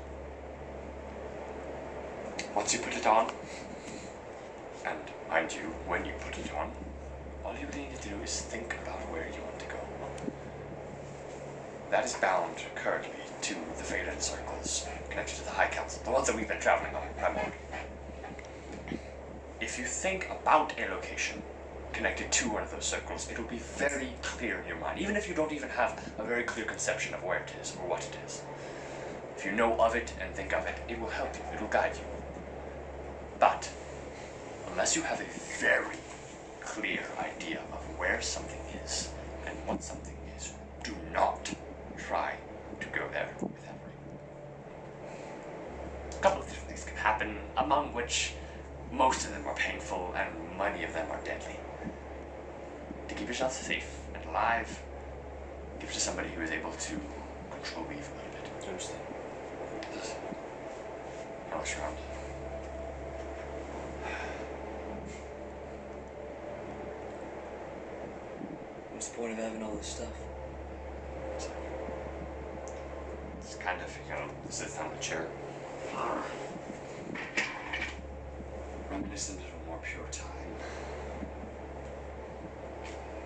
Once you put it on, and mind you, when you put it on, all you need to do is think about where you want to go. That is bound currently to the Phalan circles connected to the High Council, the ones that we've been traveling on primarily. If you think about a location connected to one of those circles, it will be very clear in your mind, even if you don't even have a very clear conception of where it is or what it is. If you know of it and think of it, it will help you, it will guide you. But unless you have a very clear idea of where something is and what something is, do not try to go there with that ring. A couple of different things can happen, among which most of them are painful and many of them are deadly. To keep yourself safe and alive, give it to somebody who is able to control Weave a little bit. Do you understand? I'll look around. What's the point of having all this stuff? It's kind of, sits down in the chair. Reminiscent of a more pure time.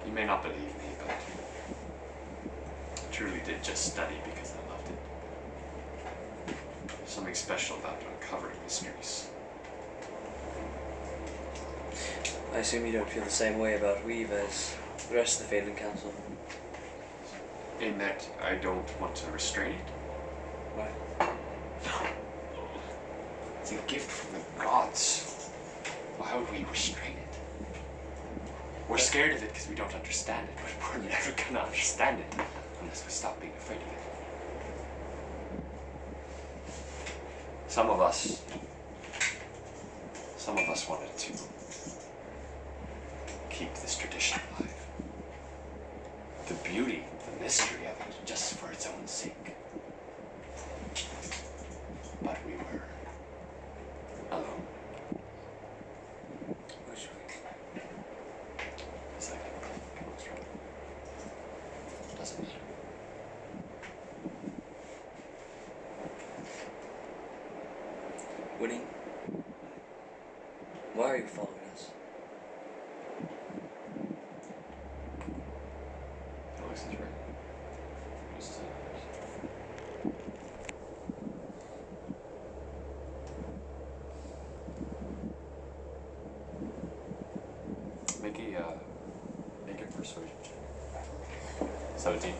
You may not believe me, but I truly did just study because I loved it. There's something special about uncovering mysteries. I assume you don't feel the same way about Weave as the rest of the Phalan Council. In that I don't want to restrain it. Why? It's a gift from the gods. Why would we restrain it? We're scared of it because we don't understand it, but we're never gonna understand it unless we stop being afraid of it. Some of us wanted to keep this tradition alive. The beauty, the mystery of it, just for its own sake. But we were alone. Which way? It's like, doesn't matter. Winnie? Why are you following us? Alex is right. Just, make a persuasion check. 17.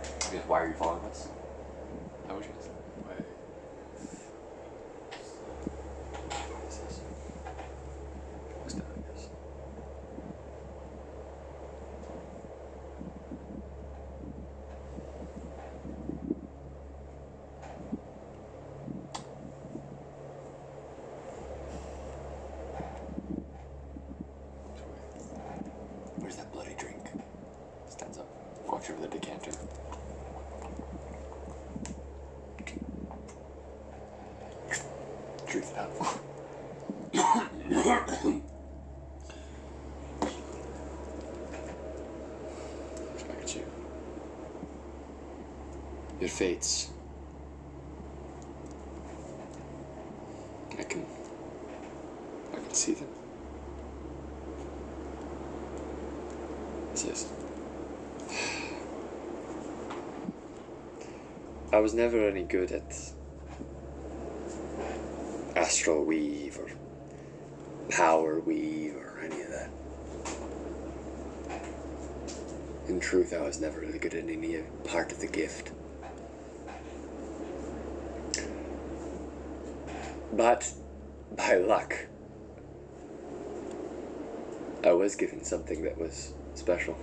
Because why are you following us? How would you say? What's that, I guess? watch over the decanter. Truth it out. Looks back at you. Your fates. I can see them. He says, I was never any good at astral weave or power weave or any of that. In truth, I was never really good at any part of the gift. But by luck, I was given something that was special.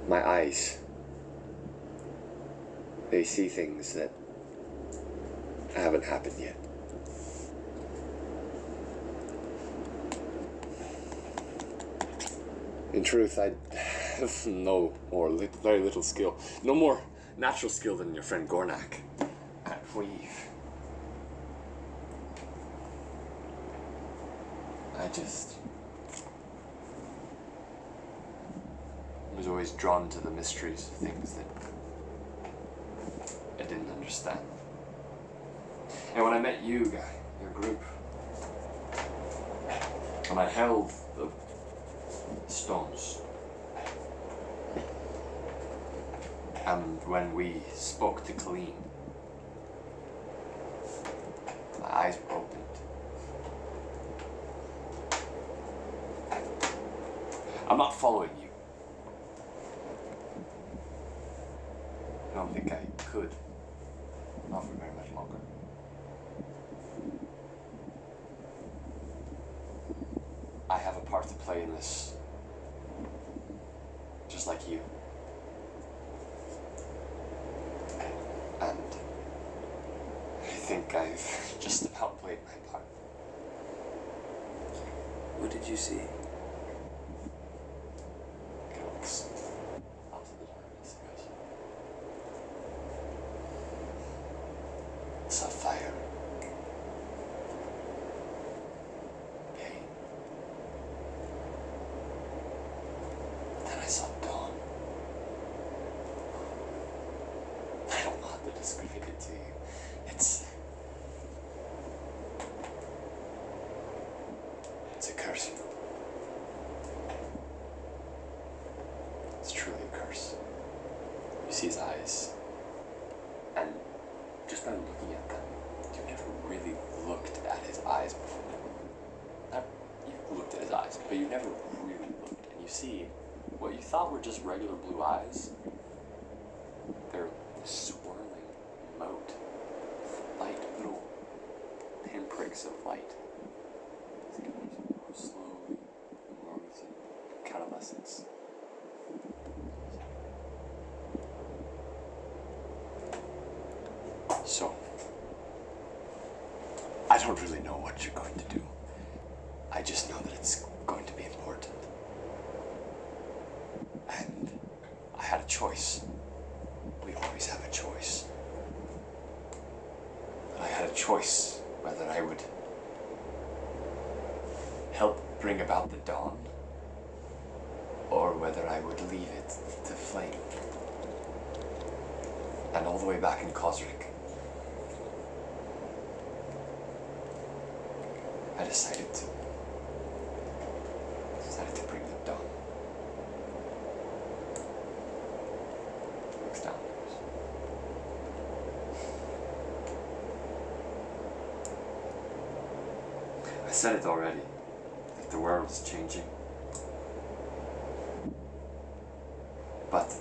My eyes, they see things that haven't happened yet. In truth, I have very little skill. No more natural skill than your friend Gornak at weave. I was always drawn to the mysteries of things that I didn't understand. And when I met you, Guy, your group, when I held the stones, and when we spoke to Colleen, my eyes were opened. I'm not following you. I don't think I could. Not for very much longer. I have a part to play in this. Just like you. And I think I've just about played my part. What did you see? Looks out of the darkness, he goes. Saw fire. Pain. Then I saw dawn. I don't know how to describe it to you. It's a curse. It's truly a curse. You see his eyes, and just by looking at them, you've never really looked at his eyes before. You've looked at his eyes, but you've never really looked, and you see what you thought were just regular blue eyes. They're swirling mote, light little pinpricks of light. Slowly along to catalescence. So, I don't really know what you're going to do. I just know that it's going to be important. And I had a choice. We always have a choice. But I had a choice whether I would help bring about the dawn, or whether I would leave it to flame. And all the way back in Cosric, I decided to bring the dawn. Looks down. I said it already. The world is changing. But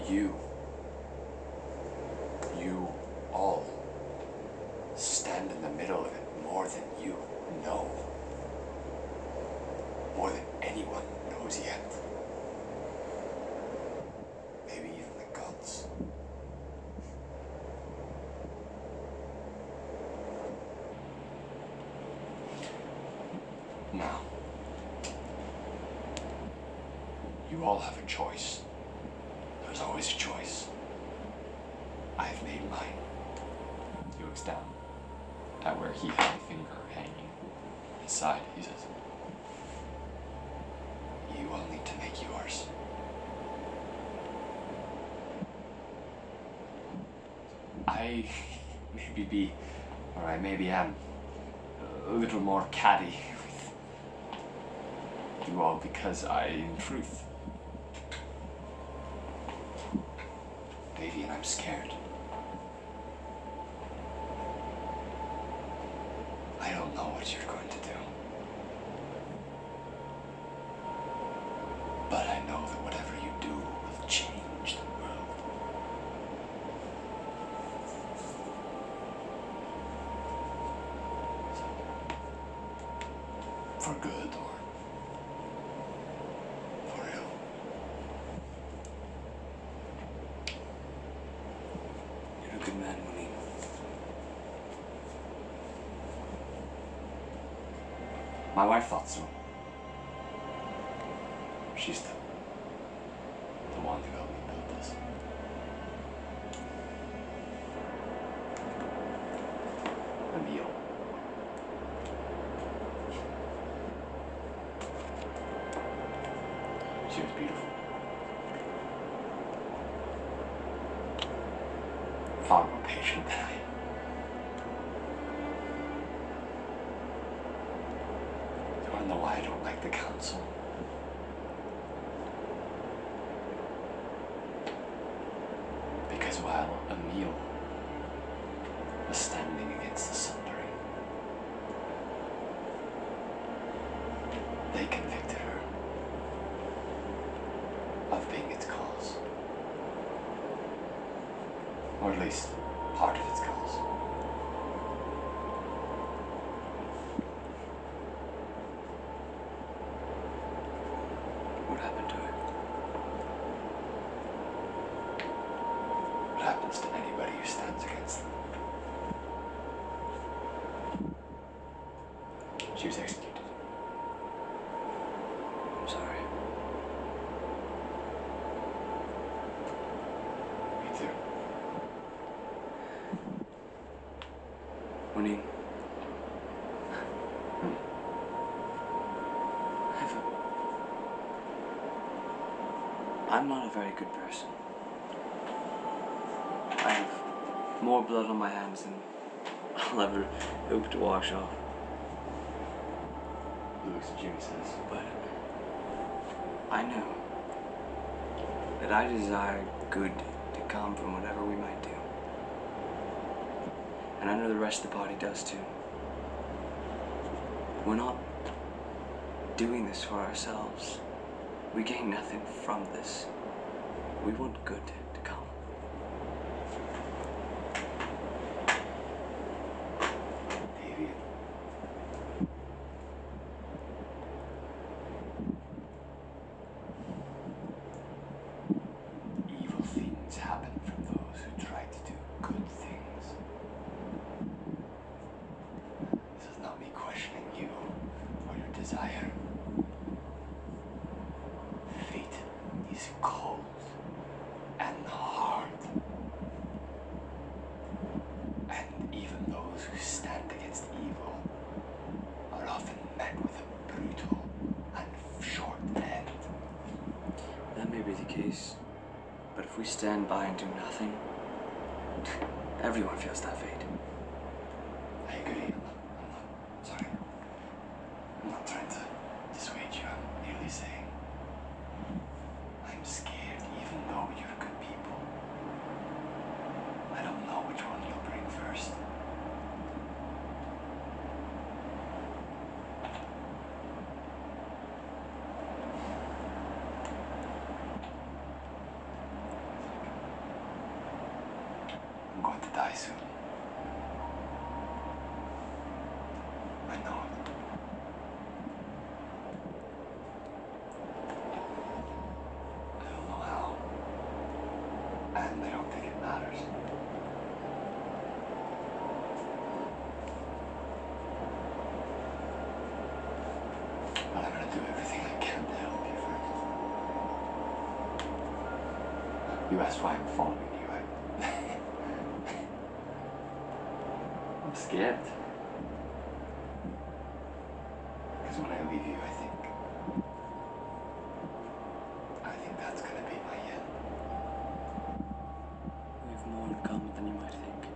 you all stand in the middle of it more than you know. More than anyone knows yet. Maybe even the gods. You all have a choice. There's always a choice. I've made mine. He looks down at where he had a finger hanging his side. He says, you all need to make yours. I maybe am a little more catty with you all because in truth, Davion, I'm scared. I don't know what you're going to do. But I know that whatever you do will change the world. For good or for ill. You're a good man, Mooney. My wife thought so. She's the one who helped me build this. Emil. She was beautiful. Far more patient than I am. Do you want to know why I don't like the council? Because while Emil was standing against the sundering, they convicted her of being its cause. Or at least part of its cause. What happened to her? What happens to anybody who stands against them? She was executed. I'm sorry. Me too. Mooney. I'm not a very good person. I have more blood on my hands than I'll ever hope to wash off. He looks at you and says, But I know that I desire good to come from whatever we might do. And I know the rest of the party does too. We're not doing this for ourselves. We gain nothing from this. We want good to come. Davion. Evil things happen from those who try to do good things. This is not me questioning you or your desire. Fate is cold and hard. And even those who stand against evil are often met with a brutal and short end. That may be the case. But if we stand by and do nothing, everyone feels that fate. I agree. I'm not sorry. I'm not trying to dissuade you. I'm merely saying I'm scared even though you're good people. I don't know which one you'll bring first. I'm going to die soon. I know it. I don't know how. And I don't think it matters. But I'm gonna do everything I can to help you first. You asked why I'm following you. I'm scared. Because when I leave you, I think that's gonna be my end. We have more in common than you might think.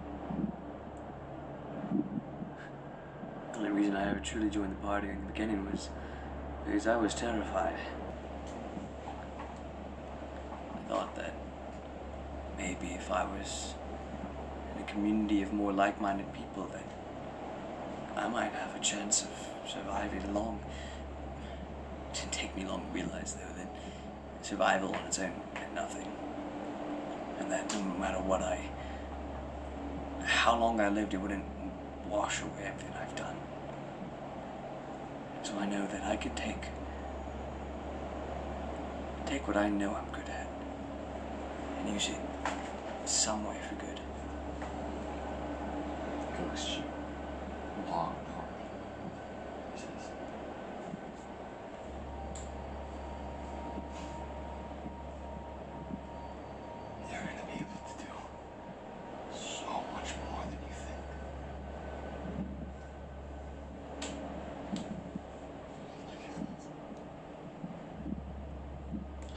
The only reason I ever truly joined the party in the beginning was because I was terrified. I thought that maybe if I was in a community of more like-minded people, then I might have a chance of surviving long. It didn't take me long to realize, though, that survival on its own meant nothing. And that no matter how long I lived, it wouldn't wash away everything I've done. So I know that I can take what I know I'm good at and use it some way for good. Ghost, long army. He says. You're gonna be able to do so much more than you think.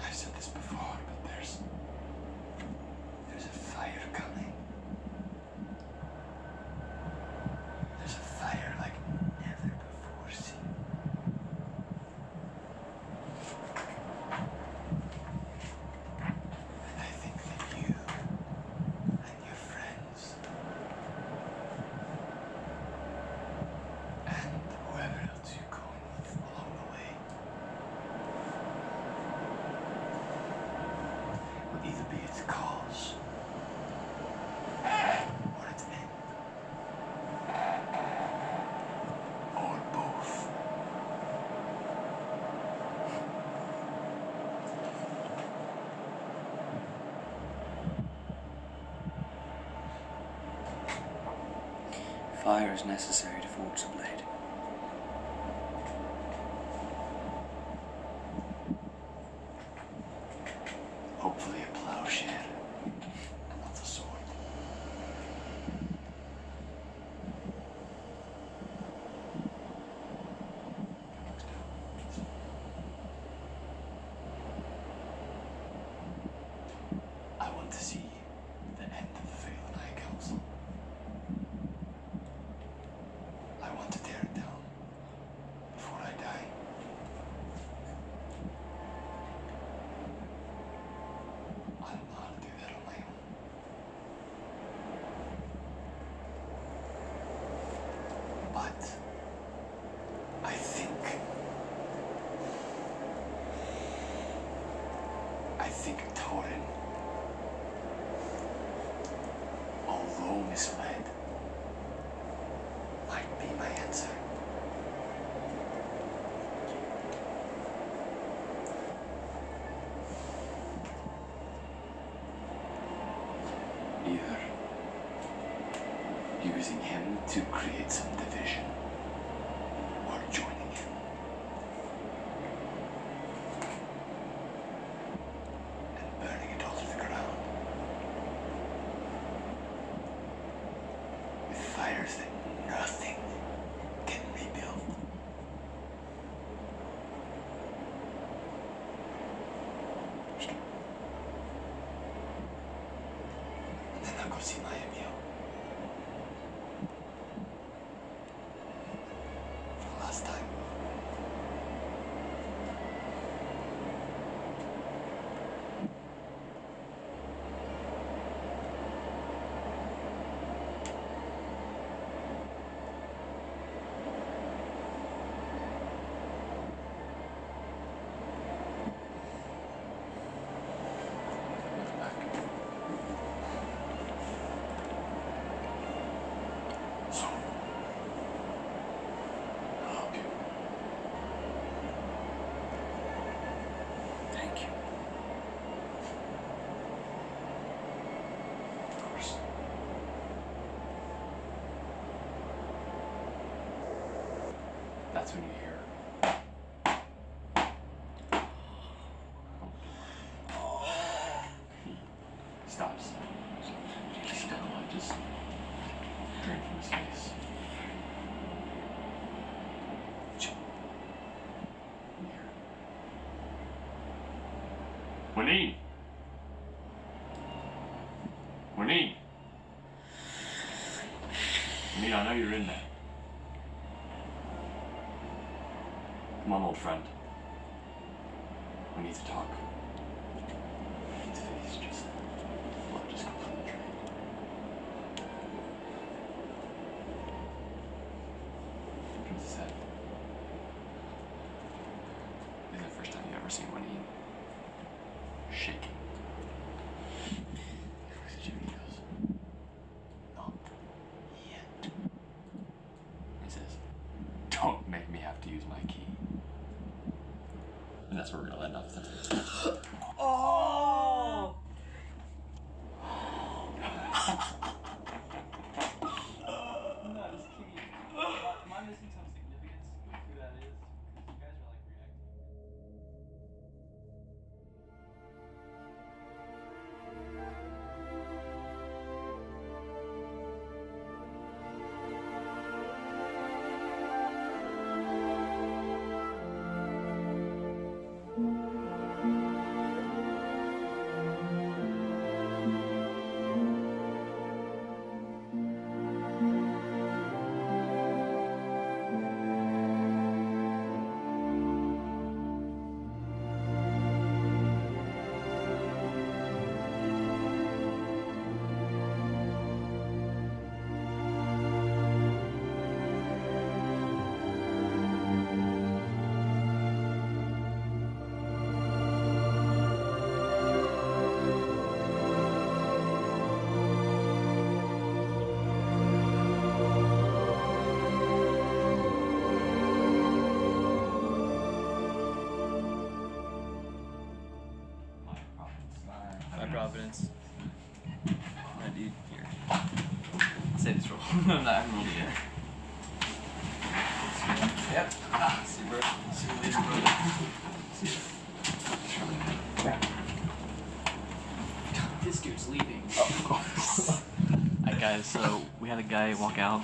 I've said this before, but there's a fire coming. There's a fire like never before seen. And I think that you and your friends and whoever else you're going with along the way will either be its cause or its end. Or both. Fire is necessary to forge the blade. Hopefully a plowshare and not a sword. I want to see the end of the Phelan High Council. I want to tear it down before I die. I don't know how to do that on my own. But I think Torin, although misled, might be my answer. Either using him to create some division, or joining him and burning it all to the ground with fires that nothing can rebuild. And then I'll go see my Emil. For the last time. So, I'll help you. Thank you. Of course. That's when you hear. straight from his face. Winnie! Winnie! Winnie, I know you're in there. Come on, old friend. We need to talk. His face just... blood just completely drained. Turns his head. This is the first time you've ever seen Winnie shaking. He looks at you and he goes, not yet. He says, don't make me have to use my key. And that's where we're gonna end off the Oh! Not his key. Am I missing some significance with who that is? You guys are like reacting. Providence. I do here. Say this roll. No, I haven't rolled it yet. Yep. See you, bro. See you later, brother. See ya. This dude's leaving. Alright guys, so we had a guy walk out.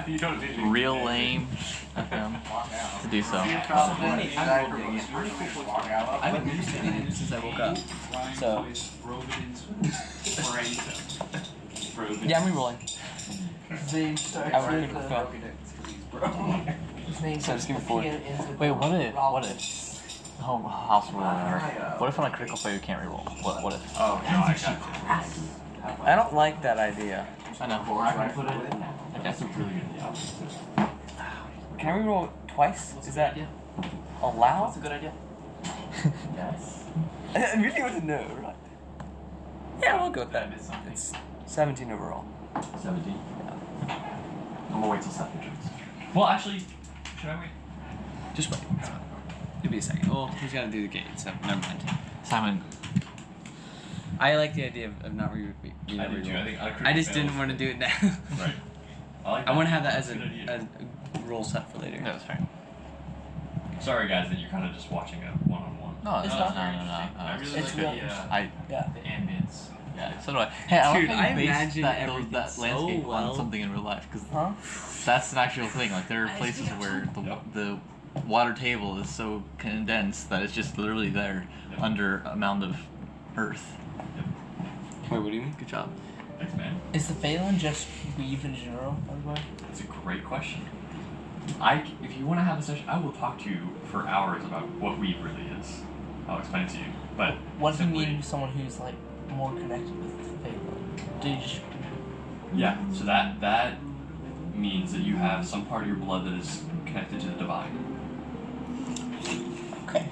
You don't need to. Real lame of him to do so. I haven't used it since I woke up. So. Yeah, I'm re-rolling. They start I with work the... His name So just give me 4. Wait, what if home house rule or whatever. What if on a critical failure you can't reroll? What if? Oh, no, I got you. I don't like that idea. I know. That's a really good idea. Can I reroll twice? Is that allowed? That's a good idea. Yes. I really want to know, right? Yeah, we'll go with that. It's 17 overall. 17? Yeah. I'm gonna wait till Seth returns. Well, actually, should I wait? Just wait. It's fine. Give me a second. Oh, he's got to do the gate, so never mind. Simon. I like the idea of not re. I did too. I think I just didn't want to do it now. Right. I like that. I want to have that as That's a good idea. a roll set for later. No, that's fine. Sorry, guys, that you're kind of just watching a one-on-one. No, It's no, not no, very no, no. I really It's like real the, I Yeah. the ambience. yeah, so do I. Hey, I Dude, like how I you based imagine that everything that so landscape well. on something in real life because Huh? that's an actual thing. Like there are places where the water table is so condensed that it's just literally there under a mound of earth. Wait, what do you mean? Good job. Thanks, man. Is the Phelan just weave in general, by the way? That's a great question. If you want to have a session, I will talk to you for hours about what weave really is. I'll explain it to you. But What does it simply- mean someone who's like more connected with the Phelan? Do you just... Yeah, so that means that you have some part of your blood that is connected to the divine. Okay.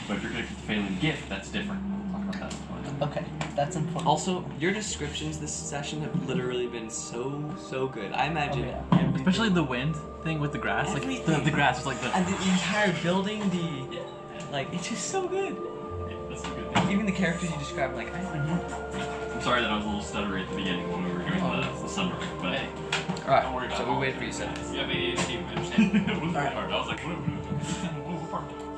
But if you're connected to the Phelan gift, that's different. We'll talk about that later. Okay, that's important. Also, your descriptions this session have literally been so good. I imagine Oh, everything. Especially the wind thing with the grass. Like the grass is like the. And the entire building, like, it's just so good. Yeah, that's a good thing. Even the characters you described, like, I don't know. I'm sorry that I was a little stuttery at the beginning when we were doing the summary, but Hey, Alright, don't worry about so it. we wait for you, Seth. you have ADHD, we understand. It wasn't very hard. I was like, what part?